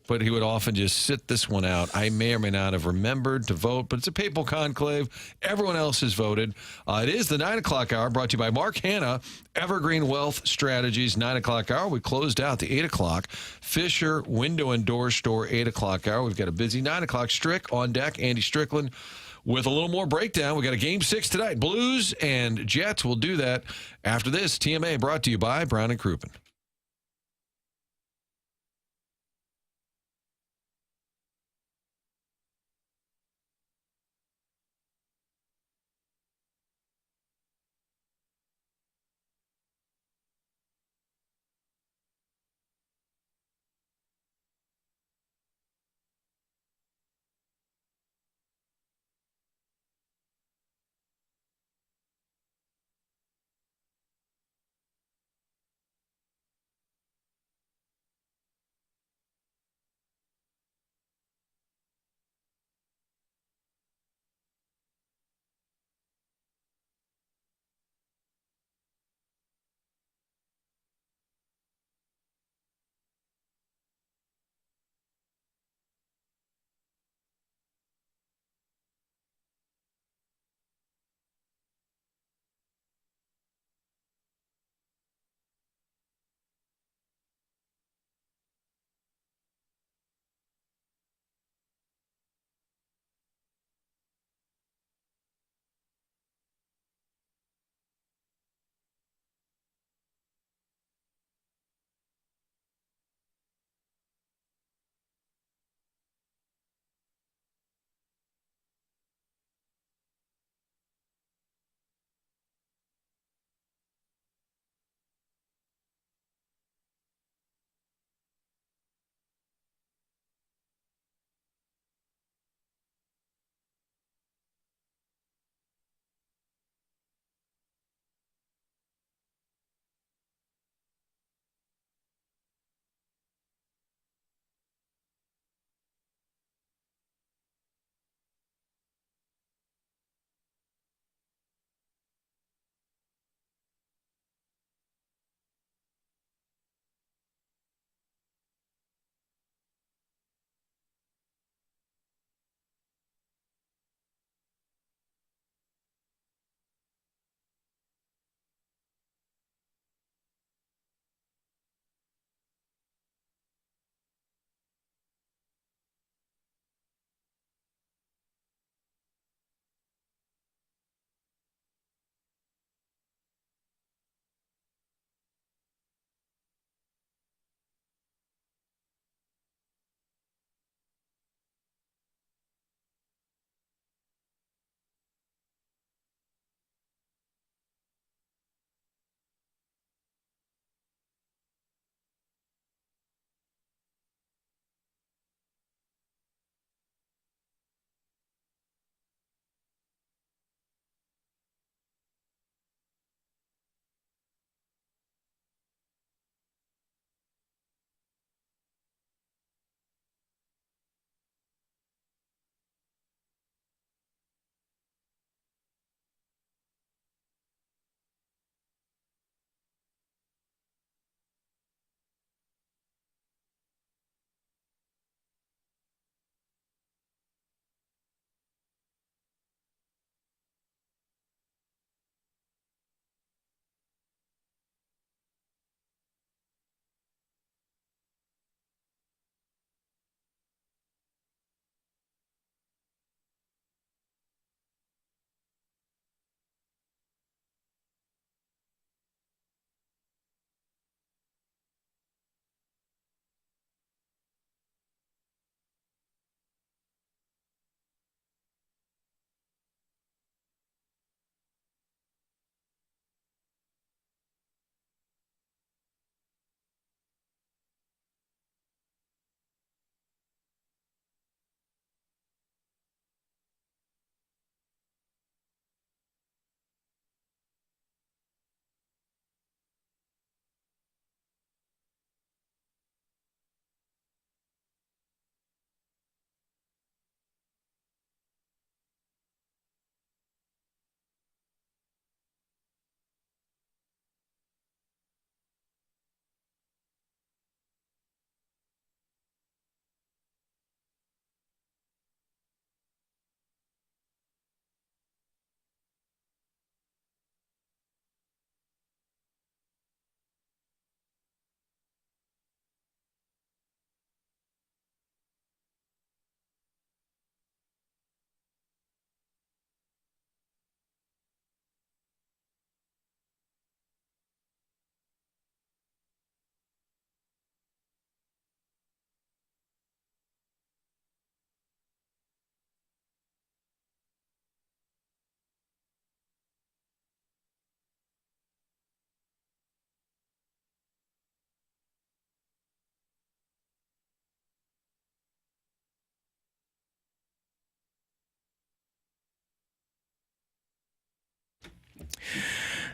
but he would often just sit this one out. I may or may not have remembered to vote, but it's a papal conclave. Everyone else has voted. It is the 9 o'clock hour, brought to you by Mark Hanna, Evergreen Wealth Strategies, 9 o'clock hour. We closed out the 8 o'clock. Fisher Window and Door Store, 8 o'clock hour. We've got a busy 9 o'clock. Strick on deck, Andy Strickland with a little more breakdown. We got a Game 6 tonight. Blues and Jets. We'll do that after this. TMA brought to you by Brown and Crouppen.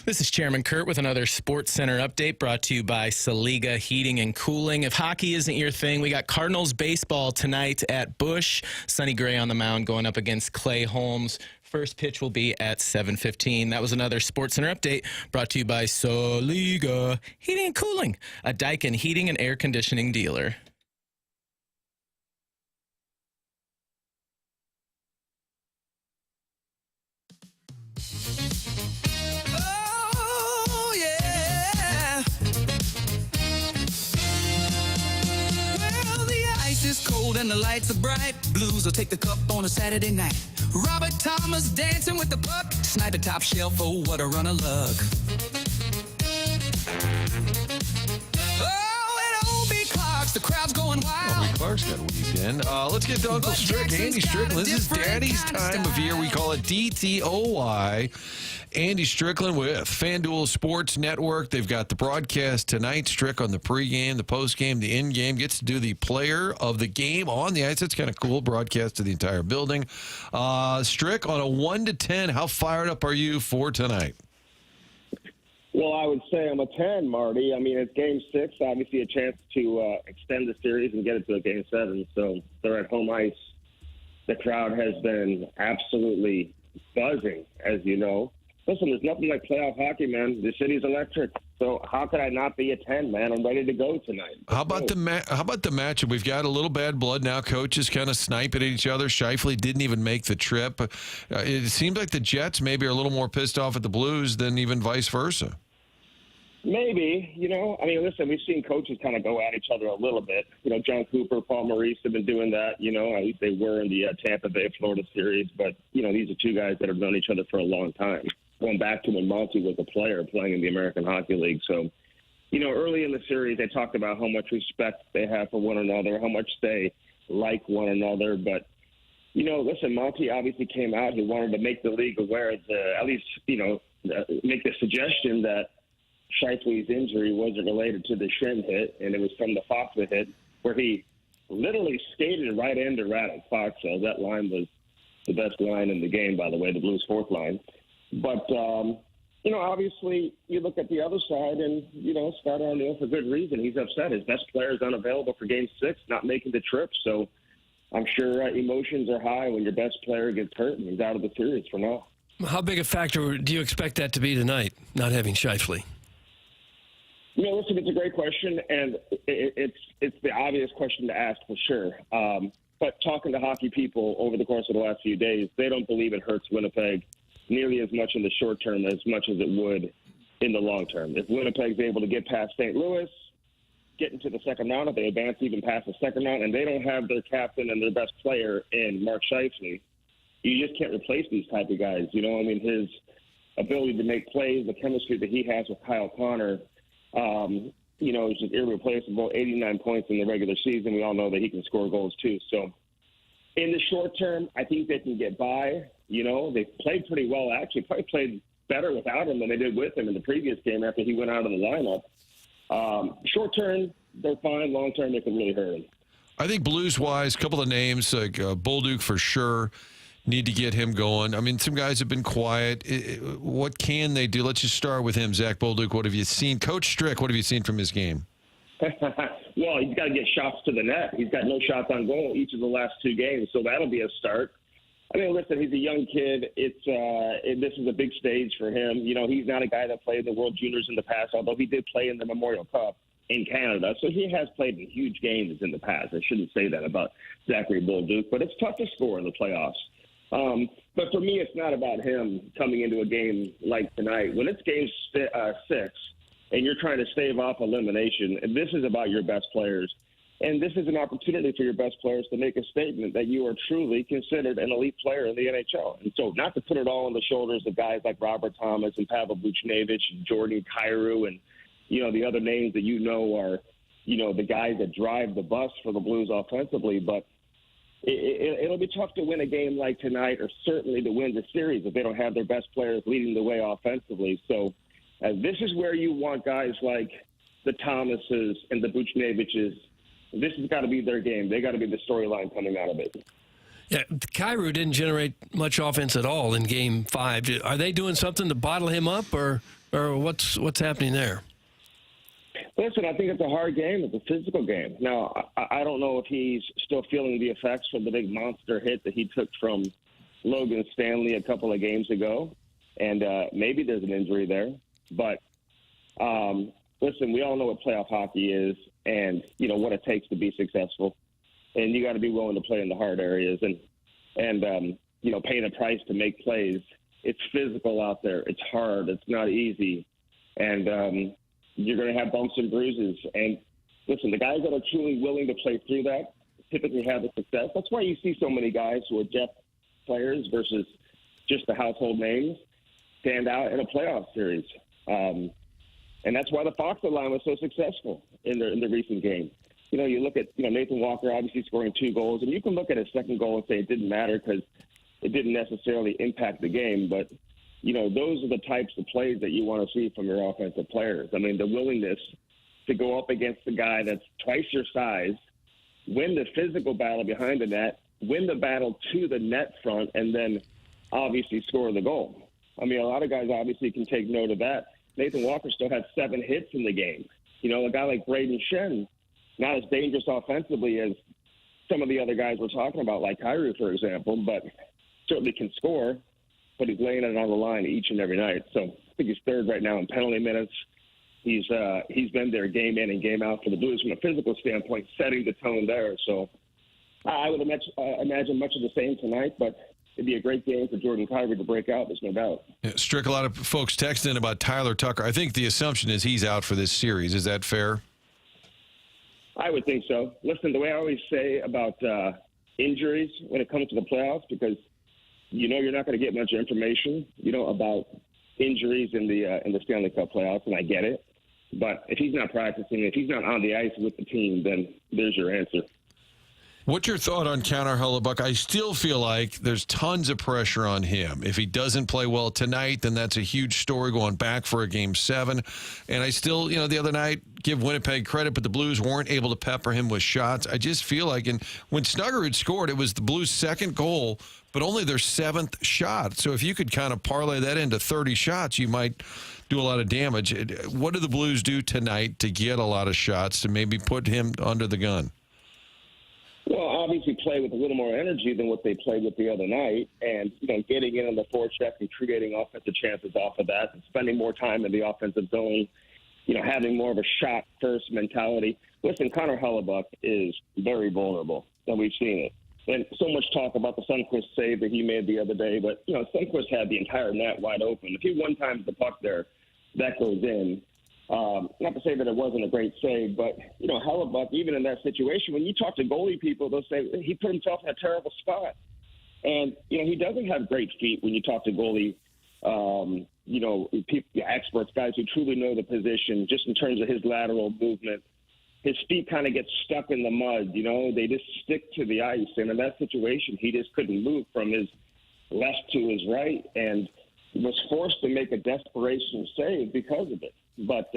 This is Chairman Kurt with another Sports Center update brought to you by Saliga Heating and Cooling. If hockey isn't your thing, we got Cardinals baseball tonight at Busch. Sonny Gray on the mound going up against Clay Holmes. First pitch will be at 7:15. That was another Sports Center update brought to you by Saliga Heating and Cooling, a Daikin heating and air conditioning dealer. Oh, yeah. Well, the ice is cold and the lights are bright. Blues will take the cup on a Saturday night. Robert Thomas dancing with the puck. Snipe a top shelf, oh, what a run of luck. Oh, and O.B. Clark's, the crowd's going wild. O.B. Clark's got a weekend. Let's get to Uncle Strick, Andy Strickland. This is Daddy's time of year. We call it DTOY. Andy Strickland with FanDuel Sports Network. They've got the broadcast tonight. Strick on the pregame, the postgame, the in-game. Gets to do the player of the game on the ice. That's kind of cool. Broadcast to the entire building. Strick, on a 1 to 10, how fired up are you for tonight? Well, I would say I'm a 10, Marty. I mean, it's Game 6, obviously a chance to extend the series and get it to a Game 7. So they're at home ice. The crowd has been absolutely buzzing, as you know. Listen, there's nothing like playoff hockey, man. The city's electric. So how could I not be a 10, man? I'm ready to go tonight. How about the matchup? We've got a little bad blood now. Coaches kind of sniping at each other. Shifley didn't even make the trip. It seems like the Jets maybe are a little more pissed off at the Blues than even vice versa. Maybe, I mean, listen, we've seen coaches kind of go at each other a little bit. John Cooper, Paul Maurice have been doing that. At least they were in the Tampa Bay, Florida series. But, these are two guys that have known each other for a long time, going back to when Monty was a player playing in the American Hockey League. So, early in the series, they talked about how much respect they have for one another, how much they like one another. But, listen, Monty obviously came out. He wanted to make the league aware, at least, make the suggestion that Shifley's injury wasn't related to the shin hit, and it was from the Foxa hit, where he literally skated right into Radek Foxa. That line was the best line in the game, by the way, the Blues' fourth line. But, obviously you look at the other side and, Scott Arniel, for good reason, he's upset. His best player is unavailable for Game 6, not making the trip. So I'm sure emotions are high when your best player gets hurt and he's out of the series for now. How big a factor do you expect that to be tonight, not having Shifley? Listen, it's a great question, and it's the obvious question to ask for sure. But talking to hockey people over the course of the last few days, they don't believe it hurts Winnipeg nearly as much in the short term as much as it would in the long term. If Winnipeg's able to get past St. Louis, get into the second round, if they advance even past the second round, and they don't have their captain and their best player in Mark Scheifele, you just can't replace these type of guys. His ability to make plays, the chemistry that he has with Kyle Connor, is just irreplaceable. 89 points in the regular season. We all know that he can score goals too. So in the short term, I think they can get by. They played pretty well, actually. Probably played better without him than they did with him in the previous game after he went out of the lineup. Short term, they're fine. Long term, it can really hurt them. I think Blues-wise, a couple of names, like Bolduc for sure, need to get him going. I mean, some guys have been quiet. What can they do? Let's just start with him, Zach Bolduc. What have you seen? Coach Strick, what have you seen from his game? Well, he's got to get shots to the net. He's got no shots on goal each of the last two games, so that'll be a start. I mean, listen, he's a young kid. This is a big stage for him. He's not a guy that played in the World Juniors in the past, although he did play in the Memorial Cup in Canada. So he has played in huge games in the past. I shouldn't say that about Zachary Bolduc, but it's tough to score in the playoffs. But for me, it's not about him coming into a game like tonight. When it's Game 6 and you're trying to stave off elimination, this is about your best players. And this is an opportunity for your best players to make a statement that you are truly considered an elite player in the NHL. And so not to put it all on the shoulders of guys like Robert Thomas and Pavel Buchnevich and Jordan Kyrou and, the other names that are, the guys that drive the bus for the Blues offensively. But it'll be tough to win a game like tonight, or certainly to win the series if they don't have their best players leading the way offensively. So this is where you want guys like the Thomases and the Buchneviches. This has got to be their game. They got to be the storyline coming out of it. Yeah, Kyrou didn't generate much offense at all in Game 5. Are they doing something to bottle him up, or Or what's happening there? Listen, I think it's a hard game. It's a physical game. Now, I don't know if he's still feeling the effects from the big monster hit that he took from Logan Stanley a couple of games ago, and maybe there's an injury there. But, listen, we all know what playoff hockey is and, what it takes to be successful. And you got to be willing to play in the hard areas and paying a price to make plays. It's physical out there. It's hard. It's not easy. And you're going to have bumps and bruises. And, listen, the guys that are truly willing to play through that typically have the success. That's why you see so many guys who are depth players versus just the household names stand out in a playoff series. And that's why the Foxer line was so successful in the recent game. You look at Nathan Walker obviously scoring 2 goals, and you can look at his second goal and say it didn't matter because it didn't necessarily impact the game. But, those are the types of plays that you want to see from your offensive players. I mean, the willingness to go up against the guy that's twice your size, win the physical battle behind the net, win the battle to the net front, and then obviously score the goal. I mean, a lot of guys obviously can take note of that. Nathan Walker still had 7 hits in the game. A guy like Braden Shen, not as dangerous offensively as some of the other guys we're talking about, like Kyrou, for example, but certainly can score, but he's laying it on the line each and every night. So I think he's third right now in penalty minutes. He's been there game in and game out for the Blues from a physical standpoint, setting the tone there. So I would imagine much of the same tonight, but it'd be a great game for Jordan Kyrou to break out, there's no doubt. Yeah, Strick, a lot of folks texting about Tyler Tucker. I think the assumption is he's out for this series. Is that fair? I would think so. Listen, the way I always say about injuries when it comes to the playoffs, because you're not going to get much information, about injuries in the Stanley Cup playoffs, and I get it. But if he's not practicing, if he's not on the ice with the team, then there's your answer. What's your thought on Connor Hellebuyck? I still feel like there's tons of pressure on him. If he doesn't play well tonight, then that's a huge story going back for a Game 7. And I still, the other night, give Winnipeg credit, but the Blues weren't able to pepper him with shots. I just feel like, and when Snuggerud scored, it was the Blues' second goal, but only their 7th shot. So if you could kind of parlay that into 30 shots, you might do a lot of damage. What do the Blues do tonight to get a lot of shots to maybe put him under the gun? Well, obviously play with a little more energy than what they played with the other night, and getting in on the forecheck and creating offensive chances off of that, and spending more time in the offensive zone, having more of a shot first mentality. Listen, Connor Hellebuyck is very vulnerable, and we've seen it. And so much talk about the Sundqvist save that he made the other day, but Sundqvist had the entire net wide open. If he one-times the puck there, that goes in. Not to say that it wasn't a great save, but, Hellebuyck, even in that situation, when you talk to goalie people, they'll say he put himself in a terrible spot. And, he doesn't have great feet when you talk to goalie, experts, guys who truly know the position, just in terms of his lateral movement. His feet kind of get stuck in the mud, they just stick to the ice. And in that situation, he just couldn't move from his left to his right and was forced to make a desperation save because of it. But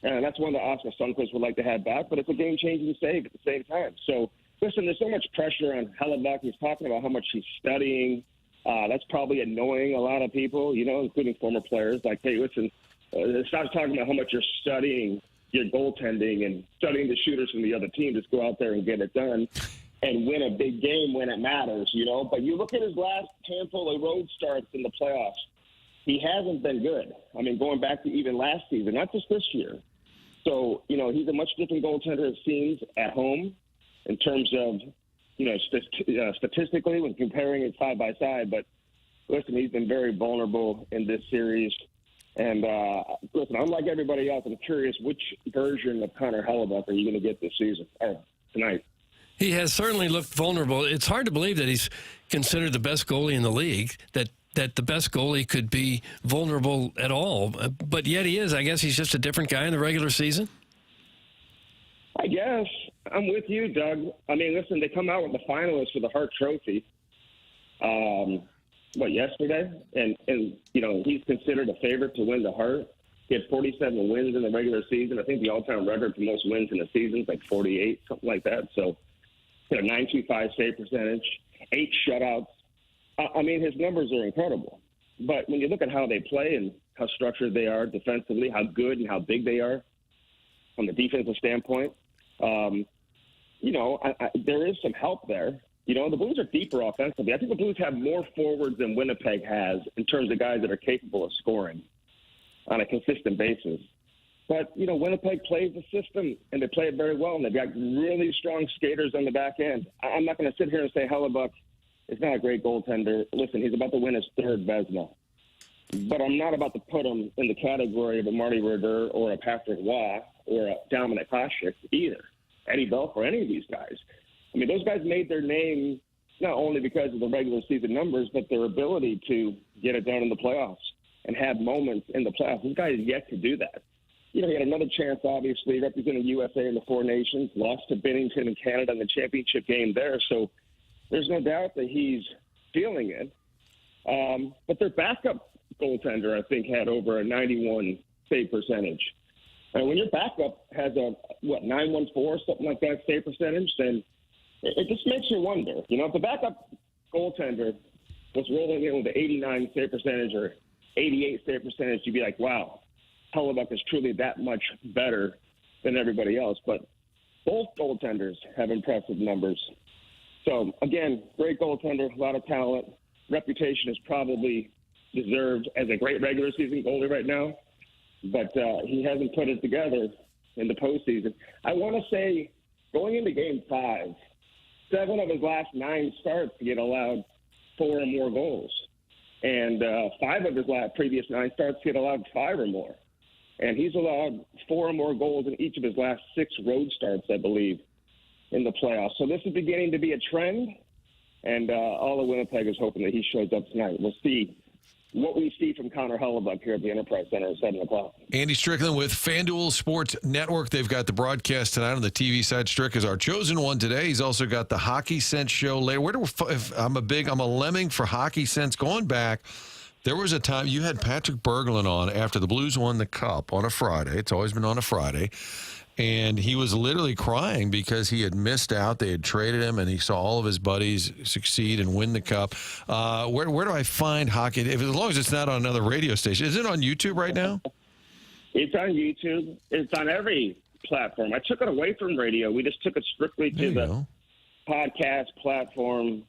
and that's one that Oscar Sundqvist would like to have back, but it's a game-changing save at the same time. So, listen, there's so much pressure on Hellebuyck. He's talking about how much he's studying. That's probably annoying a lot of people, including former players. Like, hey, listen, stop talking about how much you're studying your goaltending and studying the shooters from the other team. Just go out there and get it done and win a big game when it matters, But you look at his last handful of road starts in the playoffs. He hasn't been good. I mean, going back to even last season, not just this year. So, he's a much different goaltender, it seems, at home in terms of, statistically when comparing it side by side. But, listen, he's been very vulnerable in this series. And, listen, unlike everybody else, I'm curious which version of Connor Hellebuyck are you going to get this season or tonight? He has certainly looked vulnerable. It's hard to believe that he's considered the best goalie in the league, that the best goalie could be vulnerable at all. But yet he is. I guess he's just a different guy in the regular season? I guess. I'm with you, Doug. I mean, listen, they come out with the finalists for the Hart Trophy, yesterday? And he's considered a favorite to win the Hart. He had 47 wins in the regular season. I think the all-time record for most wins in a season is like 48, something like that. So, 925 save percentage, 8 shutouts. I mean, his numbers are incredible. But when you look at how they play and how structured they are defensively, how good and how big they are from the defensive standpoint. There is some help there. The Blues are deeper offensively. I think the Blues have more forwards than Winnipeg has in terms of guys that are capable of scoring on a consistent basis. But, Winnipeg plays the system, and they play it very well, and they've got really strong skaters on the back end. I'm not going to sit here and say Hellebuck is not a great goaltender. Listen, he's about to win his third Vezina. But I'm not about to put him in the category of a Marty Brodeur or a Patrick Waugh or a Dominic Hasek either. Eddie Belfour, or any of these guys. I mean, those guys made their name not only because of the regular season numbers, but their ability to get it done in the playoffs and have moments in the playoffs. This guy is yet to do that. He had another chance, obviously, representing USA in the Four Nations, lost to Bennington in Canada in the championship game there. So there's no doubt that he's feeling it. But their backup goaltender, I think, had over a 91 save percentage. And when your backup has a, 914, something like that save percentage, then it just makes you wonder. If the backup goaltender was rolling in with an 89 save percentage or 88 save percentage, you'd be like, wow, Hellebuck is truly that much better than everybody else. But both goaltenders have impressive numbers. So, again, great goaltender, a lot of talent. Reputation is probably deserved as a great regular season goalie right now. But he hasn't put it together in the postseason. I want to say, going into Game 5, 7 of his last 9 starts, he had allowed 4 or more goals. And 5 of his previous 9 starts, he had allowed 5 or more. And he's allowed 4 or more goals in each of his last 6 road starts, I believe, in the playoffs. So this is beginning to be a trend, and all of Winnipeg is hoping that he shows up tonight. We'll see what we see from Connor Hellebuck here at the Enterprise Center at 7 o'clock. Andy Strickland with FanDuel Sports Network. They've got the broadcast tonight on the TV side. Strick is our chosen one today. He's also got the Hockey Sense show later. I'm a lemming for Hockey Sense. Going back, there was a time you had Patrick Berglund on after the Blues won the Cup on a Friday. It's always been on a Friday. And he was literally crying because he had missed out. They had traded him, and he saw all of his buddies succeed and win the Cup. Where do I find Hockey? As long as it's not on another radio station. Is it on YouTube right now? It's on YouTube. It's on every platform. I took it away from radio. We just took it strictly to the podcast platform.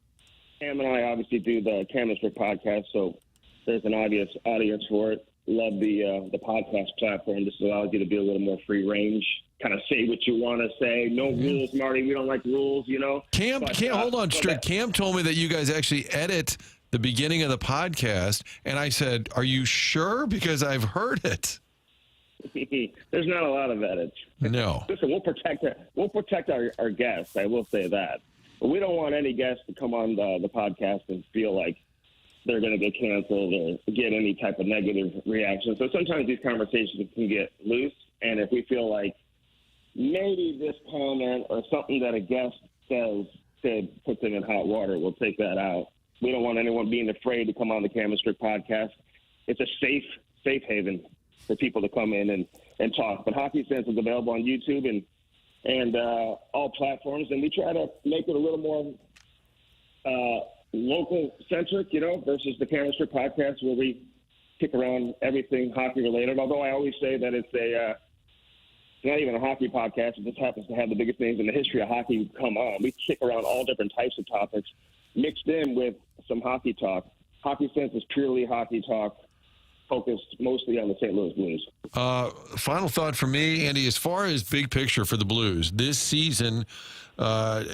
Cam and I obviously do the Cam and Strick podcast, so there's an audience for it. Love the podcast platform. This allows you to be a little more free range. Kind of say what you want to say. No rules, Marty. We don't like rules, Cam, hold on, Strick. Cam told me that you guys actually edit the beginning of the podcast, and I said, "Are you sure?" Because I've heard it. There's not a lot of edits. No. Listen, we'll protect our guests. I will say that, but we don't want any guests to come on the podcast and feel like they're going to get canceled or get any type of negative reaction. So sometimes these conversations can get loose, and if we feel like maybe this comment or something that a guest says could put them in hot water, we'll take that out. We don't want anyone being afraid to come on the Cam and Strick podcast. It's a safe haven for people to come in and talk. But Hockey Sense is available on YouTube and all platforms, and we try to make it a little more local-centric, versus the Cam and Strick podcast where we kick around everything hockey-related, although I always say that it's not even a hockey podcast. It just happens to have the biggest names in the history of hockey come on. We kick around all different types of topics mixed in with some hockey talk. Hockey Sense is purely hockey talk, focused mostly on the St. Louis Blues. Final thought for me, Andy, as far as big picture for the Blues, this season, I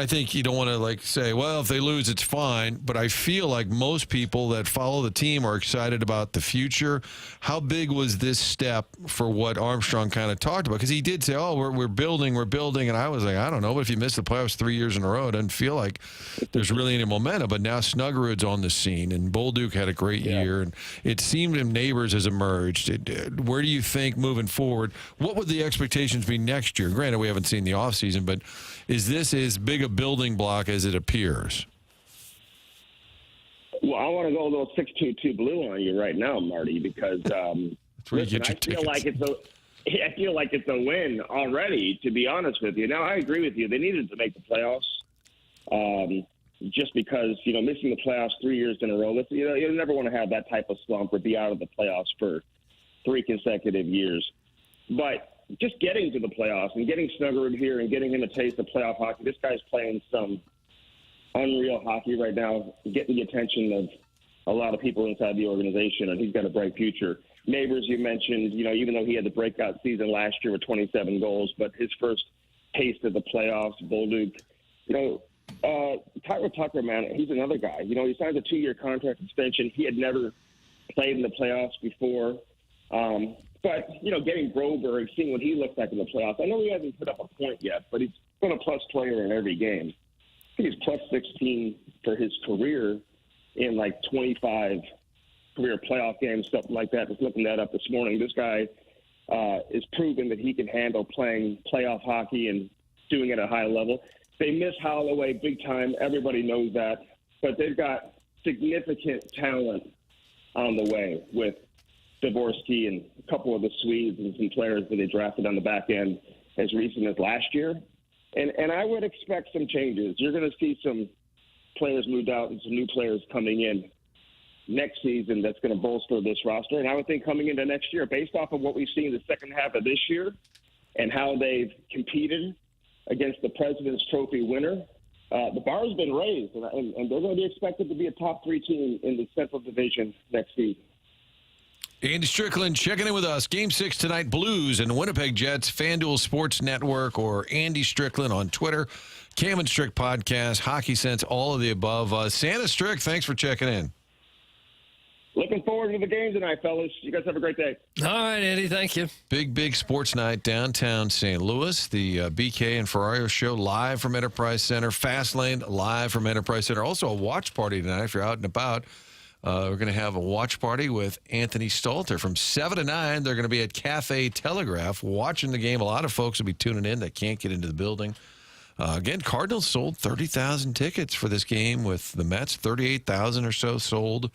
think you don't want to say, well, if they lose, it's fine. But I feel like most people that follow the team are excited about the future. How big was this step for what Armstrong kind of talked about? Because he did say, oh, we're building. And I was like, I don't know. But if you miss the playoffs 3 years in a row, it doesn't feel like there's really any momentum. But now Snuggerud's on the scene, and Bolduc had a great year. And it seemed Neighbors has emerged. Where do you think moving forward, what would the expectations be next year? Granted, we haven't seen the offseason, but is this as big a building block as it appears? Well, I want to go a little 622 blue on you right now, Marty, because listen, I feel like it's a win already, to be honest with you. Now, I agree with you. They needed to make the playoffs. just because, missing the playoffs 3 years in a row, you never want to have that type of slump or be out of the playoffs for 3 consecutive years. But just getting to the playoffs and getting Snuggerud here and getting him a taste of playoff hockey, this guy's playing some unreal hockey right now, getting the attention of a lot of people inside the organization, and he's got a bright future. Neighbors, you mentioned, even though he had the breakout season last year with 27 goals, but his first taste of the playoffs, Bolduc, Tyler Tucker, man, he's another guy. He signed a 2-year contract extension. He had never played in the playoffs before. But, getting Broberg, seeing what he looks like in the playoffs, I know he hasn't put up a point yet, but he's been a plus player in every game. I think he's plus 16 for his career in like 25 career playoff games, something like that. Just looking that up this morning. This guy is proven that he can handle playing playoff hockey and doing it at a high level. They miss Holloway big time. Everybody knows that. But they've got significant talent on the way with Dvorsky and a couple of the Swedes and some players that they drafted on the back end as recent as last year. And I would expect some changes. You're going to see some players moved out and some new players coming in next season that's going to bolster this roster. And I would think coming into next year, based off of what we've seen in the second half of this year and how they've competed against the President's Trophy winner, the bar's been raised, and they're going to be expected to be a top 3 team in the Central Division next season. Andy Strickland checking in with us. Game 6 tonight, Blues and Winnipeg Jets, FanDuel Sports Network, or Andy Strickland on Twitter. Cam and Strick Podcast, Hockey Sense, all of the above. Santa Strick, thanks for checking in. Looking forward to the game tonight, fellas. You guys have a great day. All right, Andy, thank you. Big sports night downtown St. Louis. The BK and Ferrario show live from Enterprise Center. Fastlane live from Enterprise Center. Also a watch party tonight if you're out and about. We're going to have a watch party with Anthony Stalter from 7 to 9. They're going to be at Cafe Telegraph watching the game. A lot of folks will be tuning in that can't get into the building. Again, Cardinals sold 30,000 tickets for this game with the Mets. 38,000 or so sold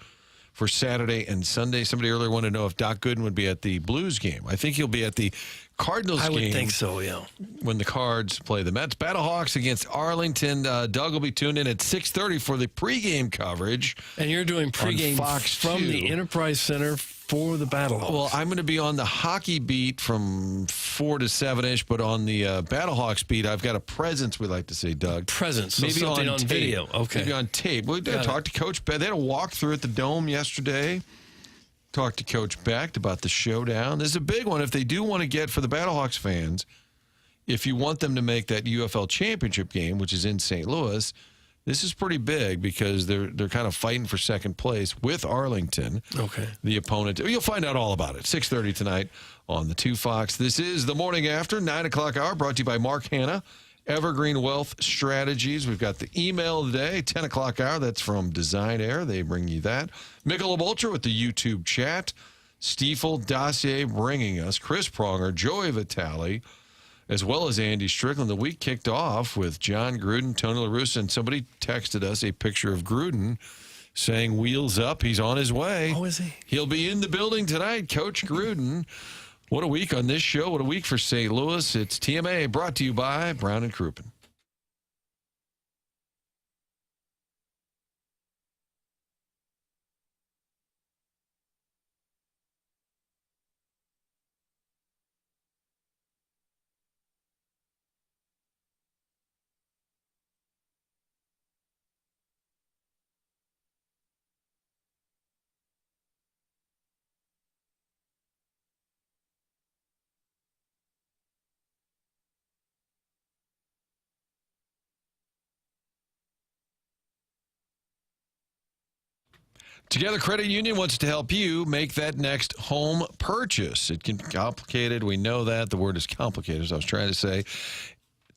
for Saturday and Sunday. Somebody earlier wanted to know if Doc Gooden would be at the Blues game. I think he'll be at the Cardinals game. I would think so, yeah. When the Cards play the Mets. Battlehawks against Arlington. Doug will be tuned in at 6:30 for the pregame coverage. And you're doing pregame from the Enterprise Center for the Battlehawks. Well, I'm going to be on the hockey beat from 4 to 7-ish, but on the Battlehawks beat, I've got a presence, we like to say, Doug. Presence, so maybe something on video. Okay. Maybe on tape. We talked to Coach Beck. They had a walkthrough at the Dome yesterday. Talked to Coach Beck about the showdown. This is a big one if they do want to get, for the Battlehawks fans, if you want them to make that UFL championship game, which is in St. Louis, this is pretty big because they're kind of fighting for second place with Arlington. Okay. The opponent. You'll find out all about it. 6:30 tonight on the 2 Fox. This is the Morning After, 9 o'clock hour, brought to you by Mark Hanna, Evergreen Wealth Strategies. We've got the email of the day, 10 o'clock hour. That's from Design Air. They bring you that. Michelob Ultra with the YouTube chat. Stiefel Dossier bringing us Chris Pronger, Joey Vitale, as well as Andy Strickland. The week kicked off with John Gruden, Tony La Russa, and somebody texted us a picture of Gruden saying, wheels up, he's on his way. Oh, is he? He'll be in the building tonight, Coach Gruden. What a week on this show. What a week for St. Louis. It's TMA, brought to you by Brown and Crouppen. Together Credit Union wants to help you make that next home purchase. It can be complicated. We know that. The word is complicated, as I was trying to say.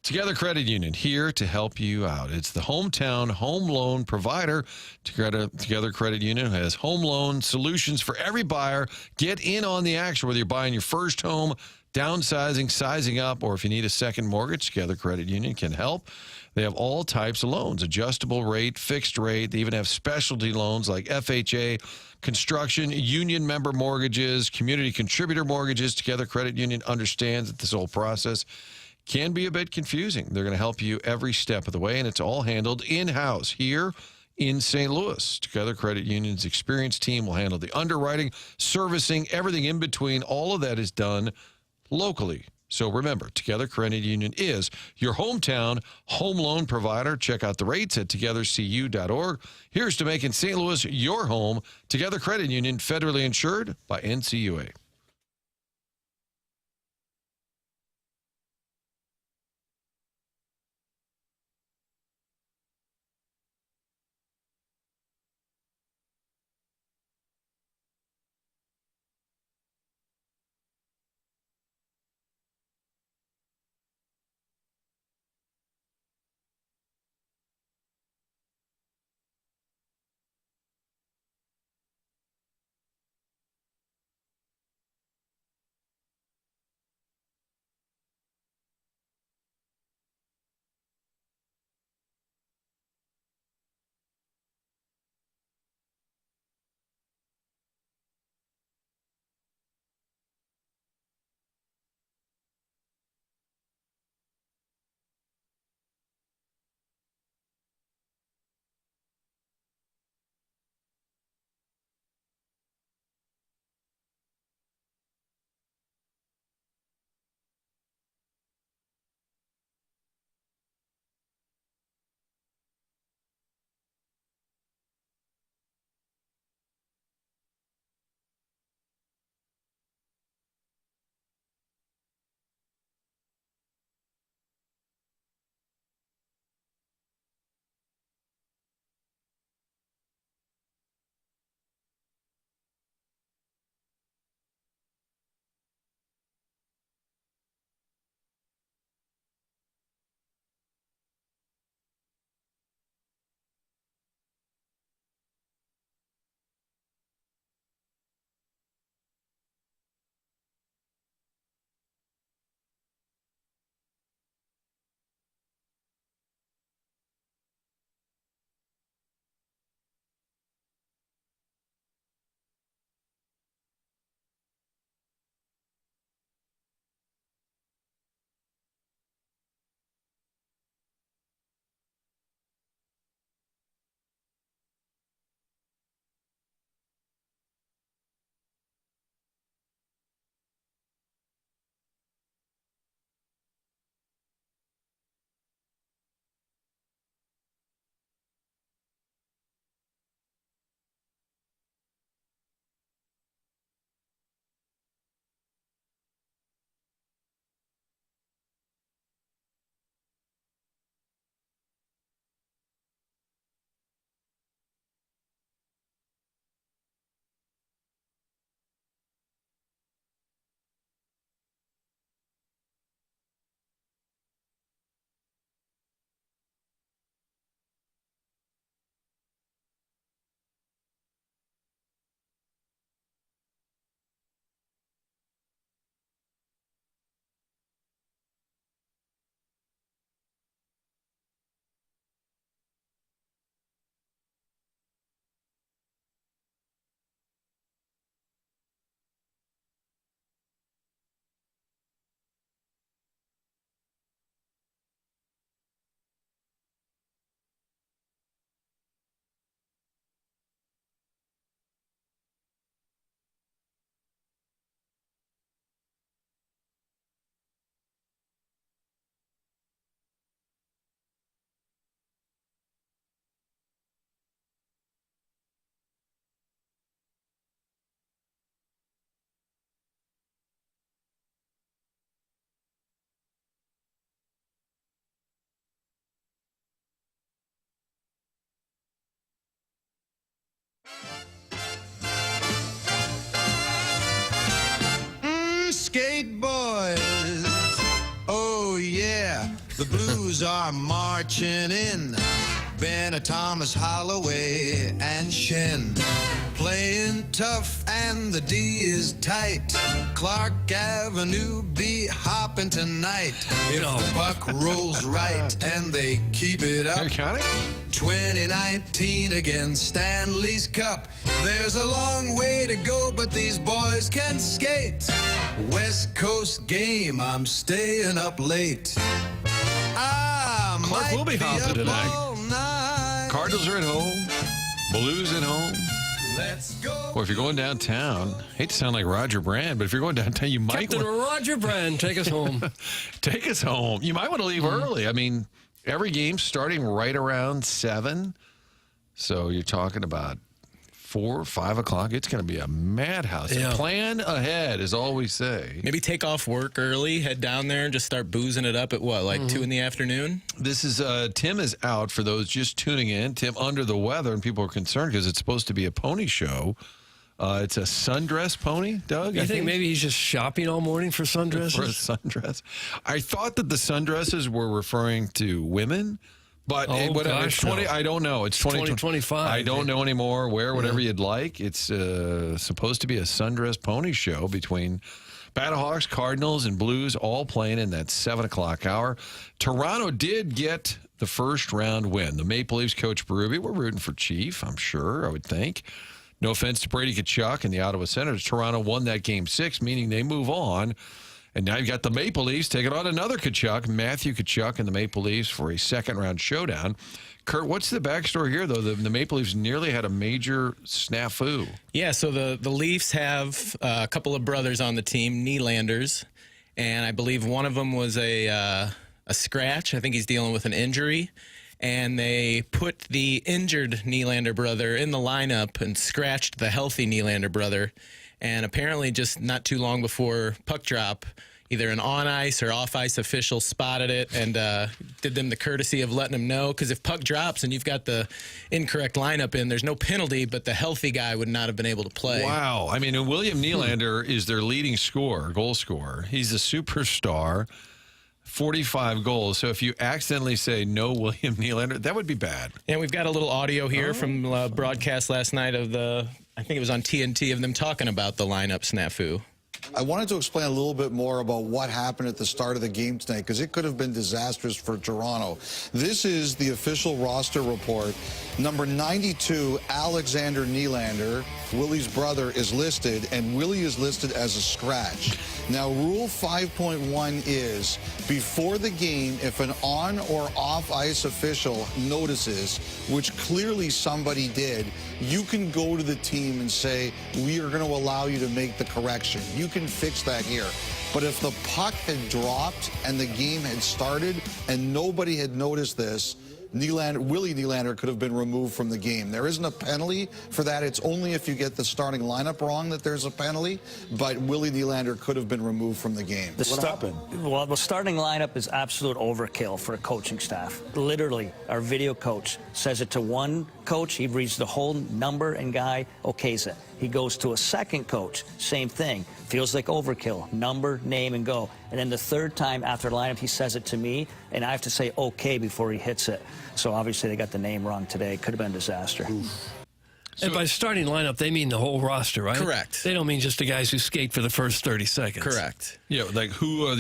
Together Credit Union, here to help you out. It's the hometown home loan provider. Together Credit Union has home loan solutions for every buyer. Get in on the action, whether you're buying your first home, downsizing, sizing up, or if you need a second mortgage, Together Credit Union can help. They have all types of loans, adjustable rate, fixed rate. They even have specialty loans like FHA, construction, union member mortgages, community contributor mortgages. Together Credit Union understands that this whole process can be a bit confusing. They're going to help you every step of the way, and it's all handled in-house here in St. Louis. Together Credit Union's experienced team will handle the underwriting, servicing, everything in between. All of that is done locally. So remember, Together Credit Union is your hometown home loan provider. Check out the rates at togethercu.org. Here's to making St. Louis your home. Together Credit Union, federally insured by NCUA. Skate boys, oh yeah, the blues are marching in. Ben, Thomas, Holloway, and Shen, playing tough and the D is tight. Clark Avenue be hopping tonight. If the puck rolls right and they keep it up. 2019 against Stanley's Cup. There's a long way to go, but these boys can skate. West Coast game, I'm staying up late. Clark will be hopping tonight. Cardinals are at home. Blues at home. Let's go. Or if you're going downtown, hate to sound like Roger Brand, but if you're going downtown, you might Captain Roger Brand, take us home. Take us home. You might want to leave early. I mean, every game's starting right around 7. So you're talking about 4 or 5 o'clock. It's going to be a madhouse. Yeah. Plan ahead is all we say. Maybe take off work early, head down there, and just start boozing it up at what, like 2 in the afternoon? This is Tim is out for those just tuning in. Tim under the weather, and people are concerned because it's supposed to be a pony show. It's a sundress pony, Doug. You think maybe he's just shopping all morning for sundresses? For a sundress. I thought that the sundresses were referring to women. But whatever, it's 20. No. I don't know. It's 2025. I don't know anymore. Wear whatever you'd like. It's supposed to be a sundress pony show between Battlehawks, Cardinals, and Blues, all playing in that 7 o'clock hour. Toronto did get the first round win. The Maple Leafs coach Berube, we're rooting for Chief, I'm sure, I would think. No offense to Brady Tkachuk and the Ottawa Senators. Toronto won that game 6, meaning they move on. And now you've got the Maple Leafs taking on another Tkachuk, Matthew Tkachuk, and the Maple Leafs for a second-round showdown. Kurt, what's the backstory here, though? The Maple Leafs nearly had a major snafu. Yeah, so the Leafs have a couple of brothers on the team, Nylanders, and I believe one of them was a scratch. I think he's dealing with an injury. And they put the injured Nylander brother in the lineup and scratched the healthy Nylander brother. And apparently just not too long before puck drop, either an on-ice or off-ice official spotted it and did them the courtesy of letting them know. Because if puck drops and you've got the incorrect lineup in, there's no penalty, but the healthy guy would not have been able to play. Wow. I mean, William Nylander is their leading goal scorer. He's a superstar, 45 goals. So if you accidentally say no William Nylander, that would be bad. And we've got a little audio here from broadcast last night of I think it was on TNT, of them talking about the lineup snafu. I wanted to explain a little bit more about what happened at the start of the game tonight, because it could have been disastrous for Toronto. This is the official roster report. Number 92, Alexander Nylander, Willie's brother, is listed, and Willie is listed as a scratch. Now, Rule 5.1 is, before the game, if an on or off ice official notices, which clearly somebody did, you can go to the team and say, we are going to allow you to make the correction. You can fix that here. But if the puck had dropped and the game had started and nobody had noticed this, Willie Nylander could have been removed from the game. There isn't a penalty for that. It's only if you get the starting lineup wrong that there's a penalty, but Willie Nylander could have been removed from the game. What happened? Well, the starting lineup is absolute overkill for a coaching staff. Literally, our video coach says it to one coach, he reads the whole number and guy okays it. He goes to a second coach, same thing. Feels like overkill, number, name, and go. And then the third time after the lineup, he says it to me, and I have to say okay before he hits it. So obviously they got the name wrong today. Could have been a disaster. And by starting lineup, they mean the whole roster, right? Correct. They don't mean just the guys who skate for the first 30 seconds. Correct. Yeah, like who are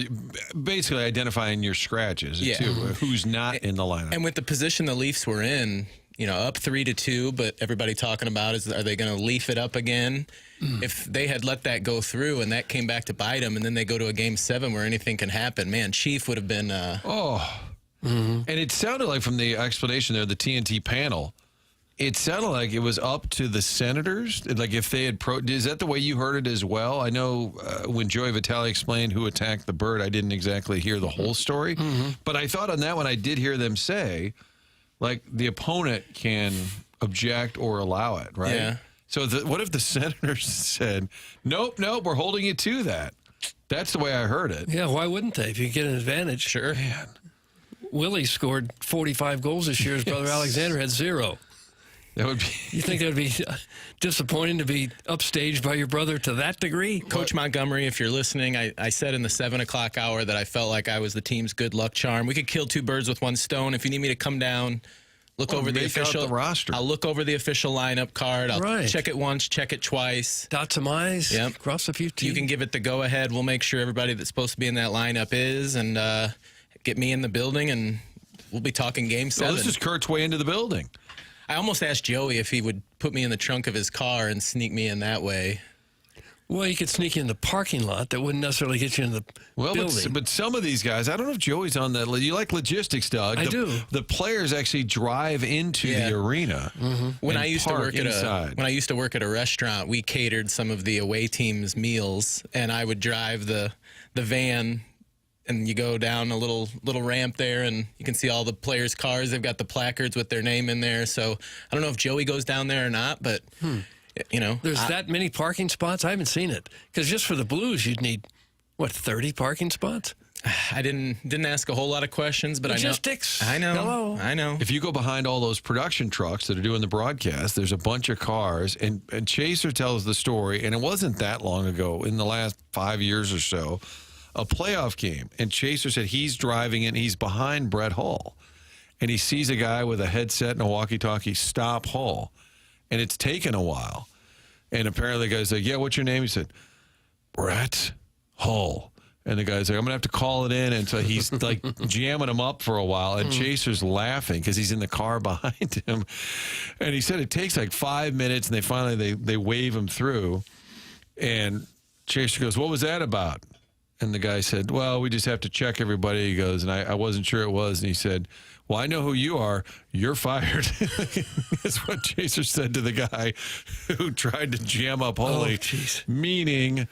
basically identifying your scratches, too, who's not in the lineup. And with the position the Leafs were in, up 3-2, but everybody talking about is, are they going to leaf it up again? If they had let that go through and that came back to bite them, and then they go to a Game 7 where anything can happen, man, Chief would have been... And it sounded like from the explanation there, the TNT panel, it sounded like it was up to the Senators. Like if they had is that the way you heard it as well? I know when Joey Vitale explained who attacked the bird, I didn't exactly hear the whole story. But I thought on that one, I did hear them say, like, the opponent can object or allow it, right? Yeah. So what if the Senators said, nope, we're holding you to that? That's the way I heard it. Yeah, why wouldn't they? If you get an advantage. Sure. Man. Willie scored 45 goals this year. His brother Alexander had 0. That would be. You think that would be disappointing to be upstaged by your brother to that degree? Coach Montgomery, if you're listening, I said in the 7 o'clock hour that I felt like I was the team's good luck charm. We could kill 2 birds with 1 stone. If you need me to come down, Look over the official roster. I'll look over the official lineup card. I'll check it once, check it twice. Dot some I's. Yep. Cross a few T's. You can give it the go ahead. We'll make sure everybody that's supposed to be in that lineup is, and get me in the building, and we'll be talking Game 7. Well, this is Kurt's way into the building. I almost asked Joey if he would put me in the trunk of his car and sneak me in that way. Well, you could sneak in the parking lot. That wouldn't necessarily get you in the building. But some of these guys, I don't know if Joey's on that. You like logistics, Doug. I do. The players actually drive into the arena. When I used to work inside. at a restaurant, we catered some of the away teams' meals, and I would drive the van, and you go down a little ramp there, and you can see all the players' cars. They've got the placards with their name in there. So I don't know if Joey goes down there or not, but there's that many parking spots. I haven't seen it, because just for the Blues, you'd need 30 parking spots. I didn't ask a whole lot of questions, but logistics. I know. Hello. I know. If you go behind all those production trucks that are doing the broadcast, there's a bunch of cars, and Chaser tells the story, and it wasn't that long ago, in the last 5 years or so, a playoff game, and Chaser said he's driving and he's behind Brett Hull, and he sees a guy with a headset and a walkie-talkie stop Hull, and it's taken a while, and apparently the guy's like, yeah, what's your name? He said, Brett Hull. And the guy's like, I'm going to have to call it in. And so he's like jamming him up for a while. And Chaser's laughing because he's in the car behind him. And he said it takes like 5 minutes, and they finally they wave him through. And Chaser goes, what was that about? And the guy said, well, we just have to check everybody. He goes, and I wasn't sure it was. And he said, well, I know who you are. You're fired. That's what Chaser said to the guy who tried to jam up Holy. Meaning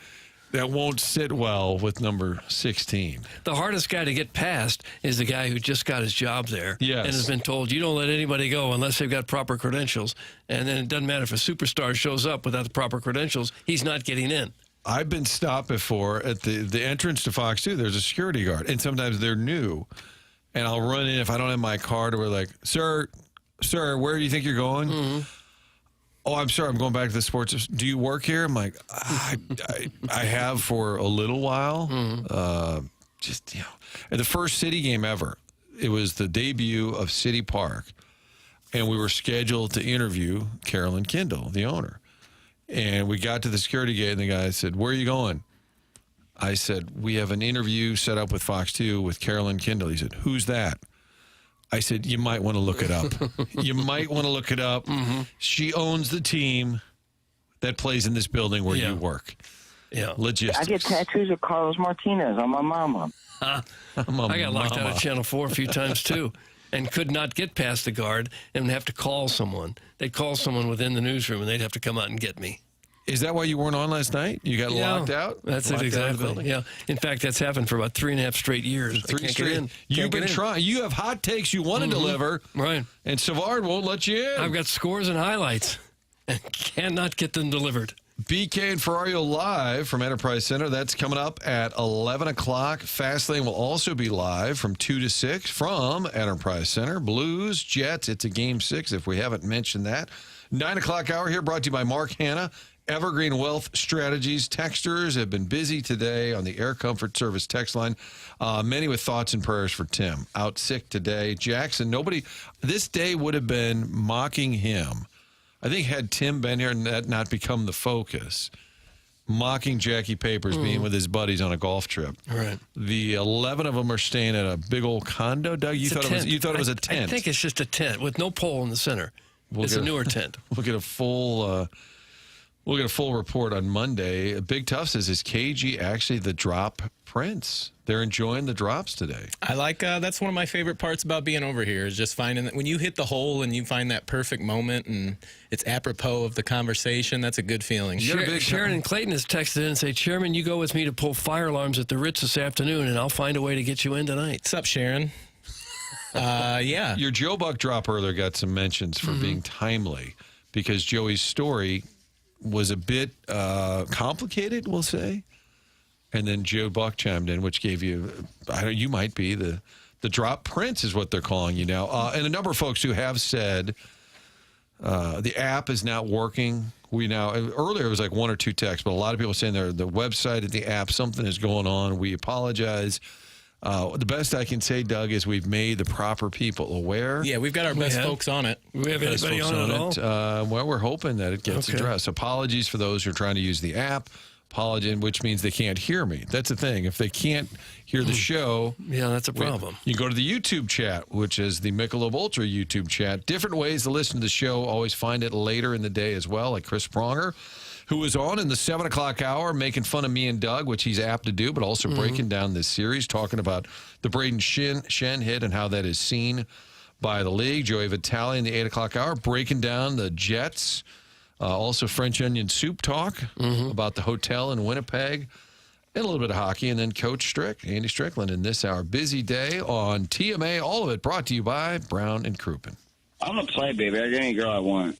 that won't sit well with number 16. The hardest guy to get past is the guy who just got his job there and has been told, you don't let anybody go unless they've got proper credentials. And then it doesn't matter if a superstar shows up without the proper credentials, he's not getting in. I've been stopped before at the entrance to Fox 2. There's a security guard, and sometimes they're new. And I'll run in if I don't have my card, or we're like, sir, where do you think you're going? Oh, I'm sorry, I'm going back to the sports. Do you work here? I'm like, I have for a little while. And the first City game ever, it was the debut of City Park, and we were scheduled to interview Carolyn Kindle, the owner. And we got to the security gate, and the guy said, where are you going? I said, we have an interview set up with Fox 2 with Carolyn Kindle. He said, who's that? I said, you might want to look it up. You might want to look it up. She owns the team that plays in this building where you work. Yeah. Logistics. I get tattoos of Carlos Martinez on my mama. I got locked out of Channel 4 a few times, too, and could not get past the guard and have to call someone. They'd call someone within the newsroom, and they'd have to come out and get me. Is that why you weren't on last night? You got locked out? That's it, exactly. Yeah. In fact, that's happened for about 3.5 straight years. 3 straight. You've been trying. You have hot takes you want to deliver. Right. And Savard won't let you in. I've got scores and highlights and cannot get them delivered. BK and Ferrario live from Enterprise Center. That's coming up at 11 o'clock. Fastlane will also be live from 2 to 6 from Enterprise Center. Blues, Jets. It's a Game 6 if we haven't mentioned that. 9 o'clock hour here brought to you by Mark Hanna. Evergreen Wealth Strategies. Texters have been busy today on the Air Comfort Service text line. Many with thoughts and prayers for Tim. Out sick today. Jackson, this day would have been mocking him. I think had Tim been here and that not become the focus, mocking Jackie Papers being with his buddies on a golf trip. Right. The 11 of them are staying at a big old condo. Doug, you thought it was a tent. I think it's just a tent with no pole in the center. It's a newer tent. We'll get a full report on Monday. Big Tough says, is KG actually the drop prince? They're enjoying the drops today. I like that's one of my favorite parts about being over here is just finding that when you hit the hole and you find that perfect moment and it's apropos of the conversation, that's a good feeling. Sharon and Clayton has texted in and said, Chairman, you go with me to pull fire alarms at the Ritz this afternoon and I'll find a way to get you in tonight. What's up, Sharon? Yeah. Your Joe Buck drop earlier got some mentions for being timely because Joey's story was a bit complicated, we'll say. And then Joe Buck chimed in, which gave you, you might be the drop prince is what they're calling you now. And a number of folks who have said the app is not working. Earlier it was like 1 or 2 texts, but a lot of people saying the website and the app, something is going on. We apologize. The best I can say, Doug, is we've made the proper people aware. Yeah, we've got our best folks on it. We have anybody on it at all? Well, we're hoping that it gets addressed. Apologies for those who are trying to use the app. Apology, which means they can't hear me. That's the thing. If they can't hear the show, yeah, that's a problem. You go to the YouTube chat, which is the Michelob Ultra YouTube chat. Different ways to listen to the show. Always find it later in the day as well, like Chris Pronger, who was on in the 7 o'clock hour making fun of me and Doug, which he's apt to do, but also breaking down this series, talking about the Braden Shen hit and how that is seen by the league. Joey Vitale in the 8 o'clock hour, breaking down the Jets. Also French onion soup talk about the hotel in Winnipeg, and a little bit of hockey, and then Coach Andy Strickland in this hour. Busy day on TMA. All of it brought to you by Brown and Crouppen. I'm going to play, baby. I get any girl I want.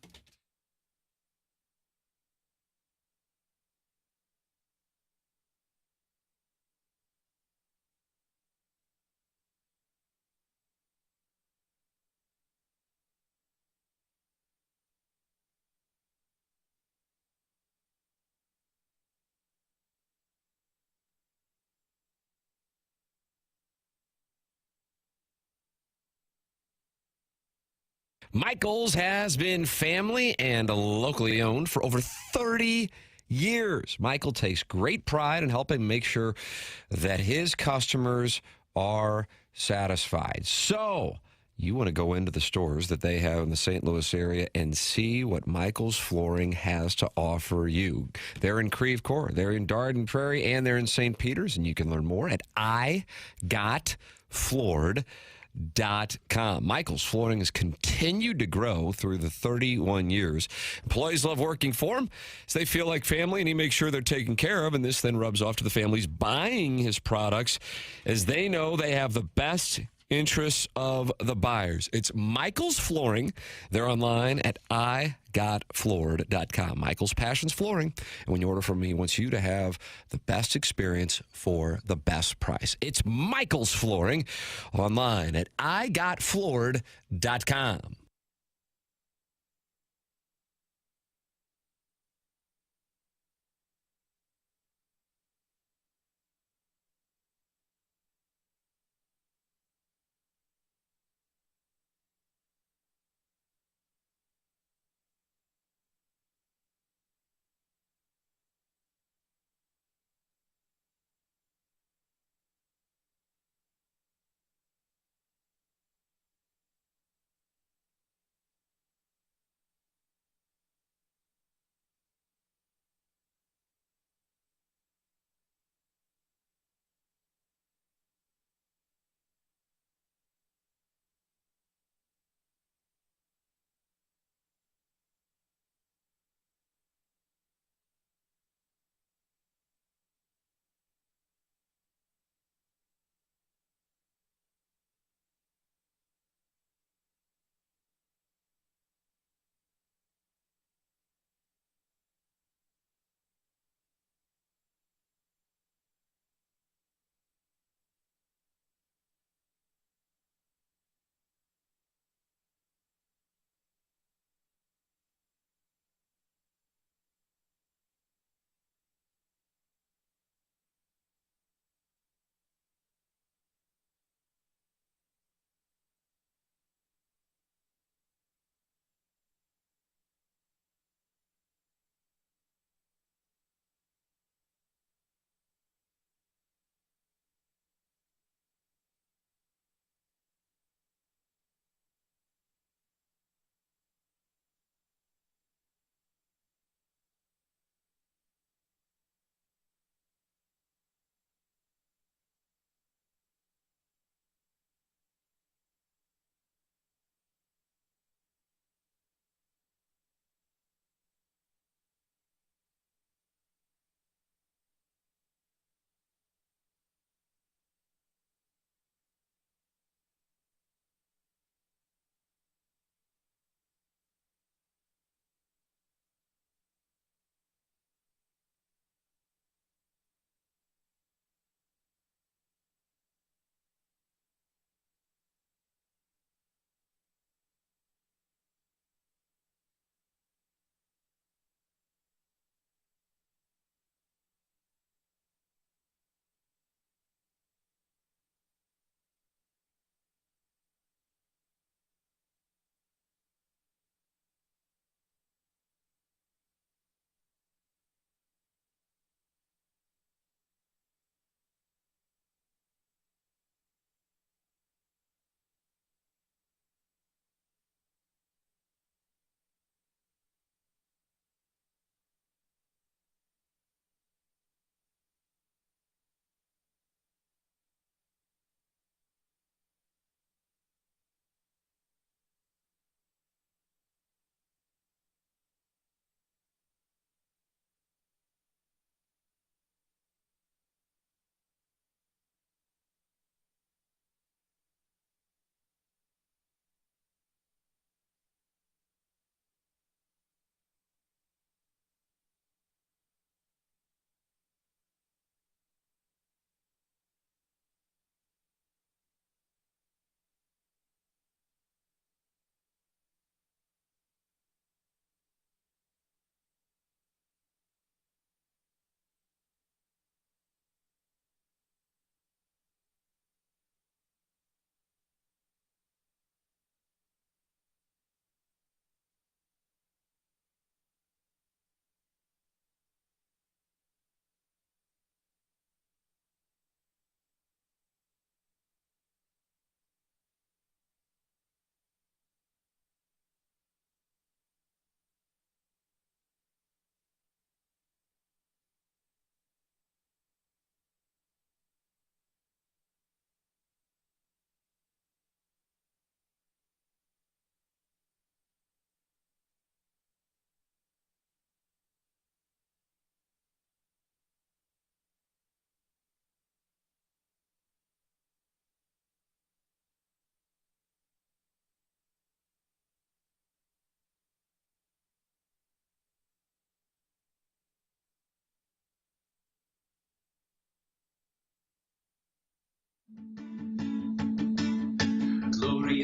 Michael's has been family and locally owned for over 30 years. Michael takes great pride in helping make sure that his customers are satisfied. So you want to go into the stores that they have in the St. Louis area and see what Michael's Flooring has to offer you. They're in Creve Coeur, they're in Garden Prairie, and they're in St. Peters, and you can learn more at igotfloored.com. Michael's Flooring has continued to grow through the 31 years. Employees love working for him as they feel like family, and he makes sure they're taken care of, and this then rubs off to the families buying his products as they know they have the best interests of the buyers. It's Michael's Flooring. They're online at igotfloored.com. Michael's Passions Flooring. And when you order from me, he wants you to have the best experience for the best price. It's Michael's Flooring online at igotfloored.com.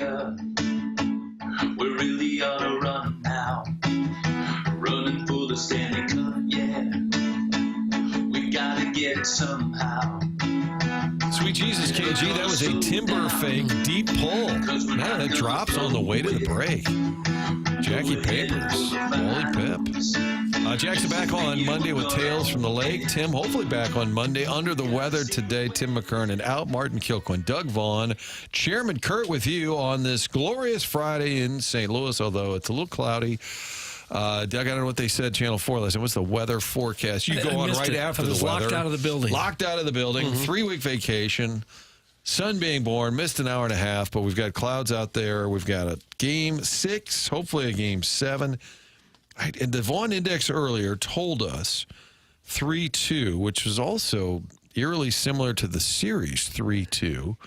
area. We're really on a run now. Running for the Stanley Cup, yeah. We gotta get it somehow. Sweet Jesus, KG, that was a timber fake deep pull. Man, that drops on the way to the break. Jackie Papers, Wally Pip. Jackson back on Monday with Tales from the Lake. Tim, hopefully back on Monday. Under the weather today, Tim McKernan out. Martin Kilcoyne, Doug Vaughn, Chairman Kurt with you on this glorious Friday in St. Louis, although it's a little cloudy. Doug, I don't know what they said, Channel 4 last night. What's the weather forecast? You go on right after the weather. Locked out of the building. Locked out of the building. 3-week vacation. Sun being born. Missed an hour and a half, but we've got clouds out there. We've got a game 6, hopefully a game 7. And the Vaughn Index earlier told us 3-2, which was also eerily similar to the series 3-2.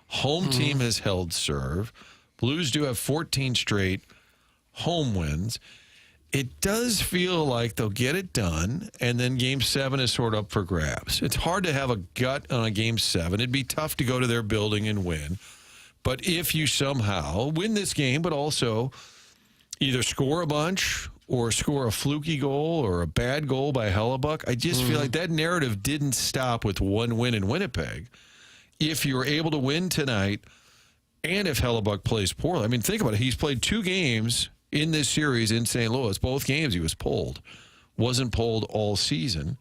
Home team has held serve. Blues do have 14 straight home wins. It does feel like they'll get it done, and then Game 7 is sort of up for grabs. It's hard to have a gut on a Game 7. It'd be tough to go to their building and win. But if you somehow win this game, but also either score a bunch or score a fluky goal or a bad goal by Hellebuck, I just feel like that narrative didn't stop with one win in Winnipeg. If you're able to win tonight, and if Hellebuck plays poorly, I mean, think about it. He's played 2 games in this series in St. Louis. Both games he was pulled. Wasn't pulled all season.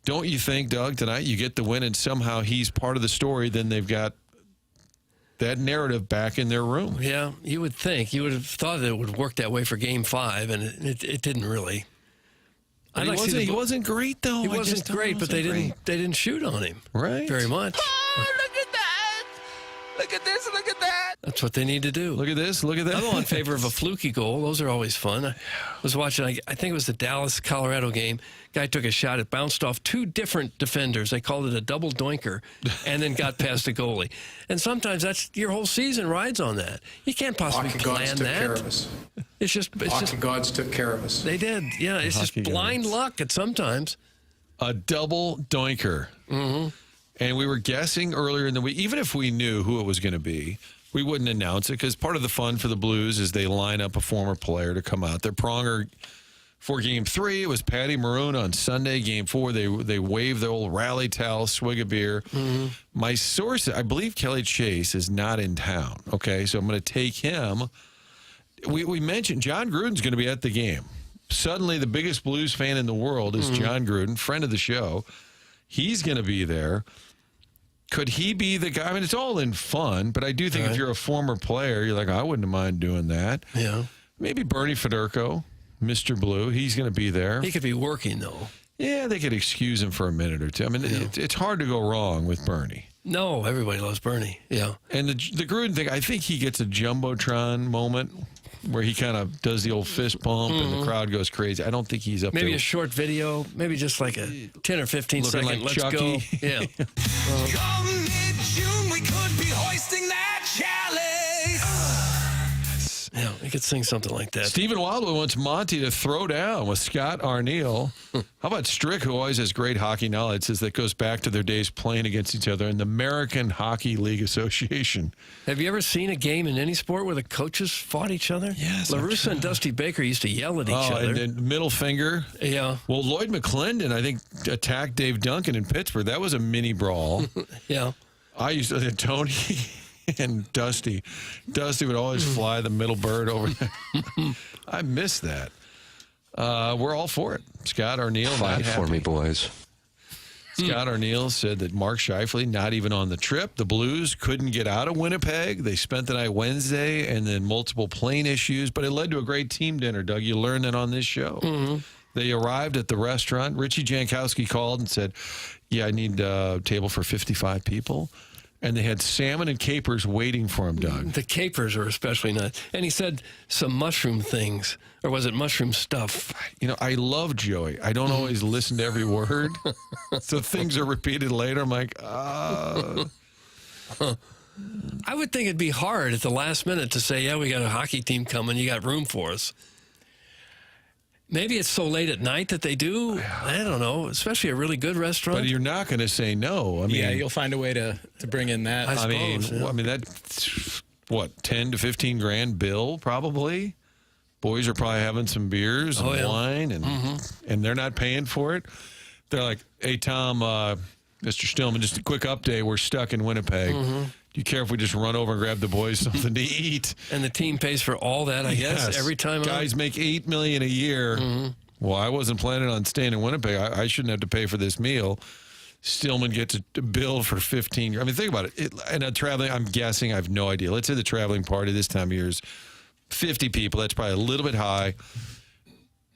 Don't you think, Doug, tonight you get the win and somehow he's part of the story, then they've got that narrative back in their room? Yeah, you would think. You would have thought that it would work that way for Game 5, and it didn't really. He wasn't great, though. He wasn't great, but they didn't shoot on him very much. Oh, look at that! Look at this, look at that! That's what they need to do. Look at this, look at that. I'm all in favor of a fluky goal. Those are always fun. I was watching, I think it was the Dallas-Colorado game. Guy took a shot. It bounced off 2 different defenders. They called it a double doinker and then got past the goalie. And sometimes that's your whole season rides on that. You can't possibly plan that. Care of us. It's just gods took care of us. They did. Yeah, it's just blind luck at sometimes. A double doinker. And we were guessing earlier in the week, even if we knew who it was going to be, we wouldn't announce it because part of the fun for the Blues is they line up a former player to come out. Their Pronger for Game 3, it was Patty Maroon on Sunday. Game 4, they waved the old rally towel, swig a beer. My source, I believe Kelly Chase is not in town. Okay, so I'm going to take him. We mentioned John Gruden's going to be at the game. Suddenly, the biggest Blues fan in the world is John Gruden, friend of the show. He's going to be there. Could he be the guy? I mean, it's all in fun, but I do think if you're a former player, you're like, I wouldn't mind doing that. Yeah. Maybe Bernie Federko, Mr. Blue. He's going to be there. He could be working, though. Yeah, they could excuse him for a minute or two. I mean, it's hard to go wrong with Bernie. No, everybody loves Bernie. Yeah. And the Gruden thing, I think he gets a Jumbotron moment where he kind of does the old fist pump and the crowd goes crazy. I don't think he's up there. Maybe a short video, maybe just like a 10 or 15 second, like let's Chucky. go. Yeah. Come mid-June, we could be hoisting that chalice. Yeah, we could sing something like that. Stephen Wildwood wants Monty to throw down with Scott Arneal. How about Strick, who always has great hockey knowledge, says that goes back to their days playing against each other in the American Hockey League Association. Have you ever seen a game in any sport where the coaches fought each other? Yes. LaRussa and Dusty Baker used to yell at each other. And then middle finger. Yeah. Well, Lloyd McClendon, I think, attacked Dave Duncan in Pittsburgh. That was a mini brawl. Yeah. I used to, Tony and Dusty would always fly the middle bird over there. I miss that. We're all for it. Scott Arneal, Fight for me, boys. Scott Arneal said that Mark Scheifele, not even on the trip. The Blues couldn't get out of Winnipeg. They spent the night Wednesday and then multiple plane issues, but it led to a great team dinner, Doug. You learned that on this show. They arrived at the restaurant. Richie Jankowski called and said, yeah, I need a table for 55 people. And they had salmon and capers waiting for him, Doug. The capers are especially nice. And he said some mushroom things, or was it mushroom stuff? You know, I love Joey. I don't always listen to every word. So things are repeated later. I'm like, I would think it'd be hard at the last minute to say, yeah, we got a hockey team coming. You got room for us. Maybe it's so late at night that they do. I don't know, especially a really good restaurant. But you're not going to say no. I mean, yeah, you'll find a way to bring in that. I suppose, mean, that what, 10 to 15 grand bill probably. Boys are probably having some beers and wine, and they're not paying for it. They're like, hey, Tom, Mr. Stillman, just a quick update. We're stuck in Winnipeg. Do you care if we just run over and grab the boys something to eat? And the team pays for all that, I guess, every time. Guys make $8 million a year. Well, I wasn't planning on staying in Winnipeg. I shouldn't have to pay for this meal. Stillman gets a bill for 15. I mean, think about it. And traveling, I'm guessing, I have no idea. Let's say the traveling party this time of year is 50 people. That's probably a little bit high.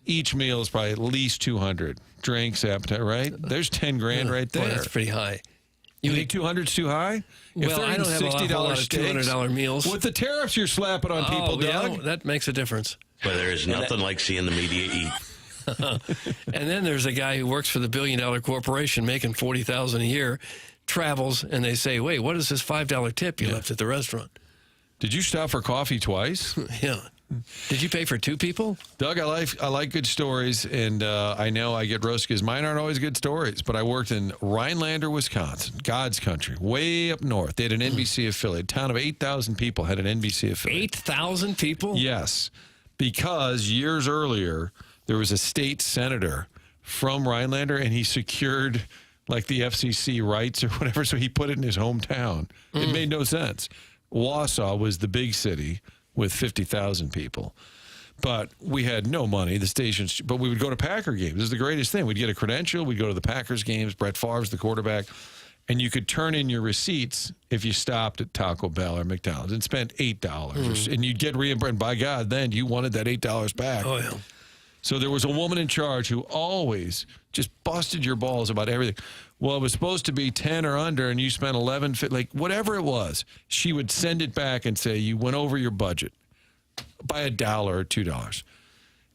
Each meal is probably at least 200. Drinks, appetite, right? There's 10 grand right there. Boy, that's pretty high. You think 200's too high? Well, I don't have a lot of $200 meals. With the tariffs you're slapping on people, Doug. Yeah, that makes a difference. But there is nothing like seeing the media eat. And then there's a guy who works for the billion-dollar corporation making $40,000 a year, travels, and they say, wait, what is this $5 tip you left at the restaurant? Did you stop for coffee twice? Yeah. Did you pay for two people? Doug, I like good stories, and I know I get roasted because mine aren't always good stories, but I worked in Rhinelander, Wisconsin, God's country, way up north. They had an NBC affiliate. A town of 8,000 people had an NBC affiliate. 8,000 people? Yes, because years earlier, there was a state senator from Rhinelander, and he secured like the FCC rights or whatever, so he put it in his hometown. It made no sense. Wausau was the big city with 50,000 people. But we had no money, the stations, but we would go to Packer games. This is the greatest thing. We'd get a credential. We'd go to the Packers games. Brett Favre's the quarterback. And you could turn in your receipts if you stopped at Taco Bell or McDonald's and spent $8. And you'd get reimbursed. And by God, then you wanted that $8 back. Oh, yeah. So there was a woman in charge who always just busted your balls about everything. Well, it was supposed to be 10 or under, and you spent 11, like whatever it was. She would send it back and say, you went over your budget by $1 or $2.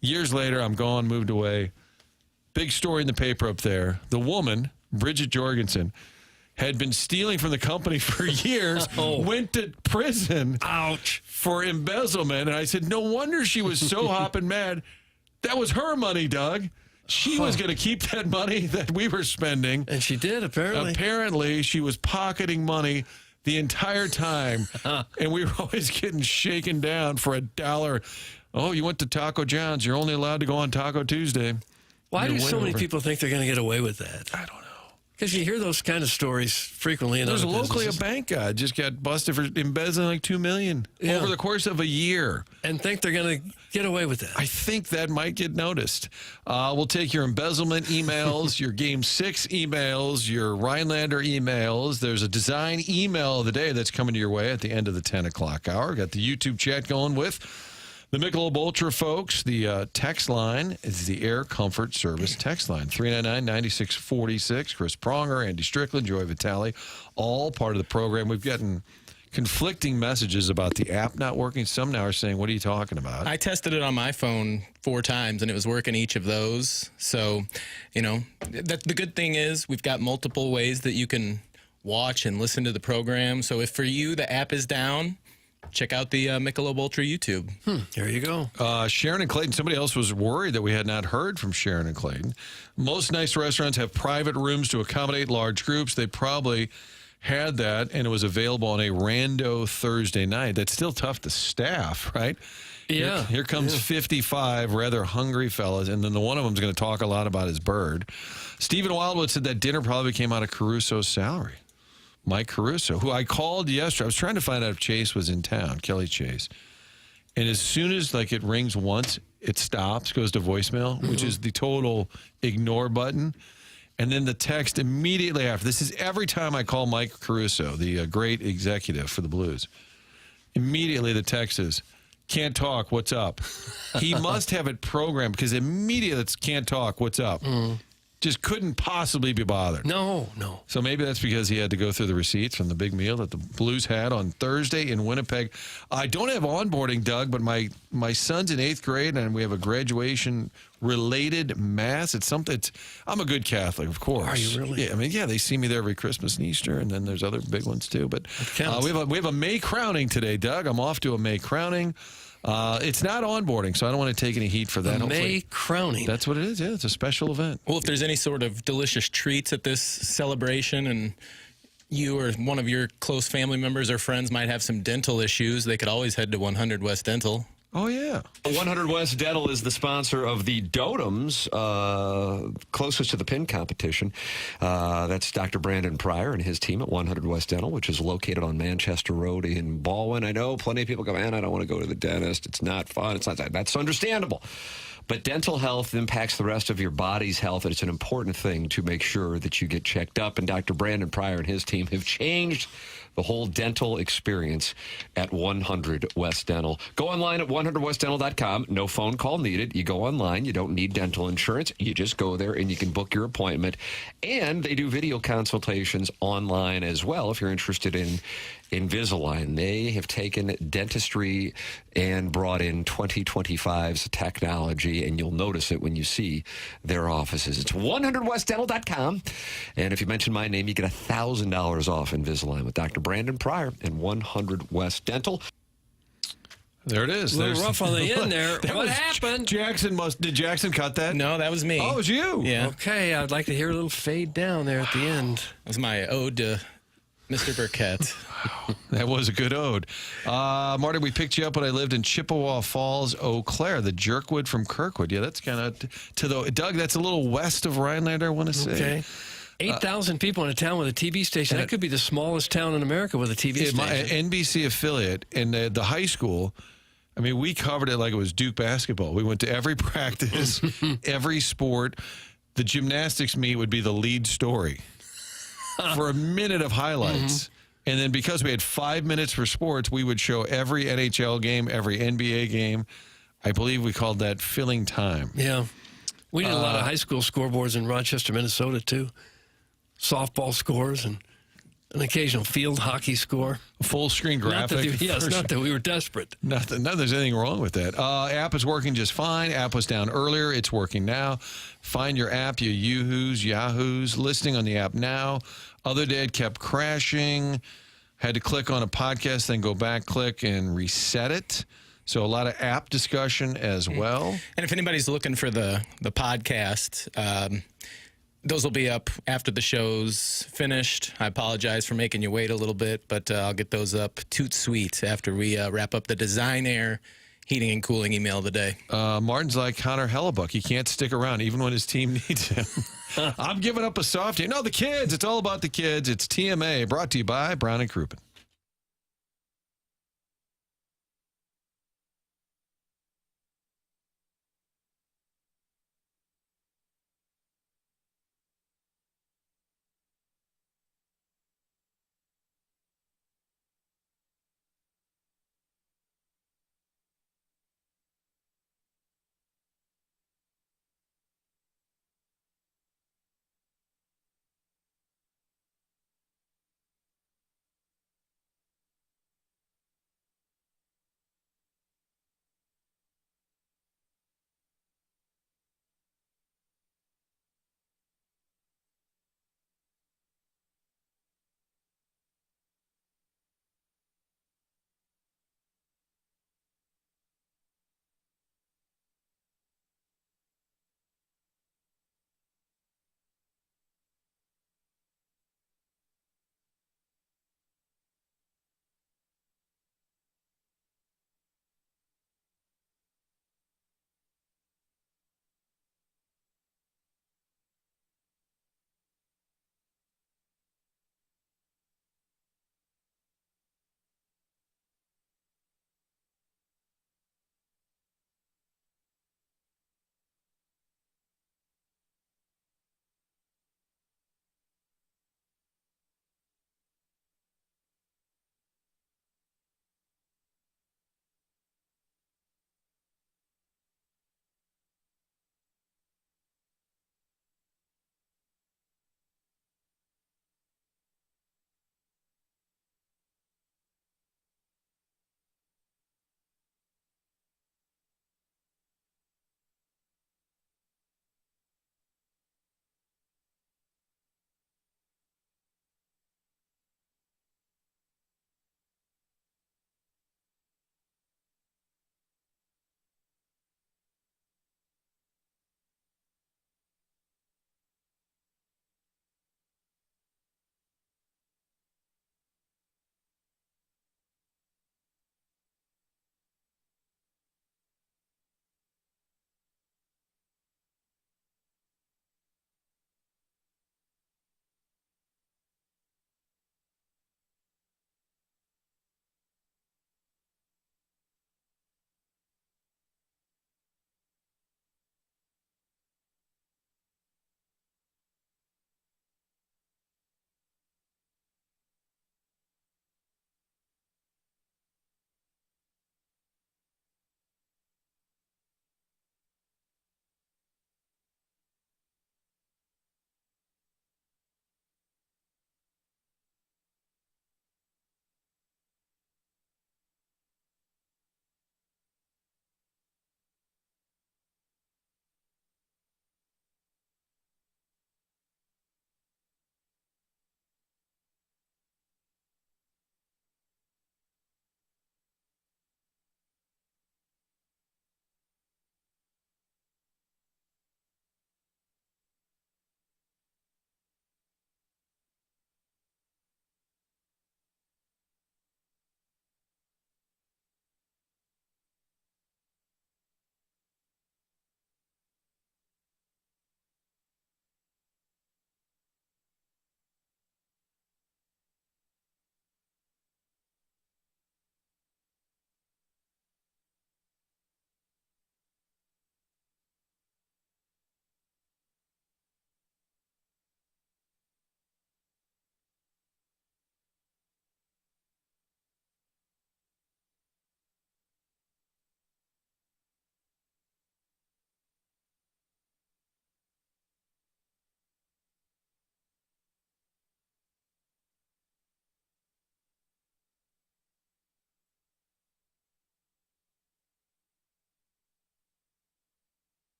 Years later, I'm gone, moved away. Big story in the paper up there. The woman, Bridget Jorgensen, had been stealing from the company for years, went to prison for embezzlement. And I said, no wonder she was so hopping mad. That was her money, Doug. She was going to keep that money that we were spending. And she did, apparently. Apparently, she was pocketing money the entire time. And we were always getting shaken down for $1. Oh, you went to Taco John's. You're only allowed to go on Taco Tuesday. Why do so many people think they're going to get away with that? I don't know. Because you hear those kind of stories frequently in There's other locally businesses. a bank guy just got busted for embezzling like $2 million over the course of a year. And think they're going to get away with that. I think that might get noticed. We'll take your embezzlement emails, your Game 6 emails, your Rhinelander emails. There's a design email of the day that's coming your way at the end of the 10 o'clock hour. Got the YouTube chat going with the Michelob Ultra folks. The text line is the Air Comfort Service text line, 399-9646. Chris Pronger, Andy Strickland, Joey Vitale, all part of the program. We've gotten conflicting messages about the app not working. Some now are saying, what are you talking about? I tested it on my phone 4 times, and it was working each of those. So, the good thing is we've got multiple ways that you can watch and listen to the program. So if for you the app is down, check out the Michelob Ultra YouTube. There you go. Sharon and Clayton, somebody else was worried that we had not heard from Sharon and Clayton. Most nice restaurants have private rooms to accommodate large groups. They probably had that, and it was available on a rando Thursday night. That's still tough to staff, right? Yeah. Here comes 55 rather hungry fellas, and then the one of them is going to talk a lot about his bird. Stephen Wildwood said that dinner probably came out of Caruso's salary. Mike Caruso, who I called yesterday. I was trying to find out if Chase was in town, Kelly Chase. And as soon as it rings once, it stops, goes to voicemail, which is the total ignore button. And then the text immediately after. This is every time I call Mike Caruso, the great executive for the Blues. Immediately the text is, can't talk, what's up? He must have it programmed because immediately it's can't talk, what's up? Just couldn't possibly be bothered. No. So maybe that's because he had to go through the receipts from the big meal that the Blues had on Thursday in Winnipeg. I don't have onboarding, Doug, but my son's in 8th grade, and we have a graduation-related mass. It's something. I'm a good Catholic, of course. Are you really? Yeah, they see me there every Christmas and Easter, and then there's other big ones too. But we have a May crowning today, Doug. I'm off to a May crowning. It's not onboarding, so I don't want to take any heat for that. May crowning. That's what it is. Yeah, it's a special event. Well, if there's any sort of delicious treats at this celebration and you or one of your close family members or friends might have some dental issues, they could always head to 100 West Dental. Oh, yeah. 100 West Dental is the sponsor of the Dotems, closest to the pin competition. That's Dr. Brandon Pryor and his team at 100 West Dental, which is located on Manchester Road in Baldwin. I know plenty of people go, man, I don't want to go to the dentist. It's not fun. It's not that. That's understandable. But dental health impacts the rest of your body's health, and it's an important thing to make sure that you get checked up. And Dr. Brandon Pryor and his team have changed the whole dental experience at 100 West Dental. Go online at 100westdental.com. No phone call needed. You go online. You don't need dental insurance. You just go there and you can book your appointment. And they do video consultations online as well if you're interested in Invisalign. They have taken dentistry and brought in 2025's technology, and you'll notice it when you see their offices. It's 100westdental.com. And if you mention my name, you get $1,000 off Invisalign with Dr. Brandon Pryor and 100 West Dental. There it is. A little rough on the end there. What What happened? Did Jackson cut that? No, that was me. Oh, it was you. Yeah. Okay, I'd like to hear a little fade down there at the end. That was my ode to Mr. Burkett. That was a good ode. Marty, we picked you up when I lived in Chippewa Falls, Eau Claire, the Jerkwood from Kirkwood. Yeah, that's kind of to the Doug. That's a little west of Rhinelander, I want to say. Okay. 8,000 people in a town with a TV station. That could be the smallest town in America with a TV station. My NBC affiliate and the high school. I mean, we covered it like it was Duke basketball. We went to every practice, every sport. The gymnastics meet would be the lead story for a minute of highlights. And then because we had 5 minutes for sports, we would show every NHL game, every NBA game. I believe we called that filling time. Yeah. We did a lot of high school scoreboards in Rochester, Minnesota, too. Softball scores and an occasional field hockey score. A full screen graphic. Not that we were desperate. Nothing. No, there's anything wrong with that. App is working just fine. App was down earlier. It's working now. Find your app, you Yoo-hoos, Yahoos. Listening on the app now. Other day it kept crashing. Had to click on a podcast, then go back, click, and reset it. So a lot of app discussion as well. And if anybody's looking for the podcast, those will be up after the show's finished. I apologize for making you wait a little bit, but I'll get those up toot sweet after we wrap up the Design Air heating and cooling email of the day. Martin's like Connor Hellebuck. He can't stick around even when his team needs him. I'm giving up a softie. No, the kids. It's all about the kids. It's TMA, brought to you by Brown and Crouppen.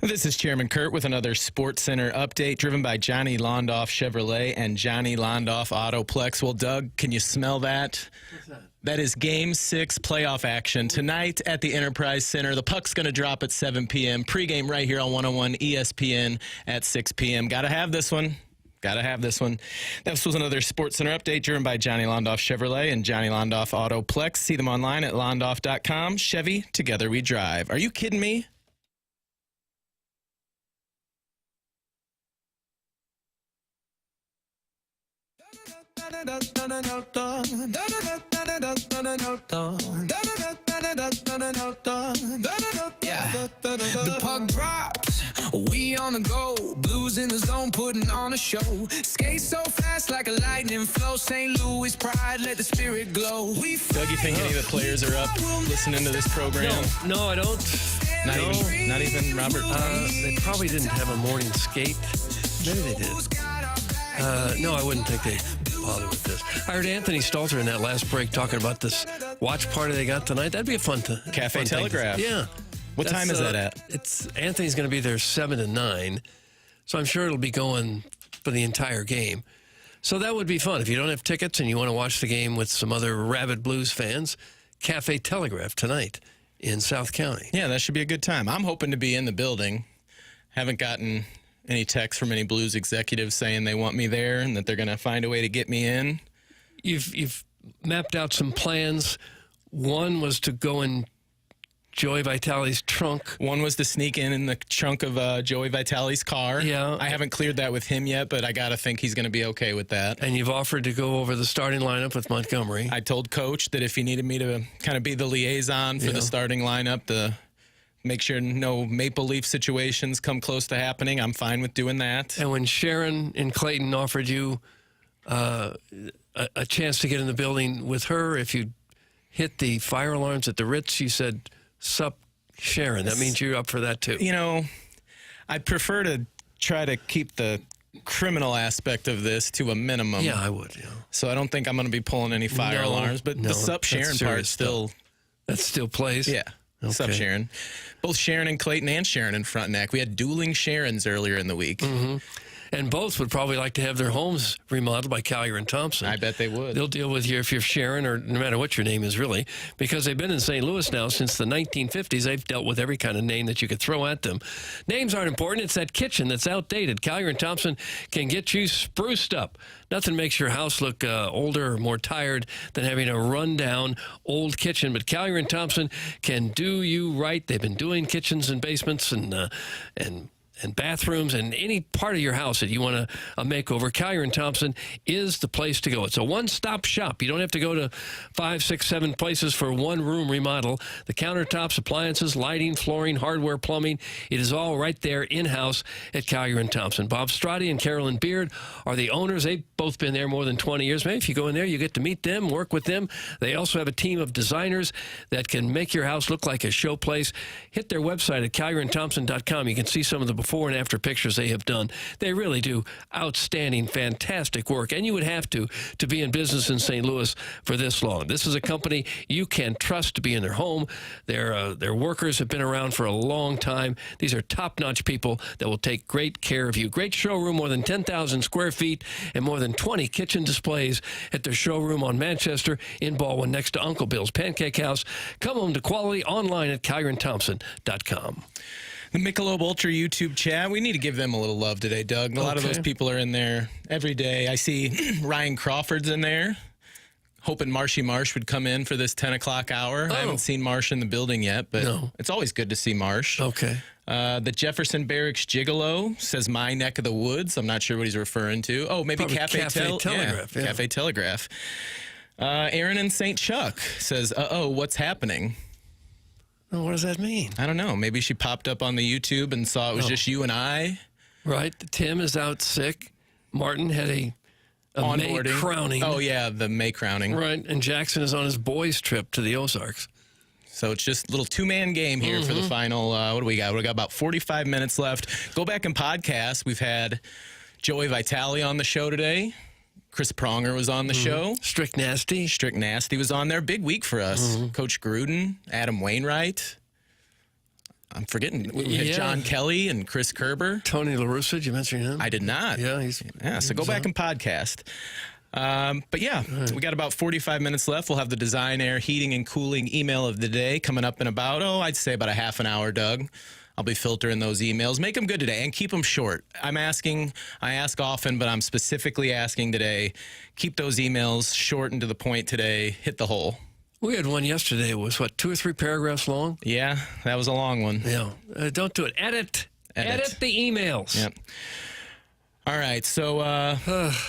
This is Chairman Kurt with another Sports Center update driven by Johnny Londoff Chevrolet and Johnny Londoff Autoplex. Well, Doug, can you smell that? What's that? That is Game 6 playoff action tonight at the Enterprise Center. The puck's going to drop at 7 p.m. Pregame right here on 101 ESPN at 6 p.m. Got to have this one. Got to have this one. This was another Sports Center update driven by Johnny Londoff Chevrolet and Johnny Londoff Autoplex. See them online at londoff.com. Chevy, together we drive. Are you kidding me? The puck drops, we on the go. Blues in the zone, putting on a show. Skate so fast like a lightning flow. St. Louis pride, let the spirit glow. Doug, you think any of the players are up listening to this program? No, I don't. Not even Robert. They probably didn't have a morning skate. Maybe they did. No, I wouldn't think they bother with this. I heard Anthony Stalter in that last break talking about this watch party they got tonight. That'd be a fun Cafe Telegraph. Yeah. What time is that at? It's Anthony's going to be there 7 to 9, so I'm sure it'll be going for the entire game. So that would be fun. If you don't have tickets and you want to watch the game with some other rabid Blues fans, Cafe Telegraph tonight in South County. Yeah, that should be a good time. I'm hoping to be in the building. Haven't gotten any texts from any Blues executives saying they want me there and that they're going to find a way to get me in. You've mapped out some plans. One was to go in Joey Vitale's trunk. One was to sneak in the trunk of Joey Vitale's car. Yeah. I haven't cleared that with him yet, but I got to think he's going to be okay with that. And you've offered to go over the starting lineup with Montgomery. I told Coach that if he needed me to kind of be the liaison for the starting lineup, to make sure no Maple Leaf situations come close to happening, I'm fine with doing that. And when Sharon in Clayton offered you a chance to get in the building with her, if you hit the fire alarms at the Ritz, you said, "Sup, Sharon." That means you're up for that too. You know, I prefer to try to keep the criminal aspect of this to a minimum. Yeah, I would. Yeah. So I don't think I'm going to be pulling any fire alarms, but the Sup Sharon part still... That still plays? Yeah. Okay. Sup Sharon. Both Sharon and Clayton and Sharon in front neck. We had dueling Sharons earlier in the week. Mm-hmm. And both would probably like to have their homes remodeled by Collier and Thompson. I bet they would. They'll deal with you if you're Sharon, or no matter what your name is, really, because they've been in St. Louis now since the 1950s. They've dealt with every kind of name that you could throw at them. Names aren't important. It's that kitchen that's outdated. Collier and Thompson can get you spruced up. Nothing makes your house look older or more tired than having a rundown old kitchen. But Collier and Thompson can do you right. They've been doing kitchens and basements and bathrooms and any part of your house that you want a makeover. Collier & Thompson is the place to go. It's a one-stop shop. You don't have to go to 5, 6, 7 places for one room remodel. The countertops, appliances, lighting, flooring, hardware, plumbing, it is all right there in-house at Collier & Thompson. Bob Strati and Carolyn Beard are the owners. They've both been there more than 20 years. Maybe if you go in there, you get to meet them, work with them. They also have a team of designers that can make your house look like a showplace. Hit their website at collierandthompson.com. You can see some of the before and after pictures they have done. They really do outstanding, fantastic work, and you would have to be in business in St. Louis for this long. This is a company you can trust to be in their home. Their workers have been around for a long time. These are top-notch people that will take great care of you. Great showroom, more than 10,000 square feet, and more than 20 kitchen displays at their showroom on Manchester in Baldwin next to Uncle Bill's Pancake House. Come home to quality online at collierandthompson.com. The Michelob Ultra YouTube chat, we need to give them a little love today, Doug. A lot of those people are in there every day. I see Ryan Crawford's in there, hoping Marshy Marsh would come in for this 10 o'clock hour. I haven't seen Marsh in the building yet, but it's always good to see Marsh. Okay. The Jefferson Barracks Gigolo says my neck of the woods. I'm not sure what he's referring to. Oh, maybe Cafe Telegraph. Yeah. Cafe Telegraph. Aaron in St. Chuck says, what's happening? What does that mean? I don't know. Maybe she popped up on the YouTube and saw it was just you and I. Right. Tim is out sick. Martin had a May crowning. Oh, yeah, the May crowning. Right. And Jackson is on his boys' trip to the Ozarks. So it's just a little two-man game here for the final. What do we got? We got about 45 minutes left. Go back and podcast. We've had Joey Vitale on the show today. Chris Pronger was on the show. Strict Nasty was on there. Big week for us. Coach Gruden, Adam Wainwright. I'm forgetting. We had John Kelly and Chris Kerber. Tony La Russa, did you mention him? I did not. So go back and podcast. But yeah, we got about 45 minutes left. We'll have the Design Air Heating and Cooling email of the day coming up in about, I'd say about a half an hour, Doug. I'll be filtering those emails. Make them good today and keep them short. I ask often, but I'm specifically asking today, keep those emails short and to the point today. Hit the hole. We had one yesterday. It was, 2 or 3 paragraphs long? Yeah, that was a long one. Yeah. Don't do it. Edit the emails. Yep. All right. So,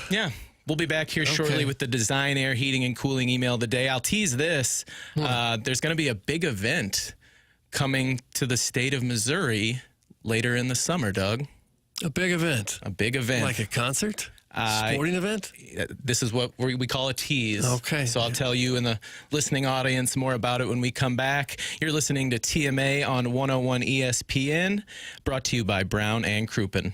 yeah. We'll be back here shortly with the Design Air Heating and Cooling email of the day. I'll tease this. There's going to be a big event coming to the state of Missouri later in the summer, Doug. A big event? A big event. Like a concert? Sporting event? This is what we call a tease. Okay. So I'll tell you and the listening audience more about it when we come back. You're listening to TMA on 101 ESPN, brought to you by Brown and Crouppen.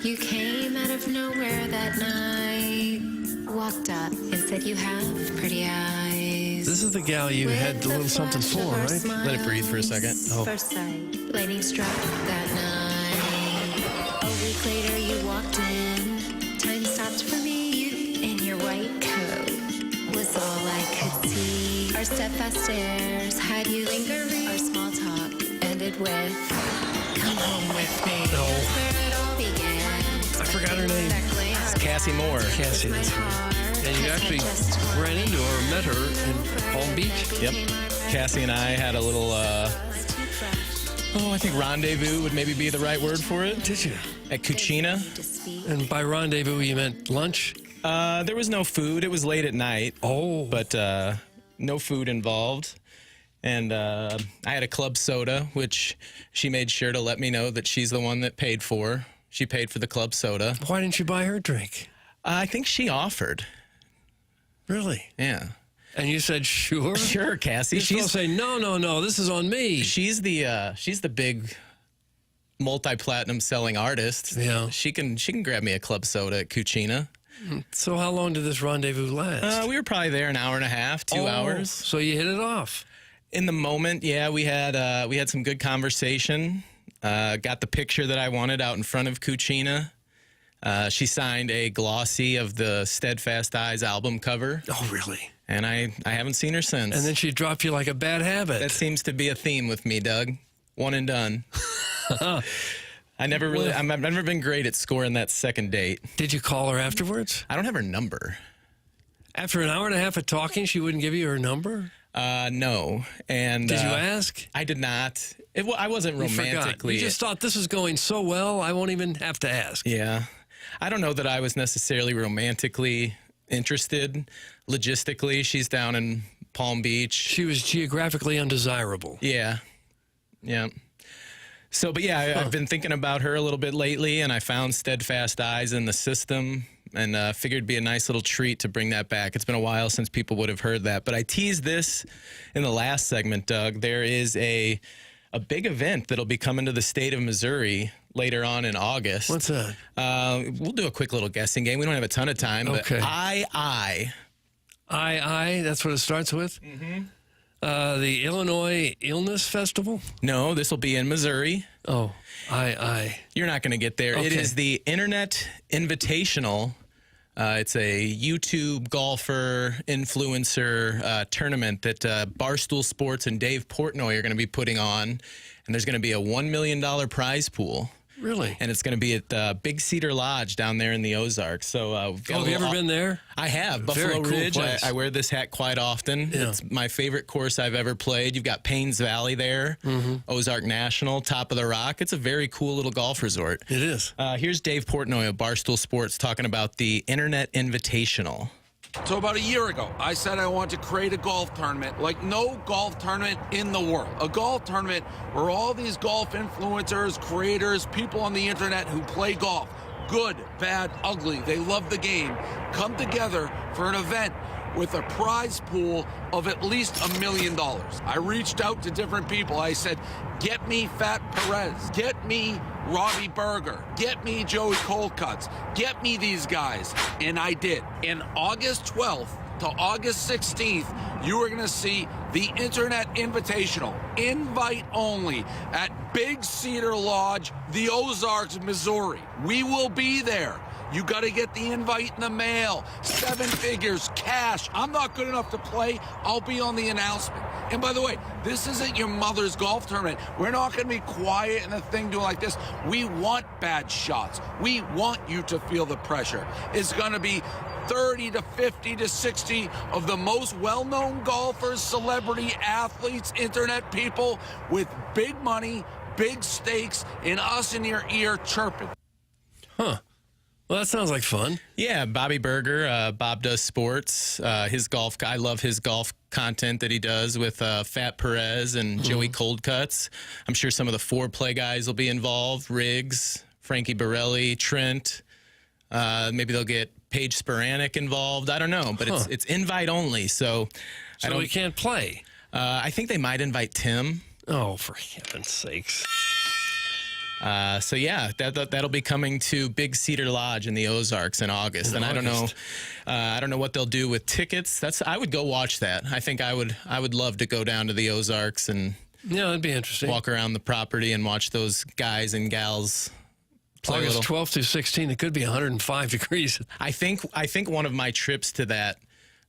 You came out of nowhere that night, walked up and said you have pretty eyes. This is the gal you had the little something for, right? Let it breathe for a second. Oh. First sight, lightning struck that night. A week later you walked in, time stopped for me. You in your white coat was all I could see. Our steadfast stares had you lingering. Our small talk ended with, come home with me. No. That's where it all began. I forgot her name. It's Cassie Moore. Cassie, that's right. And you actually ran into her or met her in Palm Beach? Yep. Cassie and I had a little, I think rendezvous would maybe be the right word for it. Did you? At Cucina. And by rendezvous, you meant lunch? There was no food. It was late at night. Oh. But no food involved. And I had a club soda, which she made sure to let me know that she's the one that paid for. She paid for the club soda. Why didn't you buy her a drink? I think she offered. Really? Yeah. And you said, sure? Sure, Cassie. You're supposed to say, no, this is on me. She's the big multi-platinum selling artist. Yeah. She can grab me a club soda at Cucina. So how long did this rendezvous last? We were probably there an hour and a half, 2 hours. So you hit it off. In the moment, yeah, we had some good conversation. Got the picture that I wanted out in front of Cucina. She signed a glossy of the Steadfast Eyes album cover. Oh, really? And I haven't seen her since. And then she dropped you like a bad habit. That seems to be a theme with me, Doug. One and done. I've never been great at scoring that second date. Did you call her afterwards? I don't have her number. After an hour and a half of talking, she wouldn't give you her number? No. And did you ask? I did not. I wasn't romantically. You just thought this was going so well, I won't even have to ask. Yeah. I don't know that I was necessarily romantically interested. Logistically, she's down in Palm Beach. She was geographically undesirable. Yeah. Yeah. So, but yeah, I've been thinking about her a little bit lately, and I found Steadfast Eyes in the system and figured it'd be a nice little treat to bring that back. It's been a while since people would have heard that. But I teased this in the last segment, Doug. There is a big event that'll be coming to the state of Missouri later on in August. What's that? We'll do a quick little guessing game. We don't have a ton of time. Okay. But I, that's what it starts with? Mm-hmm. The Illinois Illness Festival? No, this will be in Missouri. Oh, You're not going to get there. Okay. It is the Internet Invitational. It's a YouTube golfer influencer tournament that Barstool Sports and Dave Portnoy are going to be putting on. And there's going to be a $1 million prize pool. Really? And it's going to be at Big Cedar Lodge down there in the Ozarks. So, have you ever been there? I have. Very Buffalo cool Ridge. place. I wear this hat quite often. Yeah. It's my favorite course I've ever played. You've got Paynes Valley there, Ozark National, Top of the Rock. It's a very cool little golf resort. It is. Here's Dave Portnoy of Barstool Sports talking about the Internet Invitational. So about a year ago, I said I want to create a golf tournament like no golf tournament in the world. A golf tournament where all these golf influencers, creators, people on the internet who play golf, good, bad, ugly, they love the game, come together for an event with a prize pool of at least $1 million. I reached out to different people. I said, get me Fat Perez, get me Robbie Berger, get me Joey Coldcuts, get me these guys. And I did. And August 12th to August 16th, you are going to see the Internet Invitational, invite only, at Big Cedar Lodge, the Ozarks, Missouri. We will be there. You got to get the invite in the mail. 7 figures, cash. I'm not good enough to play. I'll be on the announcement. And by the way, this isn't your mother's golf tournament. We're not going to be quiet in the thing doing like this. We want bad shots. We want you to feel the pressure. It's going to be 30 to 50 to 60 of the most well-known golfers, celebrity athletes, internet people with big money, big stakes, and us in your ear chirping. Huh. Well, that sounds like fun. Yeah, Bobby Berger, Bob Does Sports, his golf. I love his golf content that he does with Fat Perez and Joey Coldcuts. I'm sure some of the foreplay guys will be involved. Riggs, Frankie Borelli, Trent. Maybe they'll get Paige Spiranek involved. I don't know, but it's invite only. So we can't play. I think they might invite Tim. Oh, for heaven's sakes. So yeah, that'll be coming to Big Cedar Lodge in the Ozarks in August. And I don't know what they'll do with tickets. I would go watch that. I think I would love to go down to the Ozarks and it'd be interesting. Walk around the property and watch those guys and gals play August 12th through 16th. It could be 105 degrees. I think one of my trips to that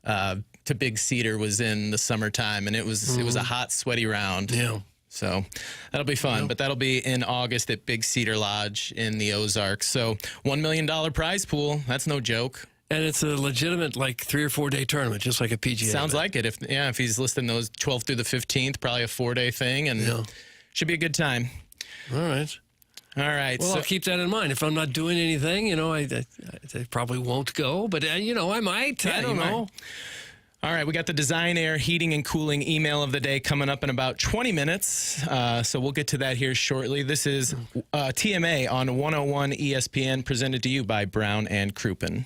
to Big Cedar was in the summertime, and it was a hot, sweaty round. Yeah. So that'll be fun, but that'll be in August at Big Cedar Lodge in the Ozarks. So $1 million prize pool. That's no joke. And it's a legitimate, 3 or 4 day tournament, just like a PGA. Sounds like it. If he's listing those 12th through the 15th, probably a 4-day thing, and should be a good time. All right. Well, I'll keep that in mind. If I'm not doing anything, I probably won't go, but I might. I don't know. All right, we got the Design Air Heating and Cooling email of the day coming up in about 20 minutes, so we'll get to that here shortly. This is TMA on 101 ESPN, presented to you by Brown and Crouppen.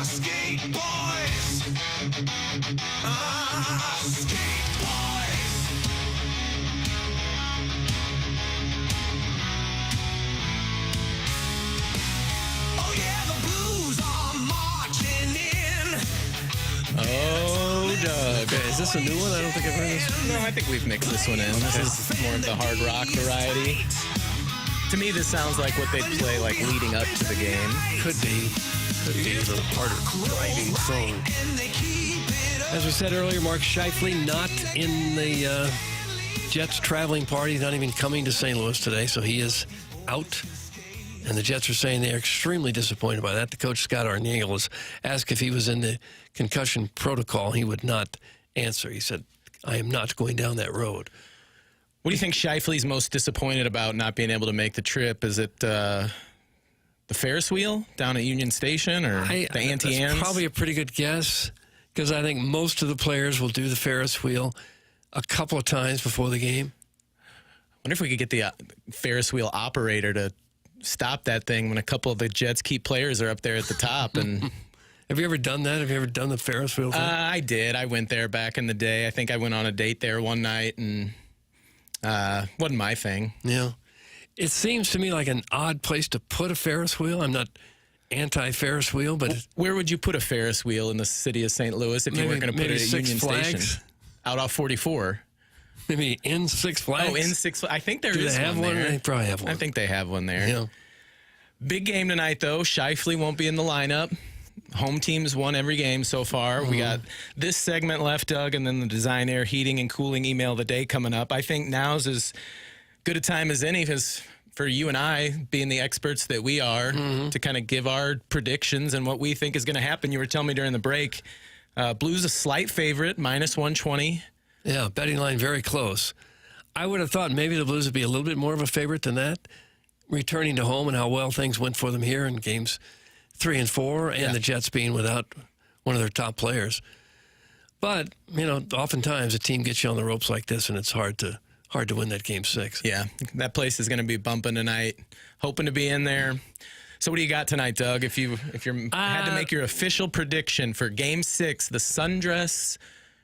Skate boys. Skate boys. Oh yeah, the Blues are marching in. Oh, Doug. Okay, is this a new one? I don't think I've heard this. No, I think we've mixed this one in. This is more of the hard rock variety. To me, this sounds like what they'd play like leading up to the game. Could be. Could be the harder driving song. As we said earlier, Mark Scheifele not in the Jets traveling party. He's not even coming to St. Louis today, so he is out. And the Jets are saying they're extremely disappointed by that. The coach, Scott Arniel, was asked if he was in the concussion protocol. He would not answer. He said, I am not going down that road. What do you think Scheifele's most disappointed about not being able to make the trip? Is it the Ferris wheel down at Union Station or the Auntie Anne's? That's probably a pretty good guess because I think most of the players will do the Ferris wheel a couple of times before the game. I wonder if we could get the Ferris wheel operator to stop that thing when a couple of the Jets' key players are up there at the top. And have you ever done that? Have you ever done the Ferris wheel thing? I did. I went there back in the day. I think I went on a date there one night and wasn't my thing. Yeah. It seems to me like an odd place to put a Ferris wheel. I'm not anti-Ferris wheel, but... Where would you put a Ferris wheel in the city of St. Louis if you weren't going to put it at Union Station? Out off 44. Maybe in Six Flags? Oh, in Six Flags. I think there is one there. Do they have one? They probably have one. I think they have one there. Yeah. Big game tonight, though. Scheifele won't be in the lineup. Home teams won every game so far. We got this segment left, Doug, and then the Design Air Heating and Cooling email of the day coming up. I think now's as good a time as any because for you and I, being the experts that we are, to kind of give our predictions and what we think is going to happen. You were telling me during the break, Blues a slight favorite, minus 120. Yeah, betting line very close. I would have thought maybe the Blues would be a little bit more of a favorite than that, returning to home and how well things went for them here in games 3 and 4, and the Jets being without one of their top players. But, you know, oftentimes a team gets you on the ropes like this, and it's hard to win that game 6. Yeah, that place is going to be bumping tonight. Hoping to be in there. So what do you got tonight, Doug? If you had to make your official prediction for Game 6, the Sundress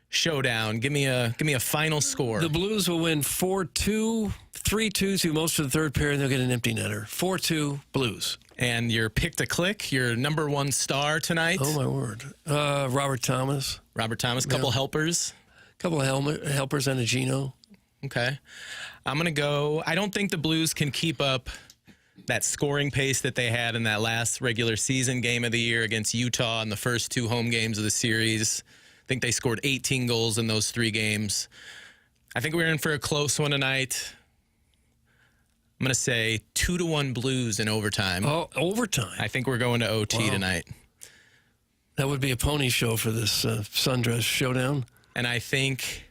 Showdown, give me a final score. The Blues will win 4-2, 3-2 through most of the third period. They'll get an empty netter. 4-2 Blues. And your pick to click, your number one star tonight. Oh my word, Robert Thomas. Robert Thomas, couple helpers. Couple of helpers and a Gino. Okay. I'm going to go. I don't think the Blues can keep up that scoring pace that they had in that last regular season game of the year against Utah in the first 2 home games of the series. I think they scored 18 goals in those 3 games. I think we're in for a close one tonight. I'm going to say 2-1 Blues in overtime. Oh, overtime. I think we're going to OT tonight. That would be a pony show for this Sundress Showdown. And I think...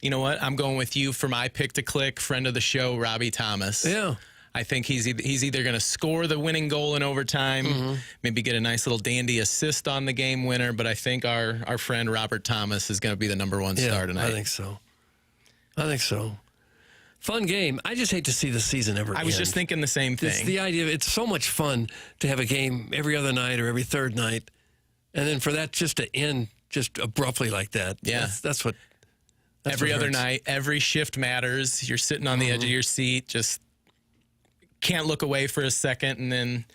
You know what? I'm going with you for my pick to click. Friend of the show, Robbie Thomas. Yeah. I think he's either going to score the winning goal in overtime, maybe get a nice little dandy assist on the game winner, but I think our friend Robert Thomas is going to be the number one star tonight. I think so. Fun game. I just hate to see the season ever end. I was just thinking the same thing. It's the idea of it's so much fun to have a game every other night or every third night, and then for that just to end just abruptly like that. Yeah. That's what... Every other night, every shift matters. You're sitting on the edge of your seat, just can't look away for a second. And then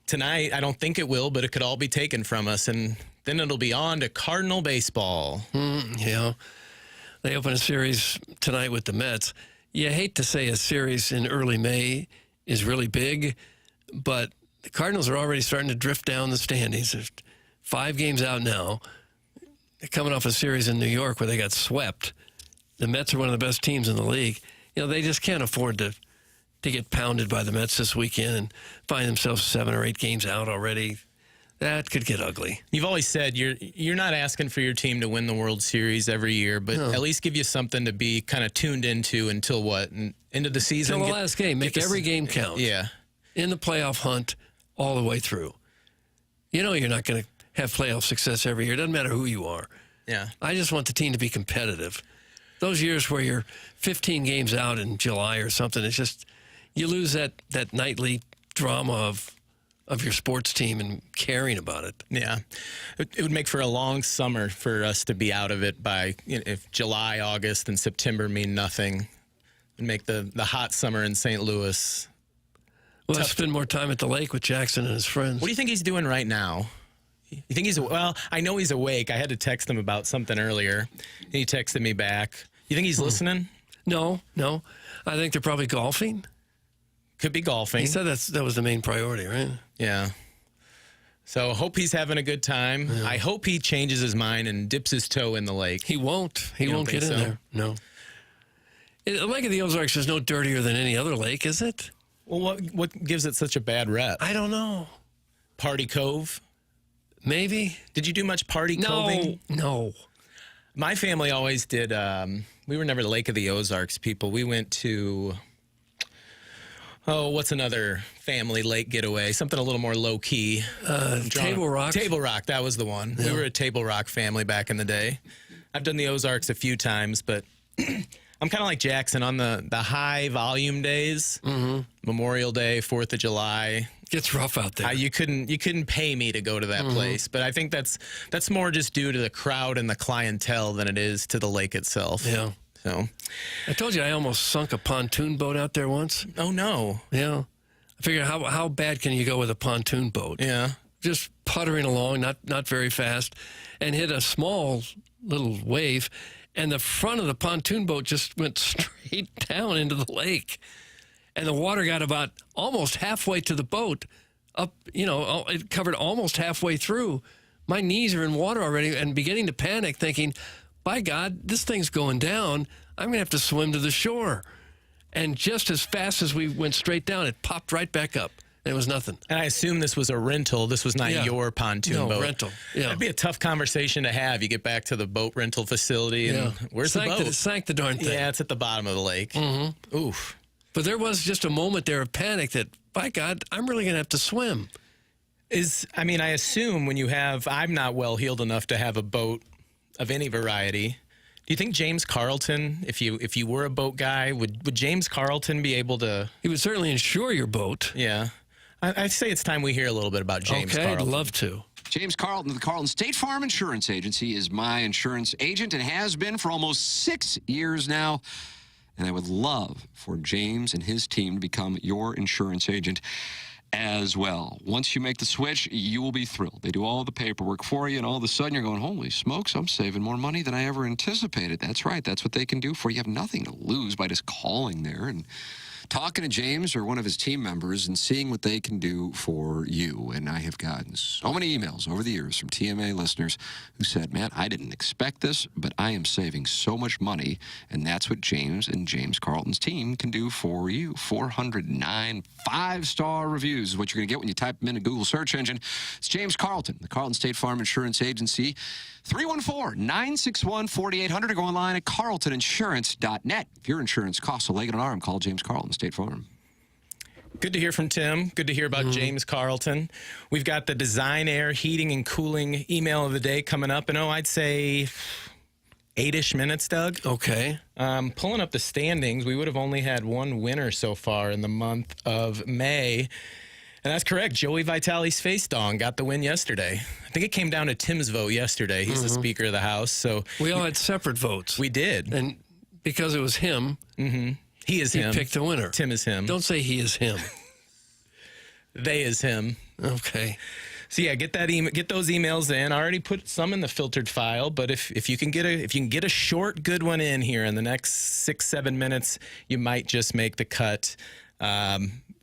tonight, I don't think it will, but it could all be taken from us. And then it'll be on to Cardinal baseball. Yeah. They open a series tonight with the Mets. You hate to say a series in early May is really big, but the Cardinals are already starting to drift down the standings. There's 5 games out now. They're coming off a series in New York where they got swept. The Mets are one of the best teams in the league. You know, they just can't afford to get pounded by the Mets this weekend and find themselves 7 or 8 games out already. That could get ugly. You've always said you're not asking for your team to win the World Series every year, but at least give you something to be kind of tuned into until what? Into the season? Until the last game. Make every game count. Yeah. In the playoff hunt all the way through. You know you're not going to have playoff success every year. It doesn't matter who you are. Yeah. I just want the team to be competitive. Those years where you're 15 games out in July or something, it's just you lose that nightly drama of of your sports team and caring about it. Yeah. It would make for a long summer for us to be out of it by, if July, August, and September mean nothing. It would make the hot summer in St. Louis. Well, I spend more time at the lake with Jackson and his friends. What do you think he's doing right now? You think well, I know he's awake. I had to text him about something earlier. He texted me back. You think he's listening? No. I think they're probably golfing. Could be golfing. He said that was the main priority, right? Yeah. So hope he's having a good time. Yeah. I hope he changes his mind and dips his toe in the lake. He won't. He won't get in there. No. The Lake of the Ozarks is no dirtier than any other lake, is it? Well, what gives it such a bad rep? I don't know. Party Cove? Maybe. Did you do much party coving? No. My family always did. We were never the Lake of the Ozarks people. We went to, what's another family lake getaway? Something a little more low-key. Table Rock. Table Rock, that was the one. Yeah. We were a Table Rock family back in the day. I've done the Ozarks a few times, but I'm kind of like Jackson on the high volume days. Mm-hmm. Memorial Day, 4th of July. Gets rough out there. You couldn't pay me to go to that place, but I think that's more just due to the crowd and the clientele than it is to the lake itself. Yeah. So, I told you I almost sunk a pontoon boat out there once. Oh no. Yeah. I figured how bad can you go with a pontoon boat? Yeah. Just puttering along, not very fast, and hit a small little wave, and the front of the pontoon boat just went straight down into the lake. And the water got about almost halfway to the boat, up, it covered almost halfway through. My knees are in water already and beginning to panic, thinking, by God, this thing's going down. I'm going to have to swim to the shore. And just as fast as we went straight down, it popped right back up. And it was nothing. And I assume this was a rental. This was not your pontoon boat. No, rental. Yeah. That'd be a tough conversation to have. You get back to the boat rental facility, and where's the boat? Sank the darn thing. Yeah, it's at the bottom of the lake. Mm-hmm. Oof. But there was just a moment there of panic that, by God, I'm really going to have to swim. I assume when I'm not well heeled enough to have a boat of any variety. Do you think James Carlton, if you were a boat guy, would James Carlton be able to? He would certainly insure your boat. Yeah. I'd say it's time we hear a little bit about James Carlton. I'd love to. James Carlton of the Carlton State Farm Insurance Agency is my insurance agent and has been for almost 6 years now. And I would love for James and his team to become your insurance agent as well. Once you make the switch, you will be thrilled. They do all the paperwork for you, and all of a sudden you're going, holy smokes, I'm saving more money than I ever anticipated. That's right. That's what they can do for you. You have nothing to lose by just calling there and talking to James or one of his team members and seeing what they can do for you. And I have gotten so many emails over the years from TMA listeners who said, man, I didn't expect this, but I am saving so much money. And that's what James and James Carlton's team can do for you. 409 5-star reviews is what you're going to get when you type them in a Google search engine. It's James Carlton, the Carlton State Farm Insurance Agency. 314-961-4800 or go online at carltoninsurance.net. If your insurance costs a leg and an arm, call James Carlton, State Farm. Good to hear from Tim. Good to hear about James Carlton. We've got the Design Air Heating and Cooling email of the day coming up. And I'd say 8-ish minutes, Doug. Okay. Pulling up the standings, we would have only had one winner so far in the month of May. And that's correct. Joey Vitale's face dong got the win yesterday. I think it came down to Tim's vote yesterday. He's the Speaker of the House. So we all had separate votes. We did. And because it was him, he him. He picked the winner. Tim is him. Don't say he is him. They is him. Okay. So yeah, get those emails in. I already put some in the filtered file, but if you can get a short good one in here in the next 6-7 minutes, you might just make the cut.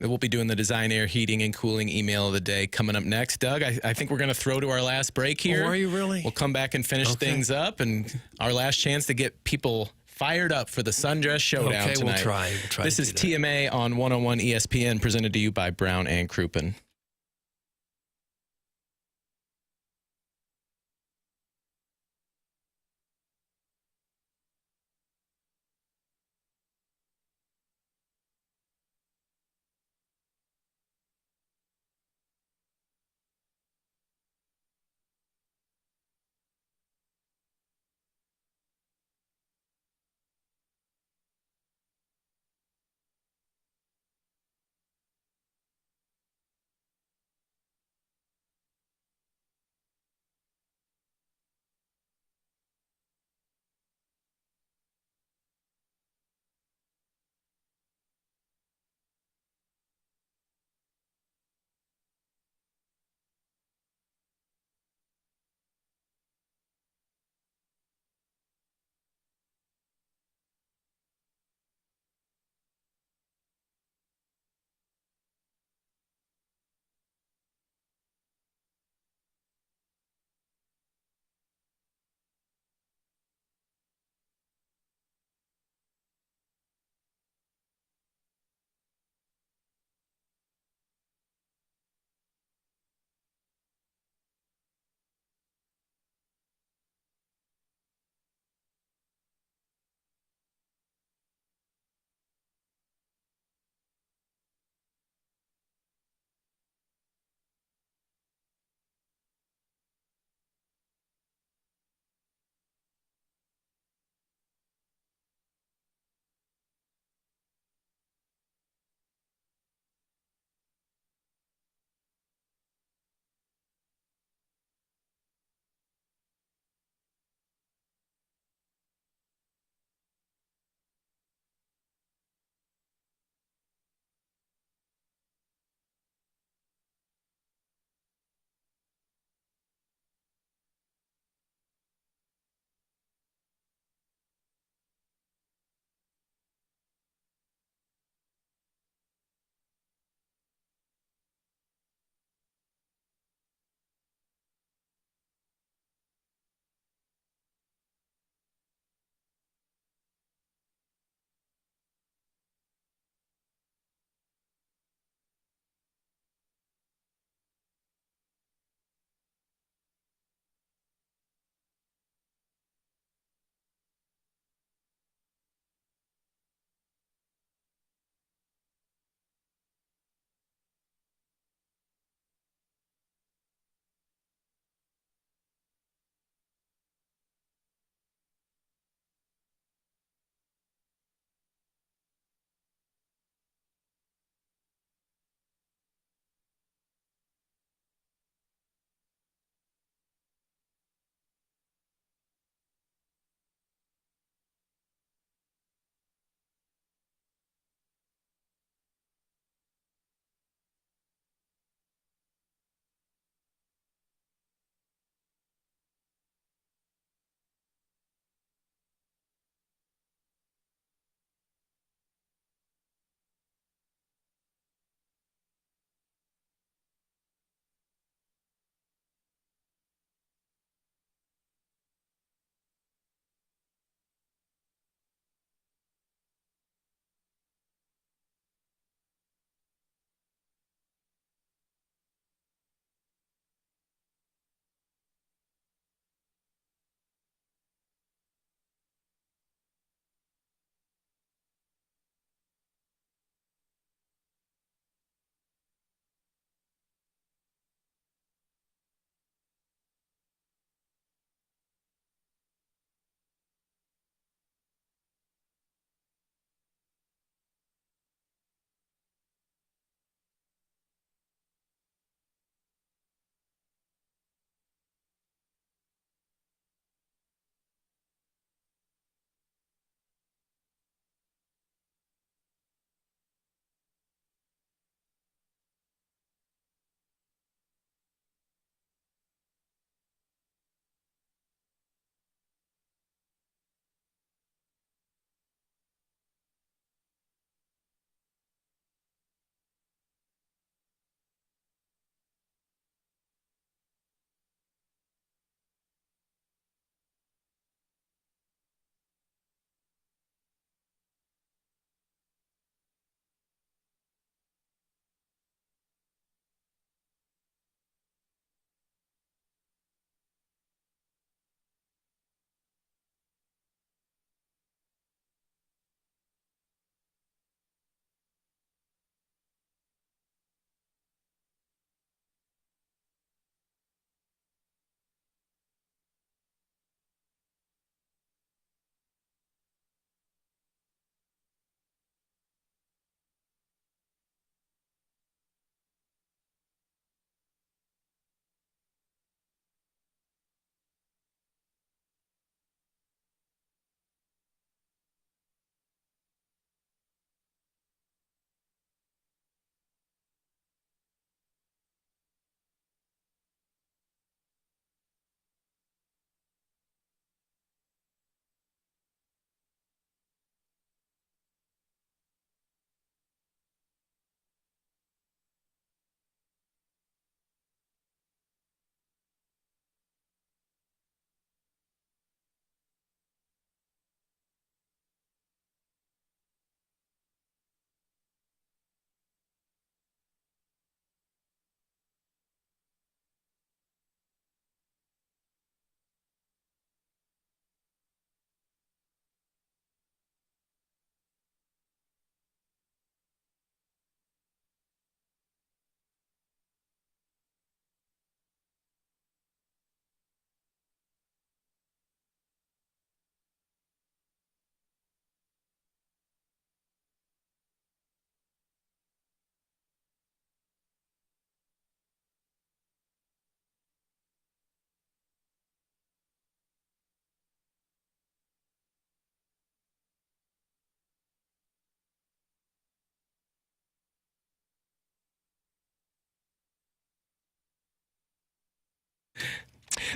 We'll be doing the Design Air Heating and Cooling email of the day coming up next. Doug, I think we're going to throw to our last break here. Oh, are you really? We'll come back and finish things up, and our last chance to get people fired up for the Sundress Showdown tonight. We'll try this is TMA on 101 ESPN, presented to you by Brown and Crouppen.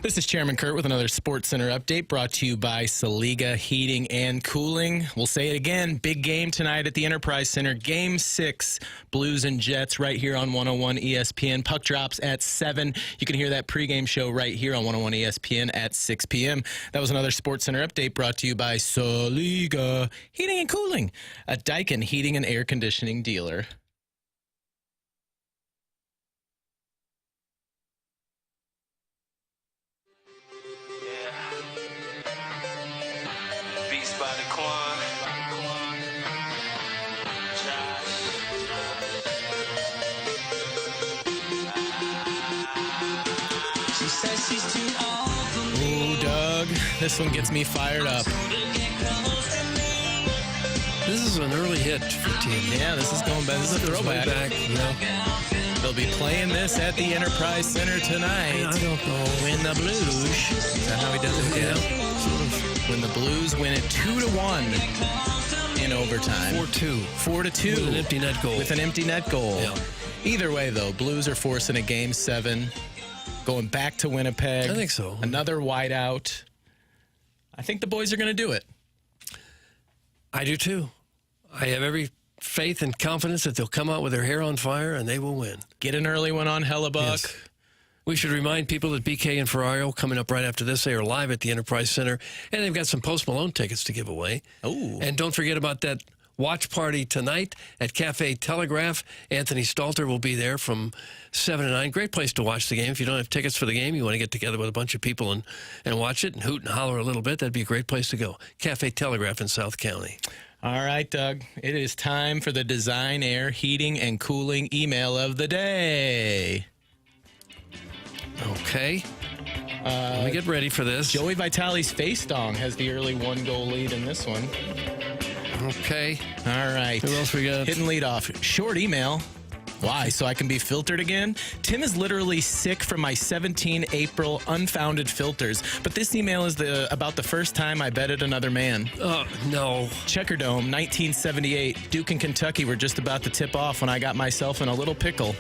This is Chairman Kurt with another Sports Center update brought to you by Saliga Heating and Cooling. We'll say it again, big game tonight at the Enterprise Center. Game 6, Blues and Jets right here on 101 ESPN. Puck drops at 7. You can hear that pregame show right here on 101 ESPN at 6 p.m. That was another Sports Center update brought to you by Saliga Heating and Cooling, a Daikin heating and air conditioning dealer. Ooh, Doug, this one gets me fired up. This is an early hit for team. Yeah, this is going back. This is a throwback. They'll be playing this at the Enterprise Center tonight. I don't know. Win the Blues. Is that how he does it? Yeah. Sort of. When the Blues win it 2-1 in overtime. 4-2. 4-2. With an empty net goal. With an empty net goal. Yeah. Either way, though, Blues are forcing a Game 7. Going back to Winnipeg. I think so. Another whiteout. I think the boys are going to do it. I do too. I have every faith and confidence that they'll come out with their hair on fire and they will win. Get an early one on Hellebuck. Yes. We should remind people that BK and Ferrario coming up right after this. They are live at the Enterprise Center, and they've got some Post Malone tickets to give away. Oh. And don't forget about that watch party tonight at Cafe Telegraph. Anthony Stalter will be there from 7 to 9. Great place to watch the game. If you don't have tickets for the game, you want to get together with a bunch of people and watch it and hoot and holler a little bit, that'd be a great place to go. Cafe Telegraph in South County. All right, Doug. It is time for the Design Air Heating and Cooling email of the day. Okay. Let me get ready for this. Joey Vitale's face dong has the early 1-goal lead in this one. Okay. All right. Who else we got? Hitting lead off. Short email. Why? So I can be filtered again? Tim is literally sick from my 17 April unfounded filters. But this email is about the first time I betted another man. Oh, no. Checkerdome, 1978. Duke and Kentucky were just about to tip off when I got myself in a little pickle.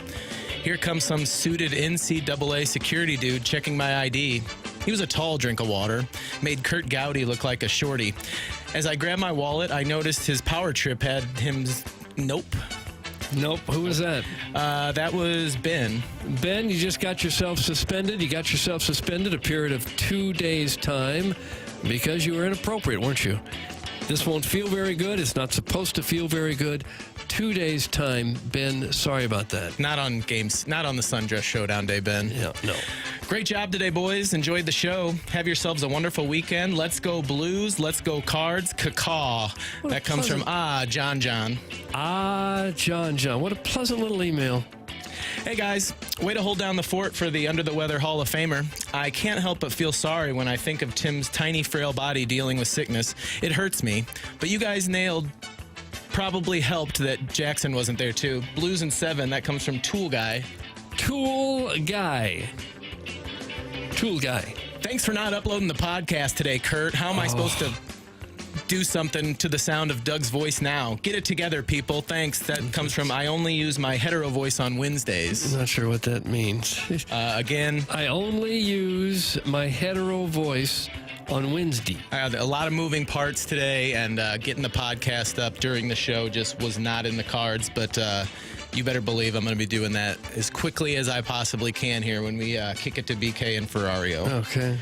Here comes some suited NCAA security dude checking my ID. He was a tall drink of water, made Kurt Gowdy look like a shorty. As I grabbed my wallet, I noticed his power trip had him... Nope. Who was that? That was Ben. Ben, you just got yourself suspended. You got yourself suspended a period of 2 days' time because you were inappropriate, weren't you? This won't feel very good. It's not supposed to feel very good. 2 days' time, Ben. Sorry about that. Not on games. Not on the Sundress Showdown Day, Ben. Yeah, no. Great job today, boys. Enjoyed the show. Have yourselves a wonderful weekend. Let's go Blues. Let's go Cards. Caw. That comes from John. John. What a pleasant little email. Hey, guys. Way to hold down the fort for the Under the Weather Hall of Famer. I can't help but feel sorry when I think of Tim's tiny, frail body dealing with sickness. It hurts me. But you guys nailed... Probably helped that Jackson wasn't there, too. Blues and 7. That comes from Tool Guy. Tool Guy. Thanks for not uploading the podcast today, Kurt. How am I supposed to do something to the sound of Doug's voice now? Get it together, people. Thanks. That comes from I only use my hetero voice on Wednesdays. I'm not sure what that means. Again. I only use my hetero voice on Wednesday. I had a lot of moving parts today, and getting the podcast up during the show just was not in the cards, but you better believe I'm going to be doing that as quickly as I possibly can here when we kick it to BK and Ferrario. Okay.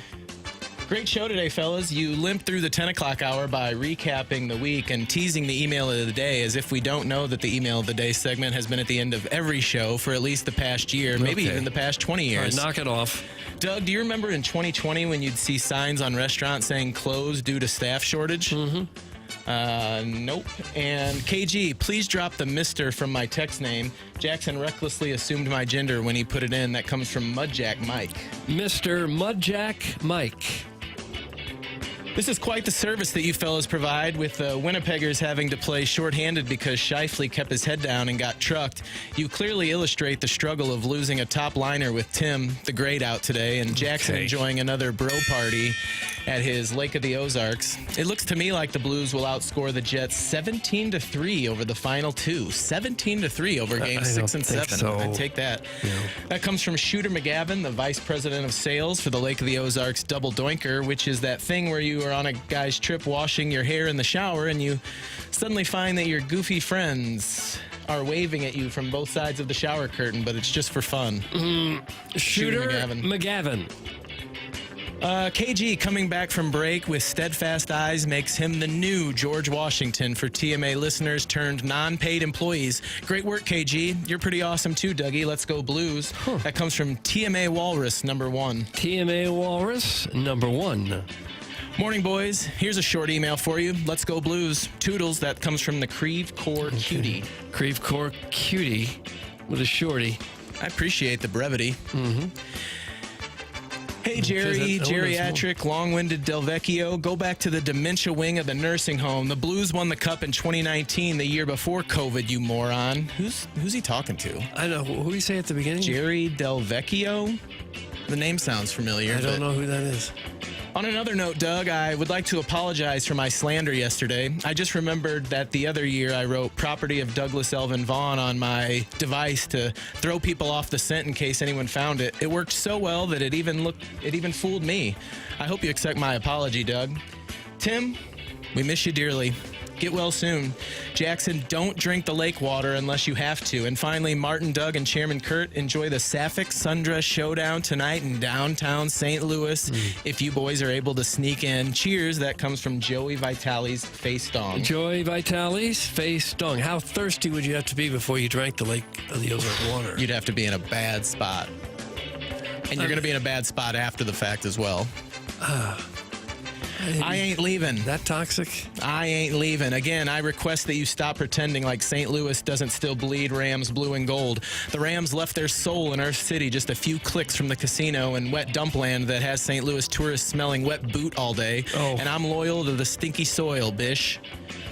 Great show today, fellas. You limped through the 10 o'clock hour by recapping the week and teasing the email of the day as if we don't know that the email of the day segment has been at the end of every show for at least the past year, maybe even the past 20 years. All right, knock it off. Doug, do you remember in 2020 when you'd see signs on restaurants saying closed due to staff shortage? Mm-hmm. Nope. And KG, please drop the Mr. from my text name. Jackson recklessly assumed my gender when he put it in. That comes from Mudjack Mike. Mr. Mudjack Mike. This is quite the service that you fellas provide, with the Winnipeggers having to play shorthanded because Scheifele kept his head down and got trucked. You clearly illustrate the struggle of losing a top liner with Tim, the great, out today, and Jackson enjoying another bro party. at his Lake of the Ozarks. It looks to me like the Blues will outscore the Jets 17-3 over the final two. 17-3 over games 6 and 7. So. I'd take that. Yeah. That comes from Shooter McGavin, the vice president of sales for the Lake of the Ozarks Double Doinker, which is that thing where you are on a guy's trip washing your hair in the shower and you suddenly find that your goofy friends are waving at you from both sides of the shower curtain, but it's just for fun. Shooter McGavin. KG coming back from break with steadfast eyes makes him the new George Washington for TMA listeners turned non-paid employees. Great work, KG. You're pretty awesome too, Dougie. Let's go Blues. That comes from TMA Walrus number 1. TMA Walrus number 1. Morning, boys. Here's a short email for you. Let's go Blues. Toodles. That comes from the Creve Core Cutie. Creve Core Cutie with a shorty. I appreciate the brevity. Mm-hmm. Hey, Jerry, geriatric, long-winded Del Vecchio, go back to the dementia wing of the nursing home. The Blues won the cup in 2019, the year before COVID, you moron. Who's he talking to? I know. Who do you say at the beginning? Jerry Del Vecchio? The name sounds familiar. I don't know who that is. On another note, Doug, I would like to apologize for my slander yesterday. I just remembered that the other year I wrote property of Douglas Elvin Vaughn on my device to throw people off the scent in case anyone found it. It worked so well that it even fooled me. I hope you accept my apology, Doug. Tim, we miss you dearly. Get well soon. Jackson, don't drink the lake water unless you have to. And finally, Martin, Doug, and Chairman Kurt, enjoy the Sapphic Sundress Showdown tonight in downtown St. Louis. If you boys are able to sneak in. Cheers. That comes from Joey Vitale's Face Dong. Joey Vitale's Face Dong. How thirsty would you have to be before you drank the Lake of the Ozark water? You'd have to be in a bad spot. And you're going to be in a bad spot after the fact as well. I ain't leaving. That toxic? I ain't leaving. Again, I request that you stop pretending like St. Louis doesn't still bleed Rams blue and gold. The Rams left their soul in Earth City just a few clicks from the casino and wet dumpland that has St. Louis tourists smelling wet boot all day. Oh. And I'm loyal to the stinky soil, bish.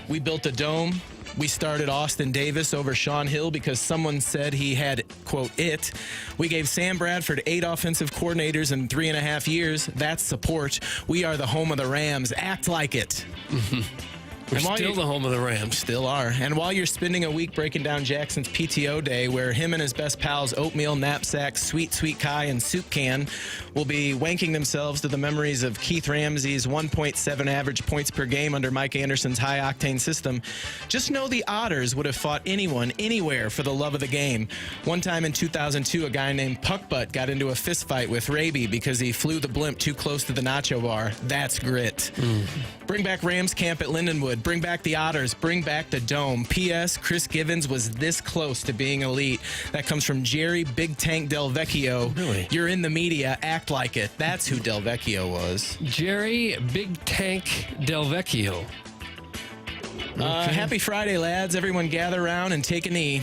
We built a dome. We started Austin Davis over Sean Hill because someone said he had, quote, it. We gave Sam Bradford 8 offensive coordinators in 3.5 years. That's support. We are the home of the Rams. Act like it. We're still the home of the Rams. Still are. And while you're spending a week breaking down Jackson's PTO day, where him and his best pals, Oatmeal, Knapsack, Sweet Sweet Kai, and Soup Can, will be wanking themselves to the memories of Keith Ramsey's 1.7 average points per game under Mike Anderson's high-octane system, just know the Otters would have fought anyone, anywhere for the love of the game. One time in 2002, a guy named Puckbutt got into a fist fight with Raby because he flew the blimp too close to the nacho bar. That's grit. Bring back Rams camp at Lindenwood. Bring back the Otters. Bring back the Dome. P.S. Chris Givens was this close to being elite. That comes from Jerry Big Tank Del Vecchio. Really? You're in the media. Act like it. That's who Del Vecchio was. Jerry Big Tank Del Vecchio. Happy Friday, lads. Everyone gather around and take a knee.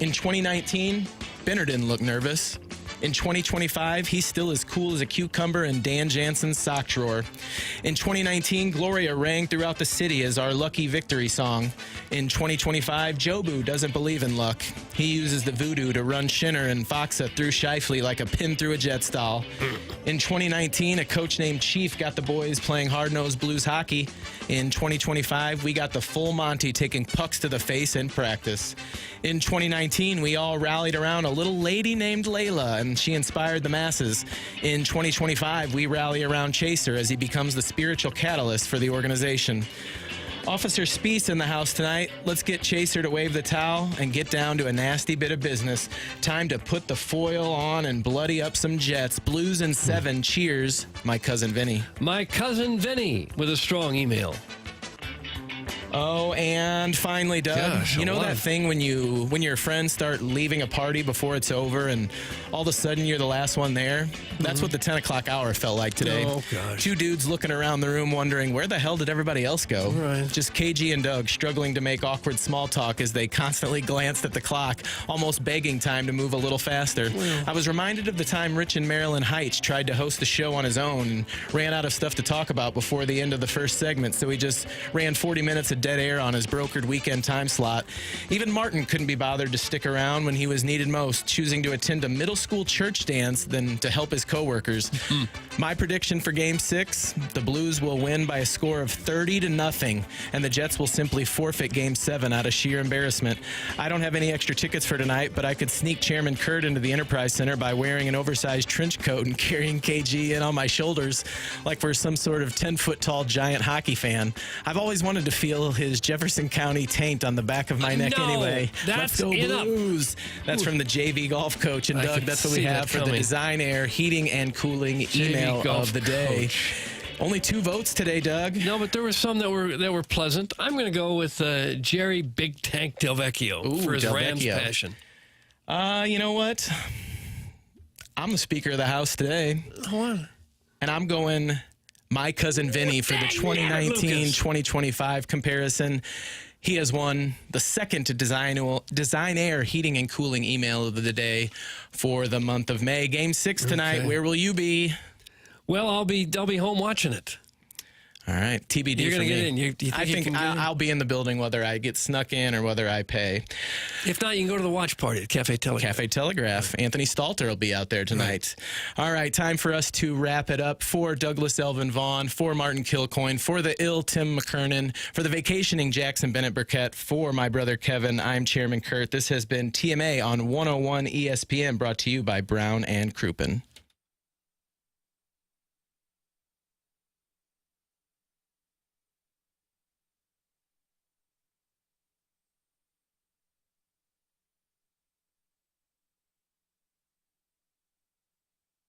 In 2019, Benner didn't look nervous. In 2025, he's still as cool as a cucumber in Dan Jansen's sock drawer. In 2019, Gloria rang throughout the city as our lucky victory song. In 2025, Jobu doesn't believe in luck. He uses the voodoo to run Shinner and Foxa through Shifley like a pin through a jet stall. In 2019, a coach named Chief got the boys playing hard-nosed Blues hockey. In 2025, we got the full Monty taking pucks to the face in practice. In 2019, we all rallied around a little lady named Layla, and she inspired the masses. In 2025, we rally around Chaser as he becomes the spiritual catalyst for the organization. Officer Speece in the house tonight. Let's get Chaser to wave the towel and get down to a nasty bit of business. Time to put the foil on and bloody up some Jets. Blues in 7. Cheers, my cousin Vinny. My cousin Vinny with a strong email. Oh, and finally, Doug, Gosh, you know that thing when your friends start leaving a party before it's over and all of a sudden you're the last one there? That's what the 10 o'clock hour felt like today. Oh, gosh. 2 dudes looking around the room wondering, where the hell did everybody else go? Right. Just KG and Doug struggling to make awkward small talk as they constantly glanced at the clock, almost begging time to move a little faster. I was reminded of the time Rich in Maryland Heights tried to host the show on his own and ran out of stuff to talk about before the end of the first segment, so he just ran 40 minutes of dead air on his brokered weekend time slot. Even Martin couldn't be bothered to stick around when he was needed most, choosing to attend a middle school church dance than to help his coworkers. My prediction for Game 6, the Blues will win by a score of 30-0, and the Jets will simply forfeit Game 7 out of sheer embarrassment. I don't have any extra tickets for tonight, but I could sneak Chairman Kurt into the Enterprise Center by wearing an oversized trench coat and carrying KG in on my shoulders like we're some sort of 10-foot-tall giant hockey fan. I've always wanted to feel his Jefferson County taint on the back of my neck anyway. That's Let's go enough. Blues. That's from the JV golf coach. And Doug, that's what we have for the Design Air Heating and Cooling email of the day. Only 2 votes today, Doug. No, but there were some that were pleasant. I'm going to go with Jerry Big Tank Delvecchio for his Rams passion. You know what? I'm the Speaker of the House today. What? And I'm going my cousin Vinny for the 2019-2025 comparison. He has won the second Design Air Heating and Cooling email of the day for the month of May. Game 6 tonight. Okay. Where will you be? Well, I'll be home watching it. All right, TBD. You're going to get in. I think I'll be in the building whether I get snuck in or whether I pay. If not, you can go to the watch party at Cafe Telegraph. Cafe Telegraph. Anthony Stalter will be out there tonight. Right. All right, time for us to wrap it up. For Douglas Elvin Vaughn, for Martin Kilcoyne, for the ill Tim McKernan, for the vacationing Jackson Burkett, for my brother Kevin, I'm Chairman Kurt. This has been TMA on 101 ESPN, brought to you by Brown and Crouppen.